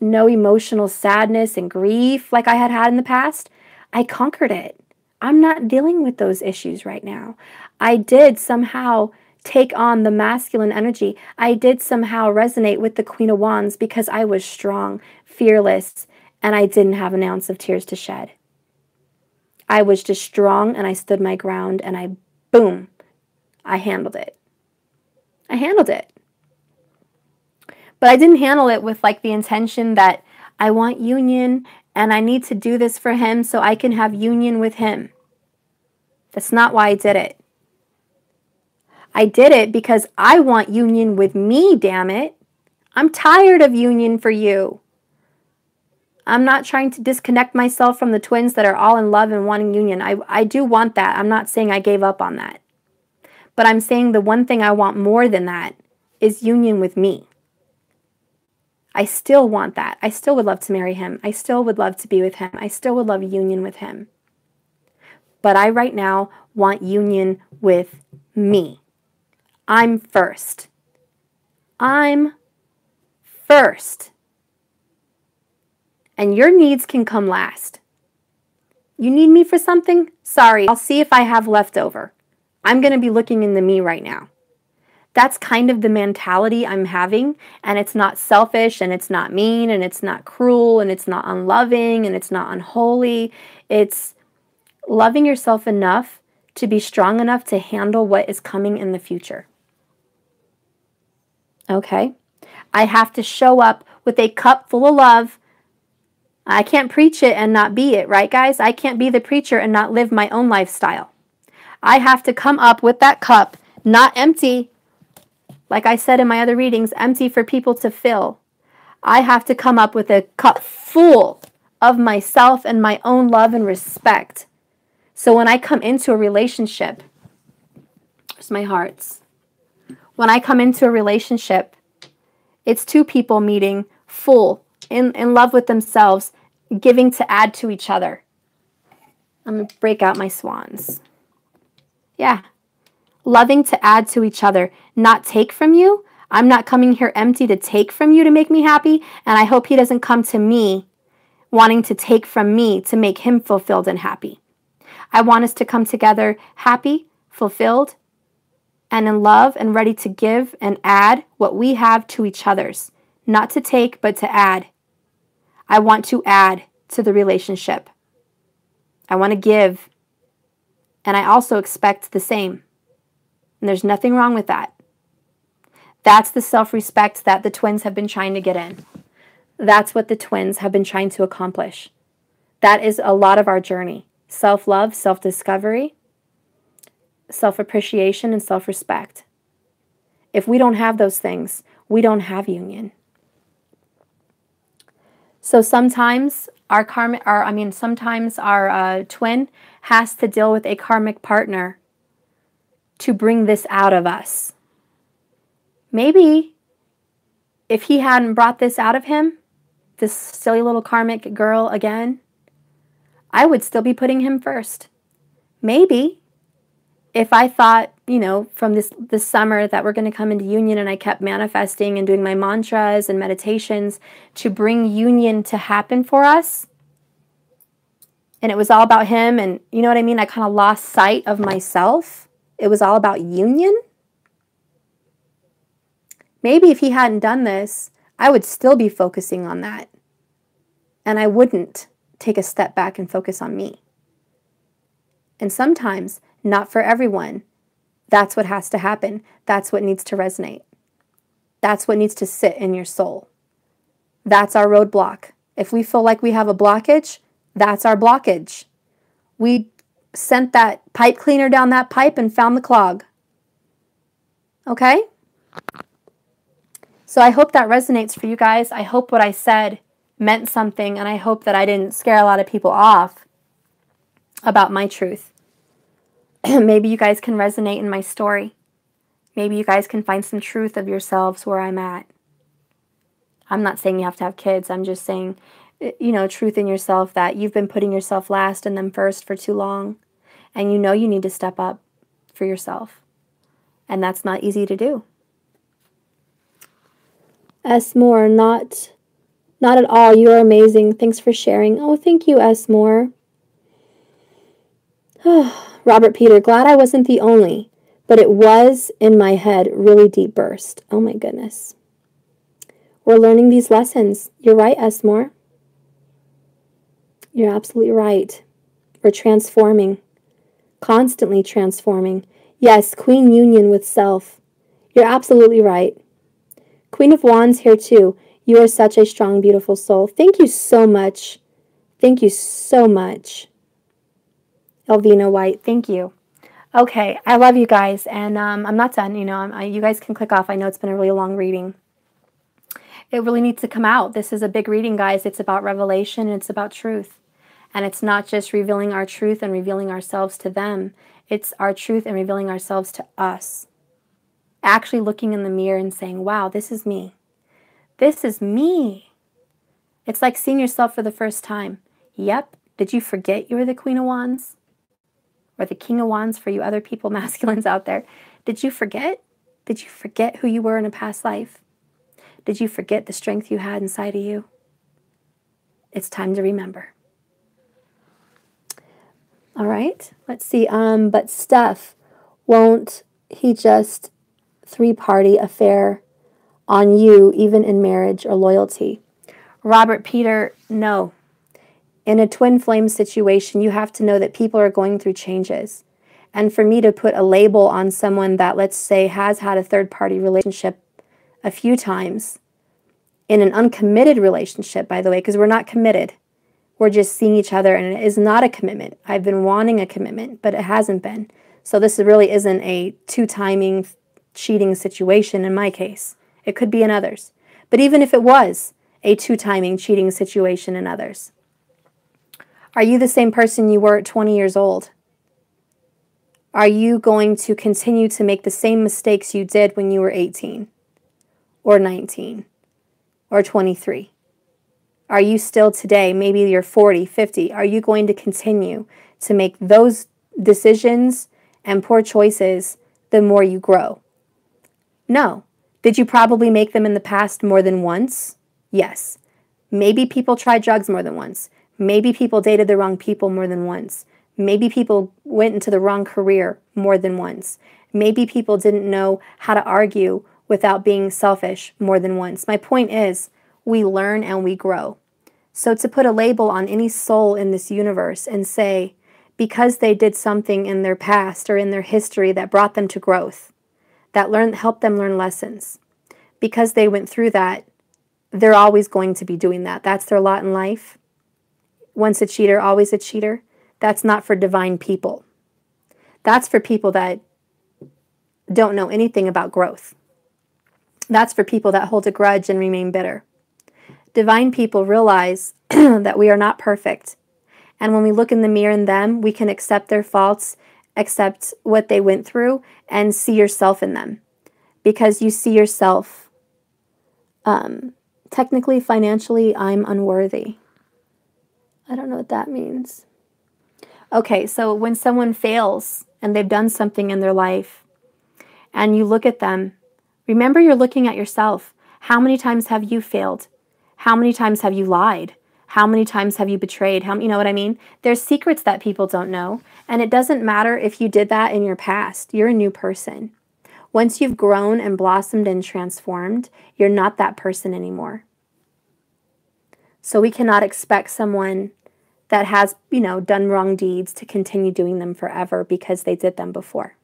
no emotional sadness and grief like I had had in the past. I conquered it. I'm not dealing with those issues right now. I did somehow take on the masculine energy. I did somehow resonate with the Queen of Wands because I was strong, fearless, and I didn't have an ounce of tears to shed. I was just strong, and I stood my ground, and boom, I handled it. I handled it. But I didn't handle it with like the intention that I want union and I need to do this for him so I can have union with him. That's not why I did it. I did it because I want union with me, damn it. I'm tired of union for you. I'm not trying to disconnect myself from the twins that are all in love and wanting union. I do want that. I'm not saying I gave up on that. But I'm saying the one thing I want more than that is union with me. I still want that. I still would love to marry him. I still would love to be with him. I still would love union with him. But I right now want union with me. I'm first. I'm first. And your needs can come last. You need me for something? Sorry, I'll see if I have leftover. I'm going to be looking in the me right now. That's kind of the mentality I'm having, and it's not selfish, and it's not mean, and it's not cruel, and it's not unloving, and it's not unholy. It's loving yourself enough to be strong enough to handle what is coming in the future. Okay? I have to show up with a cup full of love. I can't preach it and not be it, right, guys? I can't be the preacher and not live my own lifestyle. I have to come up with that cup, not empty, like I said in my other readings, empty for people to fill. I have to come up with a cup full of myself and my own love and respect. So when I come into a relationship, there's my hearts. When I come into a relationship, it's two people meeting full, in love with themselves, giving to add to each other. I'm going to break out my swans. Yeah. Loving to add to each other, not take from you. I'm not coming here empty to take from you to make me happy, and I hope he doesn't come to me wanting to take from me to make him fulfilled and happy. I want us to come together happy, fulfilled, and in love and ready to give and add what we have to each other's. Not to take, but to add. I want to add to the relationship. I want to give, and I also expect the same. And there's nothing wrong with that. That's the self-respect that the twins have been trying to get in. That's what the twins have been trying to accomplish. That is a lot of our journey. Self-love, self-discovery, self-appreciation, and self-respect. If we don't have those things, we don't have union. So sometimes sometimes our twin has to deal with a karmic partner to bring this out of us. Maybe if he hadn't brought this out of him, this silly little karmic girl again, I would still be putting him first. Maybe if I thought, from this summer that we're going to come into union, and I kept manifesting and doing my mantras and meditations to bring union to happen for us, and it was all about him, and you know what I mean? I kind of lost sight of myself. It was all about union. Maybe if he hadn't done this, I would still be focusing on that. And I wouldn't take a step back and focus on me. And sometimes, not for everyone, that's what has to happen. That's what needs to resonate. That's what needs to sit in your soul. That's our roadblock. If we feel like we have a blockage, that's our blockage. We sent that pipe cleaner down that pipe and found the clog. Okay? So I hope that resonates for you guys. I hope what I said meant something, and I hope that I didn't scare a lot of people off about my truth. Maybe you guys can resonate in my story. Maybe you guys can find some truth of yourselves where I'm at. I'm not saying you have to have kids. I'm just saying, truth in yourself, that you've been putting yourself last and them first for too long. And you need to step up for yourself. And that's not easy to do. S. Moore, not at all. You are amazing. Thanks for sharing. Oh, thank you, S. Moore. Robert Peter, glad I wasn't the only, but it was in my head, really deep burst. Oh my goodness. We're learning these lessons. You're right, S. Moore. You're absolutely right. We're transforming, constantly transforming. Yes, Queen Union with self. You're absolutely right. Queen of Wands here too. You are such a strong, beautiful soul. Thank you so much. Thank you so much. Elvina White, thank you. Okay, I love you guys, and I'm not done. You guys can click off. I know it's been a really long reading. It really needs to come out. This is a big reading, guys. It's about revelation, and it's about truth. And it's not just revealing our truth and revealing ourselves to them. It's our truth and revealing ourselves to us. Actually looking in the mirror and saying, wow, this is me. This is me. It's like seeing yourself for the first time. Yep. Did you forget you were the Queen of Wands? Or the King of Wands for you other people, masculines out there. Did you forget? Did you forget who you were in a past life? Did you forget the strength you had inside of you? It's time to remember. All right. Let's see. But Steph, won't he just three-party affair on you, even in marriage or loyalty? Robert Peter, no. In a twin flame situation, you have to know that people are going through changes. And for me to put a label on someone that, let's say, has had a third-party relationship a few times, in an uncommitted relationship, by the way, because we're not committed. We're just seeing each other, and it is not a commitment. I've been wanting a commitment, but it hasn't been. So this really isn't a two-timing cheating situation in my case. It could be in others. But even if it was a two-timing cheating situation in others, are you the same person you were at 20 years old? Are you going to continue to make the same mistakes you did when you were 18 or 19 or 23? Are you still today, maybe you're 40, 50, are you going to continue to make those decisions and poor choices the more you grow? No. Did you probably make them in the past more than once? Yes. Maybe people tried drugs more than once. Maybe people dated the wrong people more than once. Maybe people went into the wrong career more than once. Maybe people didn't know how to argue without being selfish more than once. My point is, we learn and we grow. So to put a label on any soul in this universe and say, because they did something in their past or in their history that brought them to growth, that helped them learn lessons, because they went through that, they're always going to be doing that. That's their lot in life. Once a cheater, always a cheater. That's not for divine people. That's for people that don't know anything about growth. That's for people that hold a grudge and remain bitter. Divine people realize that we are not perfect. And when we look in the mirror in them, we can accept their faults, accept what they went through, and see yourself in them. Because you see yourself, technically, financially, I'm unworthy. I don't know what that means. Okay, so when someone fails and they've done something in their life, and you look at them, remember you're looking at yourself. How many times have you failed? How many times have you lied? How many times have you betrayed? You know what I mean? There's secrets that people don't know, and it doesn't matter if you did that in your past. You're a new person. Once you've grown and blossomed and transformed, you're not that person anymore. So we cannot expect someone that has, done wrong deeds to continue doing them forever because they did them before.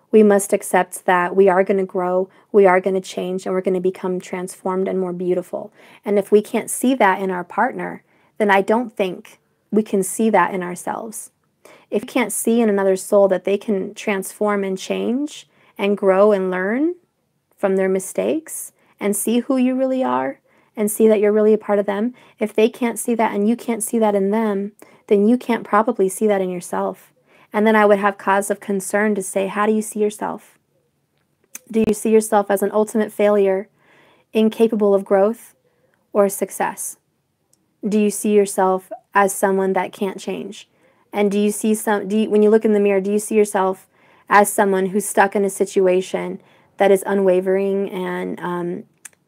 We must accept that we are going to grow, we are going to change, and we're going to become transformed and more beautiful. And if we can't see that in our partner, then I don't think we can see that in ourselves. If you can't see in another soul that they can transform and change and grow and learn from their mistakes and see who you really are and see that you're really a part of them, if they can't see that and you can't see that in them, then you can't probably see that in yourself. And then I would have cause of concern to say, how do you see yourself? Do you see yourself as an ultimate failure, incapable of growth or success? Do you see yourself as someone that can't change? And do you see when you look in the mirror, do you see yourself as someone who's stuck in a situation that is unwavering and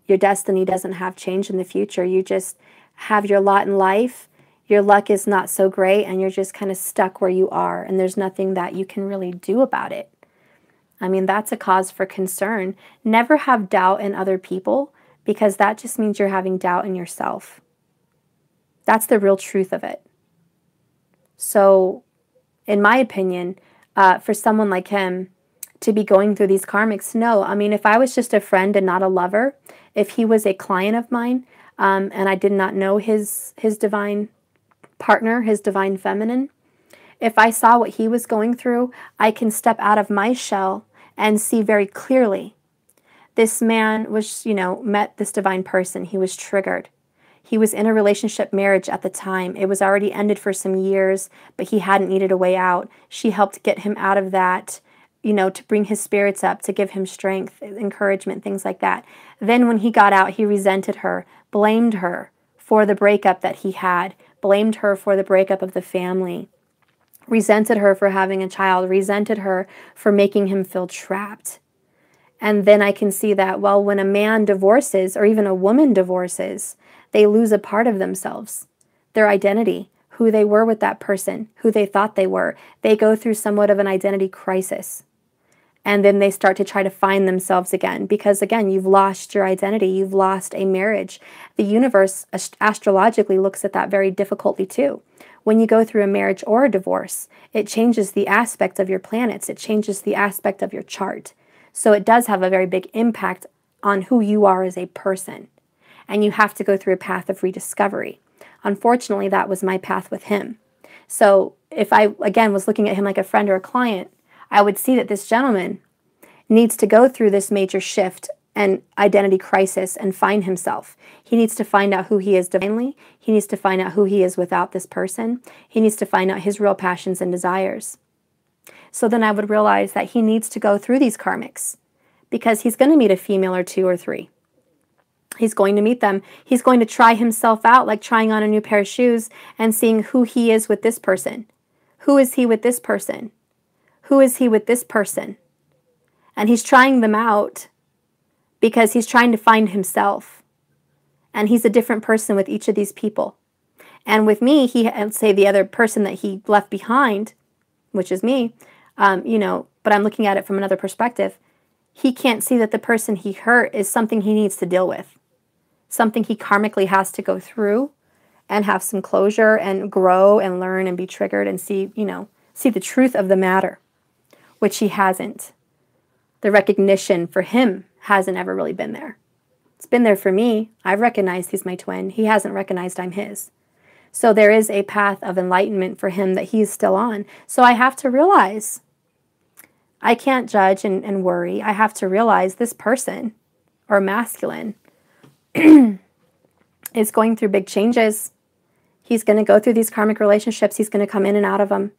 your destiny doesn't have change in the future? You just have your lot in life. Your luck is not so great, and you're just kind of stuck where you are, and there's nothing that you can really do about it. I mean, that's a cause for concern. Never have doubt in other people, because that just means you're having doubt in yourself. That's the real truth of it. So, in my opinion, for someone like him to be going through these karmics, no. I mean, if I was just a friend and not a lover, if he was a client of mine, and I did not know his divine partner, his divine feminine, if I saw what he was going through, I can step out of my shell and see very clearly. This man was, met this divine person. He was triggered. He was in a relationship marriage at the time. It was already ended for some years, but he hadn't needed a way out. She helped get him out of that, to bring his spirits up, to give him strength, encouragement, things like that. Then when he got out, he resented her, blamed her for the breakup that he had, blamed her for the breakup of the family, resented her for having a child, resented her for making him feel trapped. And then I can see that, well, when a man divorces, or even a woman divorces, they lose a part of themselves, their identity, who they were with that person, who they thought they were. They go through somewhat of an identity crisis. And then they start to try to find themselves again, because again, you've lost your identity, you've lost a marriage. The universe astrologically looks at that very difficultly too. When you go through a marriage or a divorce, it changes the aspect of your planets, it changes the aspect of your chart. So it does have a very big impact on who you are as a person. And you have to go through a path of rediscovery. Unfortunately, that was my path with him. So if I, again, was looking at him like a friend or a client, I would see that this gentleman needs to go through this major shift and identity crisis and find himself. He needs to find out who he is divinely. He needs to find out who he is without this person. He needs to find out his real passions and desires. So then I would realize that he needs to go through these karmics, because he's going to meet a female or two or three. He's going to meet them. He's going to try himself out, like trying on a new pair of shoes and seeing who he is with this person. Who is he with this person? Who is he with this person? And he's trying them out because he's trying to find himself. And he's a different person with each of these people. And with me, let's say the other person that he left behind, which is me, but I'm looking at it from another perspective. He can't see that the person he hurt is something he needs to deal with. Something he karmically has to go through and have some closure and grow and learn and be triggered and see the truth of the matter, which he hasn't. The recognition for him hasn't ever really been there. It's been there for me. I've recognized he's my twin. He hasn't recognized I'm his. So there is a path of enlightenment for him that he's still on. So I have to realize, I can't judge and worry. I have to realize this person, or masculine, is going through big changes. He's going to go through these karmic relationships. He's going to come in and out of them.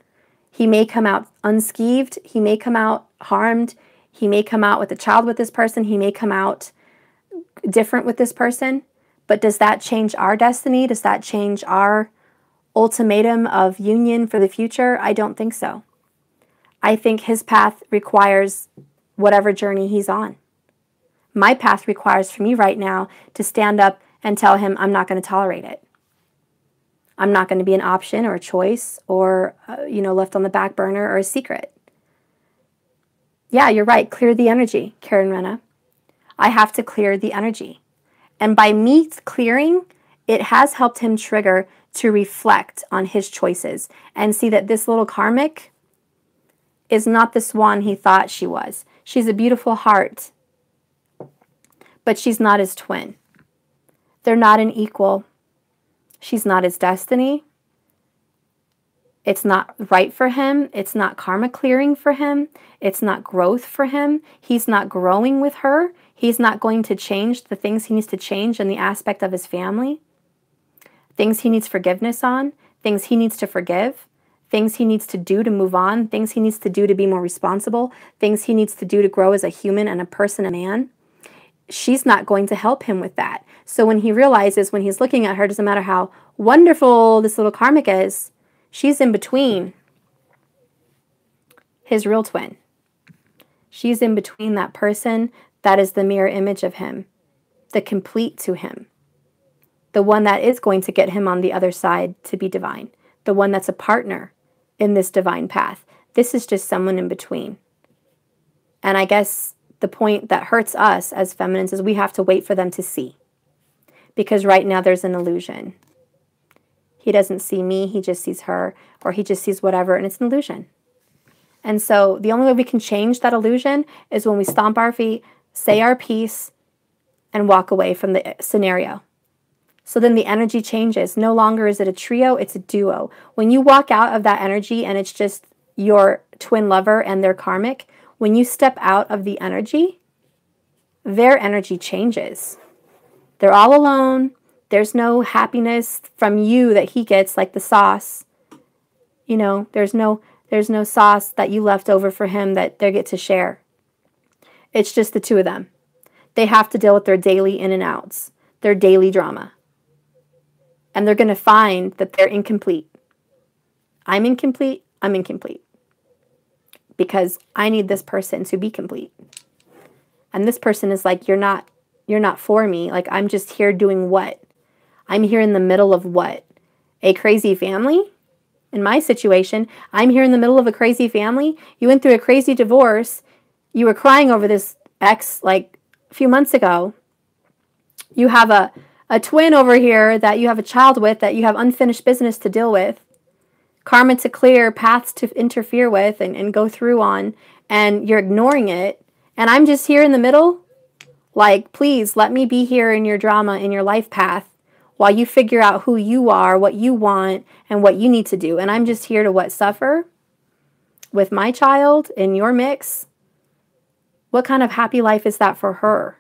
He may come out unskeeved. He may come out harmed. He may come out with a child with this person. He may come out different with this person. But does that change our destiny? Does that change our ultimatum of union for the future? I don't think so. I think his path requires whatever journey he's on. My path requires for me right now to stand up and tell him I'm not going to tolerate it. I'm not going to be an option or a choice or, left on the back burner or a secret. Yeah, you're right. Clear the energy, Karen Renna. I have to clear the energy. And by me clearing, it has helped him trigger to reflect on his choices and see that this little karmic is not the swan he thought she was. She's a beautiful heart, but she's not his twin. They're not an equal. She's not his destiny. It's not right for him. It's not karma clearing for him. It's not growth for him. He's not growing with her. He's not going to change the things he needs to change in the aspect of his family. Things he needs forgiveness on. Things he needs to forgive. Things he needs to do to move on. Things he needs to do to be more responsible. Things he needs to do to grow as a human and a person, a man. She's not going to help him with that. So when he realizes, when he's looking at her, doesn't matter how wonderful this little karmic is, she's in between his real twin. She's in between that person that is the mirror image of him, the complete to him, the one that is going to get him on the other side to be divine, the one that's a partner in this divine path. This is just someone in between. And I guess the point that hurts us as feminines is we have to wait for them to see. Because right now there's an illusion. He doesn't see me, he just sees her, or he just sees whatever, and it's an illusion. And so the only way we can change that illusion is when we stomp our feet, say our piece, and walk away from the scenario. So then the energy changes. No longer is it a trio, it's a duo. When you walk out of that energy and it's just your twin lover and their karmic, when you step out of the energy, their energy changes. They're all alone. There's no happiness from you that he gets, like the sauce. There's no sauce that you left over for him that they get to share. It's just the two of them. They have to deal with their daily in and outs, their daily drama. And they're going to find that they're incomplete. I'm incomplete. Because I need this person to be complete. And this person is like, you're not for me. Like, I'm just here doing what? I'm here in the middle of what? A crazy family? In my situation, I'm here in the middle of a crazy family. You went through a crazy divorce. You were crying over this ex like a few months ago. You have a twin over here that you have a child with that you have unfinished business to deal with. Karma to clear, paths to interfere with and go through on, and you're ignoring it. And I'm just here in the middle. Like, please let me be here in your drama, in your life path, while you figure out who you are, what you want, and what you need to do. And I'm just here to suffer with my child in your mix. What kind of happy life is that for her?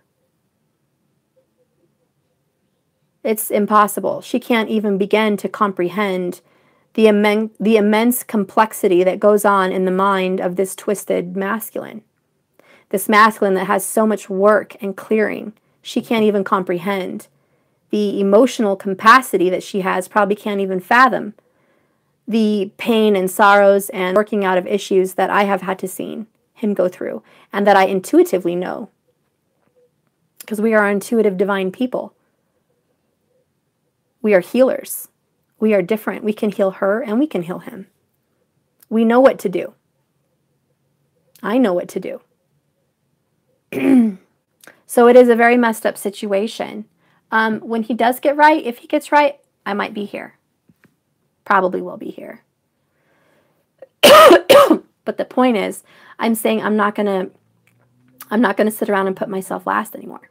It's impossible. She can't even begin to comprehend the immense complexity that goes on in the mind of this twisted masculine. This masculine that has so much work and clearing. She can't even comprehend. The emotional capacity that she has probably can't even fathom the pain and sorrows and working out of issues that I have had to see him go through and that I intuitively know. Because we are intuitive divine people. We are healers. We are different. We can heal her and we can heal him. We know what to do. I know what to do. So it is a very messed up situation. When he does get right, if he gets right, I might be here. Probably will be here. But the point is, I'm saying I'm not gonna sit around and put myself last anymore.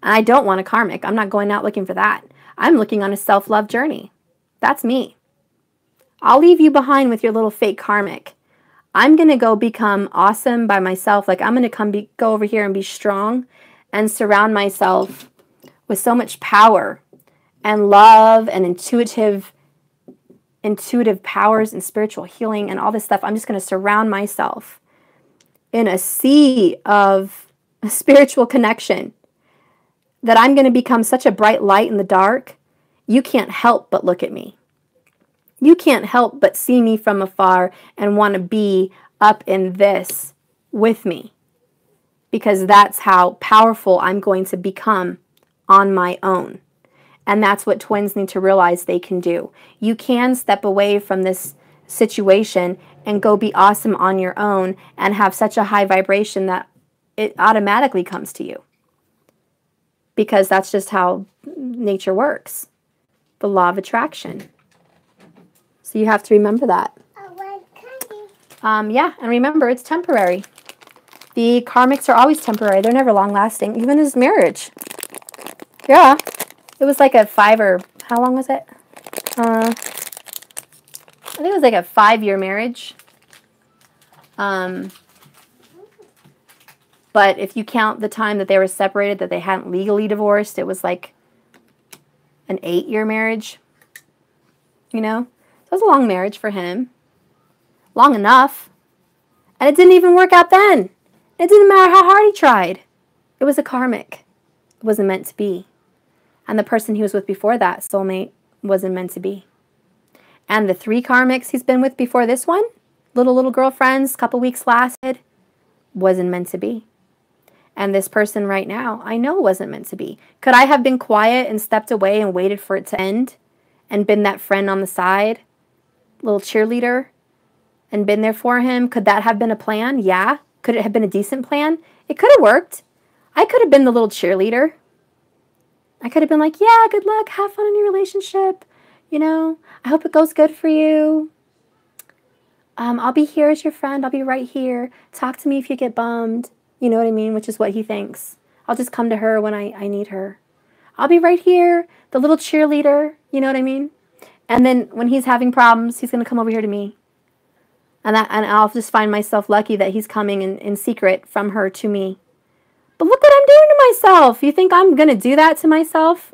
And I don't want a karmic. I'm not going out looking for that. I'm looking on a self-love journey. That's me. I'll leave you behind with your little fake karmic. I'm going to go become awesome by myself. Like, I'm going to go over here and be strong and surround myself with so much power and love and intuitive powers and spiritual healing and all this stuff. I'm just going to surround myself in a sea of spiritual connection that I'm going to become such a bright light in the dark. You can't help but look at me. You can't help but see me from afar and want to be up in this with me, because that's how powerful I'm going to become on my own. And that's what twins need to realize they can do. You can step away from this situation and go be awesome on your own and have such a high vibration that it automatically comes to you. Because that's just how nature works. The law of attraction. So you have to remember that. Yeah, and remember, it's temporary. The karmics are always temporary. They're never long-lasting, even his marriage. Yeah. It was like a how long was it? I think it was like a 5-year marriage. But if you count the time that they were separated, that they hadn't legally divorced, it was like an 8-year marriage. You know? So it was a long marriage for him. Long enough. And it didn't even work out then. It didn't matter how hard he tried. It was a karmic. It wasn't meant to be. And the person he was with before that, soulmate, wasn't meant to be. And the 3 karmics he's been with before this one, little girlfriends, couple weeks lasted, wasn't meant to be. And this person right now, I know wasn't meant to be. Could I have been quiet and stepped away and waited for it to end and been that friend on the side, little cheerleader, and been there for him? Could that have been a plan? Yeah. Could it have been a decent plan? It could have worked. I could have been the little cheerleader. I could have been like, yeah, good luck, have fun in your relationship. You know, I hope it goes good for you. I'll be here as your friend. I'll be right here. Talk to me if you get bummed. You know what I mean? Which is what he thinks. I'll just come to her when I need her. I'll be right here, the little cheerleader. You know what I mean? And then when he's having problems, he's going to come over here to me. And I'll just find myself lucky that he's coming in secret from her to me. But look what I'm doing to myself. You think I'm going to do that to myself?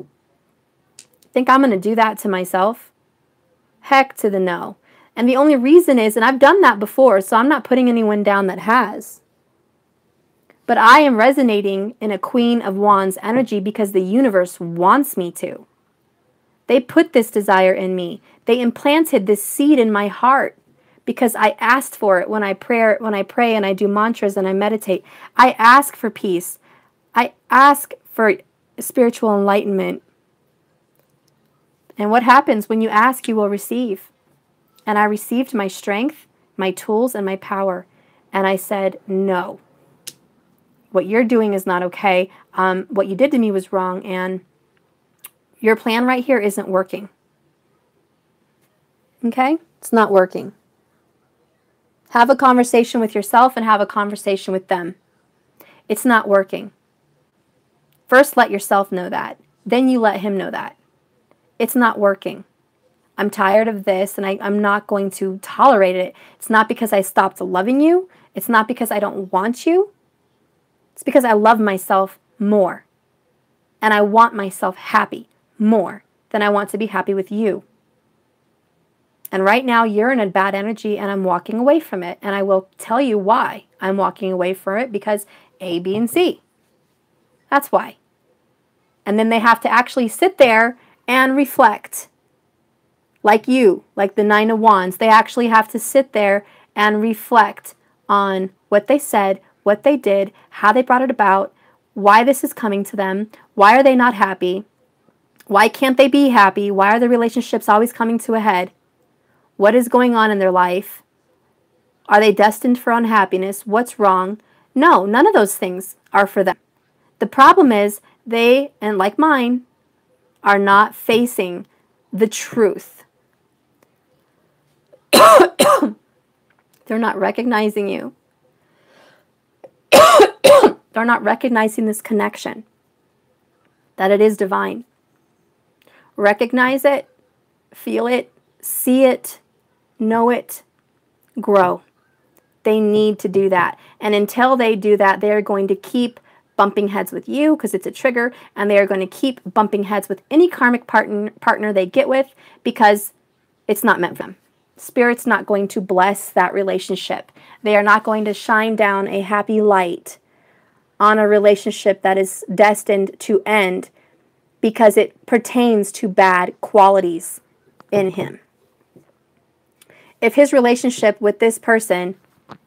Think I'm going to do that to myself? Heck to the no. And the only reason is, and I've done that before, so I'm not putting anyone down that has. But I am resonating in a Queen of Wands energy because the universe wants me to. They put this desire in me. They implanted this seed in my heart because I asked for it when I pray and I do mantras and I meditate. I ask for peace. I ask for spiritual enlightenment. And what happens when you ask, you will receive. And I received my strength, my tools, and my power. And I said, no. What you're doing is not okay. What you did to me was wrong. And your plan right here isn't working. Okay? It's not working. Have a conversation with yourself and have a conversation with them. It's not working. First, let yourself know that. Then you let him know that. It's not working. I'm tired of this and I'm not going to tolerate it. It's not because I stopped loving you. It's not because I don't want you. It's because I love myself more. And I want myself happy more than I want to be happy with you. And right now you're in a bad energy and I'm walking away from it. And I will tell you why I'm walking away from it, because A, B, and C. That's why. And then they have to actually sit there and reflect. Like you, like the 9 of Wands, they actually have to sit there and reflect on what they said, what they did, how they brought it about, why this is coming to them, why are they not happy, why can't they be happy, why are the relationships always coming to a head, what is going on in their life, are they destined for unhappiness, what's wrong? No, none of those things are for them. The problem is they, and like mine, are not facing the truth. They're not recognizing you. They're not recognizing this connection, that it is divine. Recognize it, feel it, see it, know it, grow. They need to do that. And until they do that, they're going to keep bumping heads with you because it's a trigger, and they are going to keep bumping heads with any karmic partner they get with because it's not meant for them. Spirit's not going to bless that relationship. They are not going to shine down a happy light on a relationship that is destined to end because it pertains to bad qualities in him. If his relationship with this person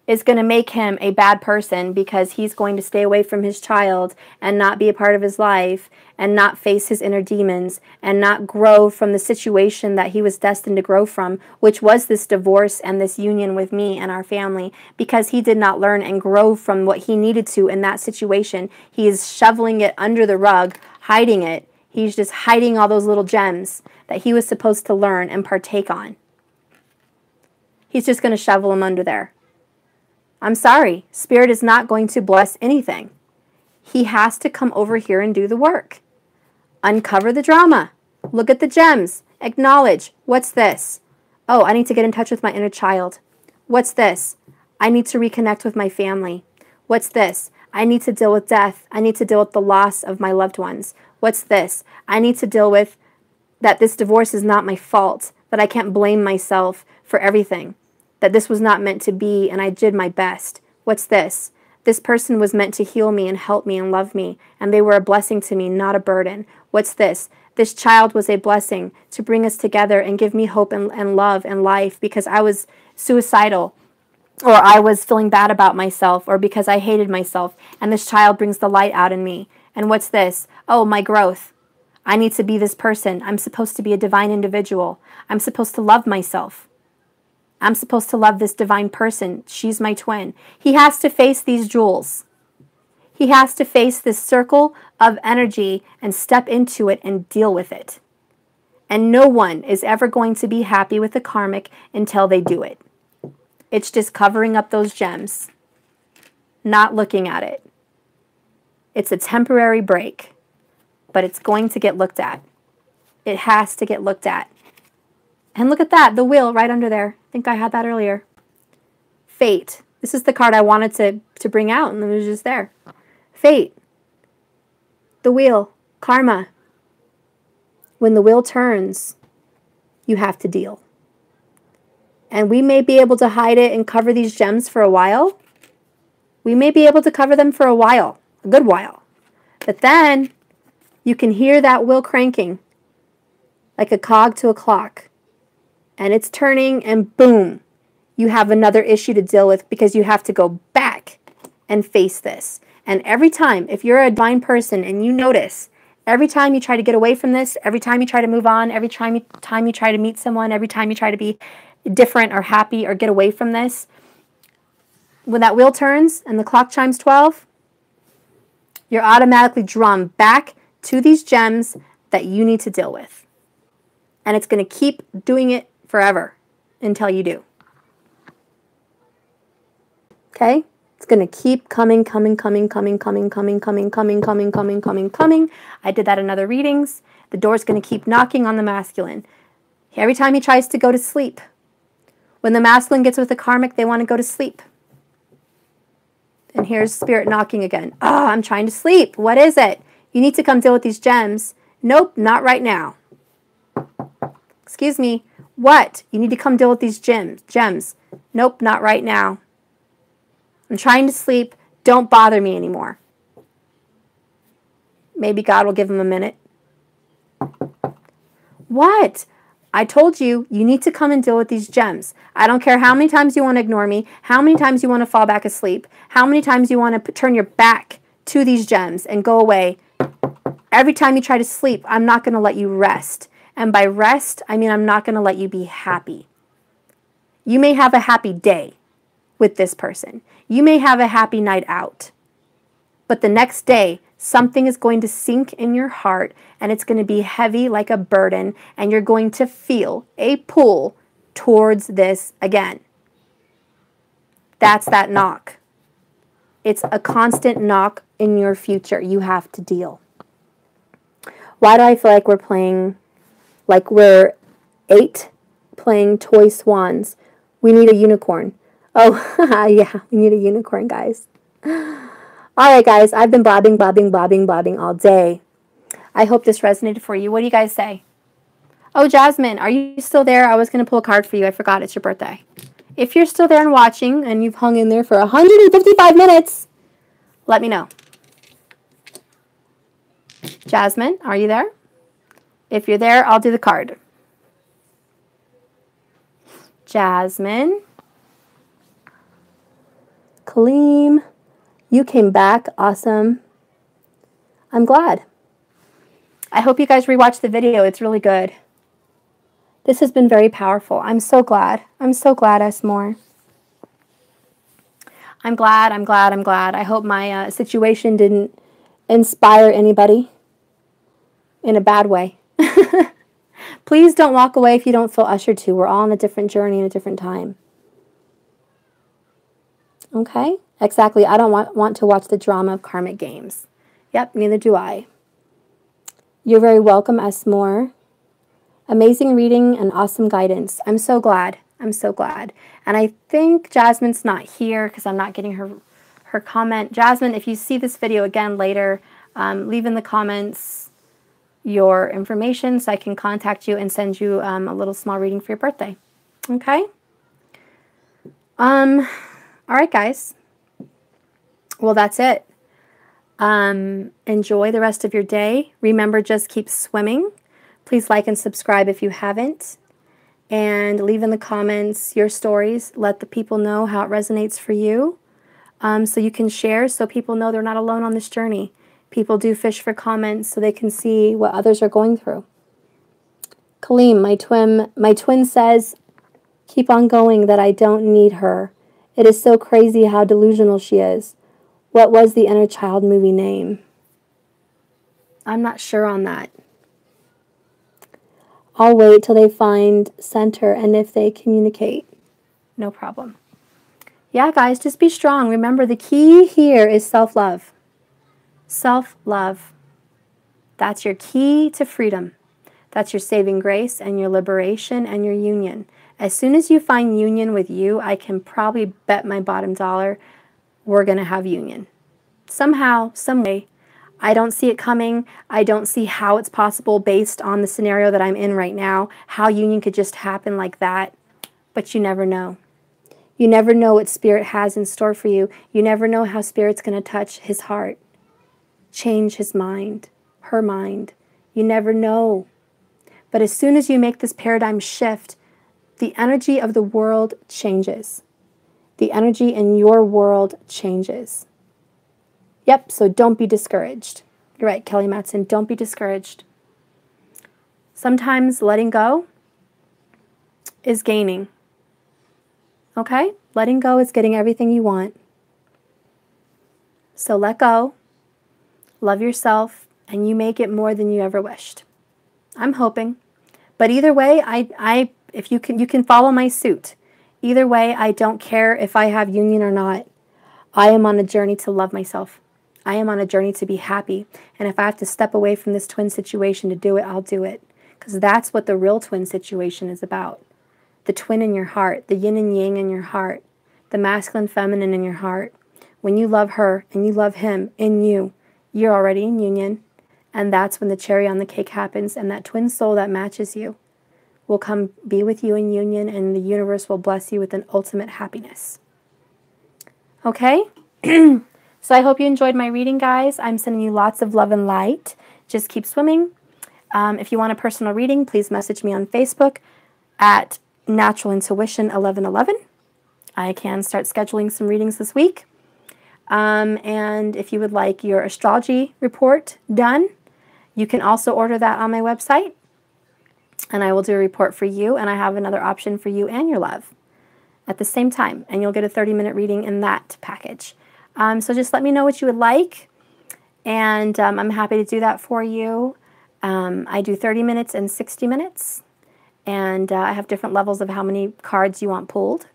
is going to make him a bad person because he's going to stay away from his child and not be a part of his life and not face his inner demons and not grow from the situation that he was destined to grow from, which was this divorce and this union with me and our family, because he did not learn and grow from what he needed to in that situation. He is shoveling it under the rug, hiding it. He's just hiding all those little gems that he was supposed to learn and partake on. He's just going to shovel them under there. I'm sorry, Spirit is not going to bless anything. He has to come over here and do the work. Uncover the drama. Look at the gems. Acknowledge. What's this? Oh, I need to get in touch with my inner child. What's this? I need to reconnect with my family. What's this? I need to deal with death. I need to deal with the loss of my loved ones. What's this? I need to deal with that this divorce is not my fault, that I can't blame myself for everything, that this was not meant to be and I did my best. What's this? This person was meant to heal me and help me and love me, and they were a blessing to me, not a burden. What's this? This child was a blessing to bring us together and give me hope and love and life because I was suicidal or I was feeling bad about myself or because I hated myself, and this child brings the light out in me. And what's this? Oh, my growth. I need to be this person. I'm supposed to be a divine individual. I'm supposed to love myself. I'm supposed to love this divine person. She's my twin. He has to face these jewels. He has to face this circle of energy and step into it and deal with it. And no one is ever going to be happy with the karmic until they do it. It's just covering up those gems, not looking at it. It's a temporary break, but it's going to get looked at. It has to get looked at. And look at that, the wheel right under there. I think I had that earlier. Fate. This is the card I wanted to bring out, and it was just there. Fate. The wheel. Karma. When the wheel turns, you have to deal. And we may be able to hide it and cover these gems for a while. We may be able to cover them for a while, a good while. But then you can hear that wheel cranking like a cog to a clock. And it's turning, and boom, you have another issue to deal with because you have to go back and face this. And every time, if you're a divine person and you notice, every time you try to get away from this, every time you try to move on, every time you try to meet someone, every time you try to be different or happy or get away from this, when that wheel turns and the clock chimes 12, you're automatically drawn back to these gems that you need to deal with. And it's going to keep doing it forever until you do. Okay? It's going to keep coming. I did that in other readings. The door's going to keep knocking on the masculine. Every time he tries to go to sleep. When the masculine gets with the karmic, they want to go to sleep. And here's Spirit knocking again. Oh, I'm trying to sleep. What is it? You need to come deal with these gems. Nope, not right now. Excuse me. What? You need to come deal with these gems. Nope, not right now. I'm trying to sleep. Don't bother me anymore. Maybe God will give him a minute. What? I told you, you need to come and deal with these gems. I don't care how many times you want to ignore me, how many times you want to fall back asleep, how many times you want to turn your back to these gems and go away. Every time you try to sleep, I'm not going to let you rest. And by rest, I mean I'm not going to let you be happy. You may have a happy day with this person. You may have a happy night out. But the next day, something is going to sink in your heart, and it's going to be heavy like a burden, and you're going to feel a pull towards this again. That's that knock. It's a constant knock in your future. You have to deal. Why do I feel like we're playing, like we're 8 playing toy swans? We need a unicorn. Oh, yeah, we need a unicorn, guys. All right, guys, I've been blabbing all day. I hope this resonated for you. What do you guys say? Oh, Jasmine, are you still there? I was going to pull a card for you. I forgot it's your birthday. If you're still there and watching and you've hung in there for 155 minutes, let me know. Jasmine, are you there? If you're there, I'll do the card. Jasmine. Kaleem, you came back. Awesome. I'm glad. I hope you guys rewatch the video. It's really good. This has been very powerful. I'm so glad. I'm so glad, Esmore. I'm glad. I hope my situation didn't inspire anybody in a bad way. Please don't walk away if you don't feel ushered to. We're all on a different journey and a different time. Okay? Exactly. I don't want to watch the drama of karmic games. Yep, neither do I. You're very welcome, Esmore. Amazing reading and awesome guidance. I'm so glad. I'm so glad. And I think Jasmine's not here because I'm not getting her comment. Jasmine, if you see this video again later, leave in the comments your information so I can contact you and send you a little small reading for your birthday. Okay? All right, guys. Well, that's it. Enjoy the rest of your day. Remember, just keep swimming. Please like and subscribe if you haven't. And leave in the comments your stories. Let the people know how it resonates for you. So you can share so people know they're not alone on this journey. People do fish for comments so they can see what others are going through. Kaleem, my twin says, keep on going, that I don't need her. It is so crazy how delusional she is. What was the Inner Child movie name? I'm not sure on that. I'll wait till they find center and if they communicate. No problem. Yeah, guys, just be strong. Remember, the key here is self-love. Self-love. That's your key to freedom. That's your saving grace and your liberation and your union. As soon as you find union with you, I can probably bet my bottom dollar we're going to have union. Somehow, some way. I don't see it coming. I don't see how it's possible based on the scenario that I'm in right now, how union could just happen like that. But you never know. You never know what Spirit has in store for you. You never know how Spirit's going to touch his heart, change his mind, her mind. You never know. But as soon as you make this paradigm shift, the energy of the world changes. The energy in your world changes. Yep, so don't be discouraged. You're right, Kelly Matson, don't be discouraged. Sometimes letting go is gaining. Okay? Letting go is getting everything you want. So let go, love yourself, and you may get more than you ever wished. I'm hoping. But either way, if you can follow my suit. Either way, I don't care if I have union or not. I am on a journey to love myself. I am on a journey to be happy. And if I have to step away from this twin situation to do it, I'll do it. Because that's what the real twin situation is about. The twin in your heart, the yin and yang in your heart, the masculine, feminine in your heart. When you love her and you love him in you, you're already in union. And that's when the cherry on the cake happens, and that twin soul that matches you will come be with you in union, and the universe will bless you with an ultimate happiness. Okay? So I hope you enjoyed my reading, guys. I'm sending you lots of love and light. Just keep swimming. If you want a personal reading, please message me on Facebook at Natural Intuition 1111. I can start scheduling some readings this week. And if you would like your astrology report done, you can also order that on my website. And I will do a report for you, and I have another option for you and your love at the same time. And you'll get a 30-minute reading in that package. So just let me know what you would like, and I'm happy to do that for you. I do 30 minutes and 60 minutes, and I have different levels of how many cards you want pulled,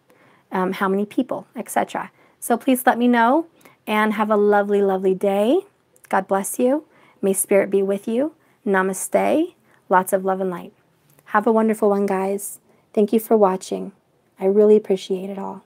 how many people, etc. So please let me know, and have a lovely, lovely day. God bless you. May Spirit be with you. Namaste. Lots of love and light. Have a wonderful one, guys. Thank you for watching. I really appreciate it all.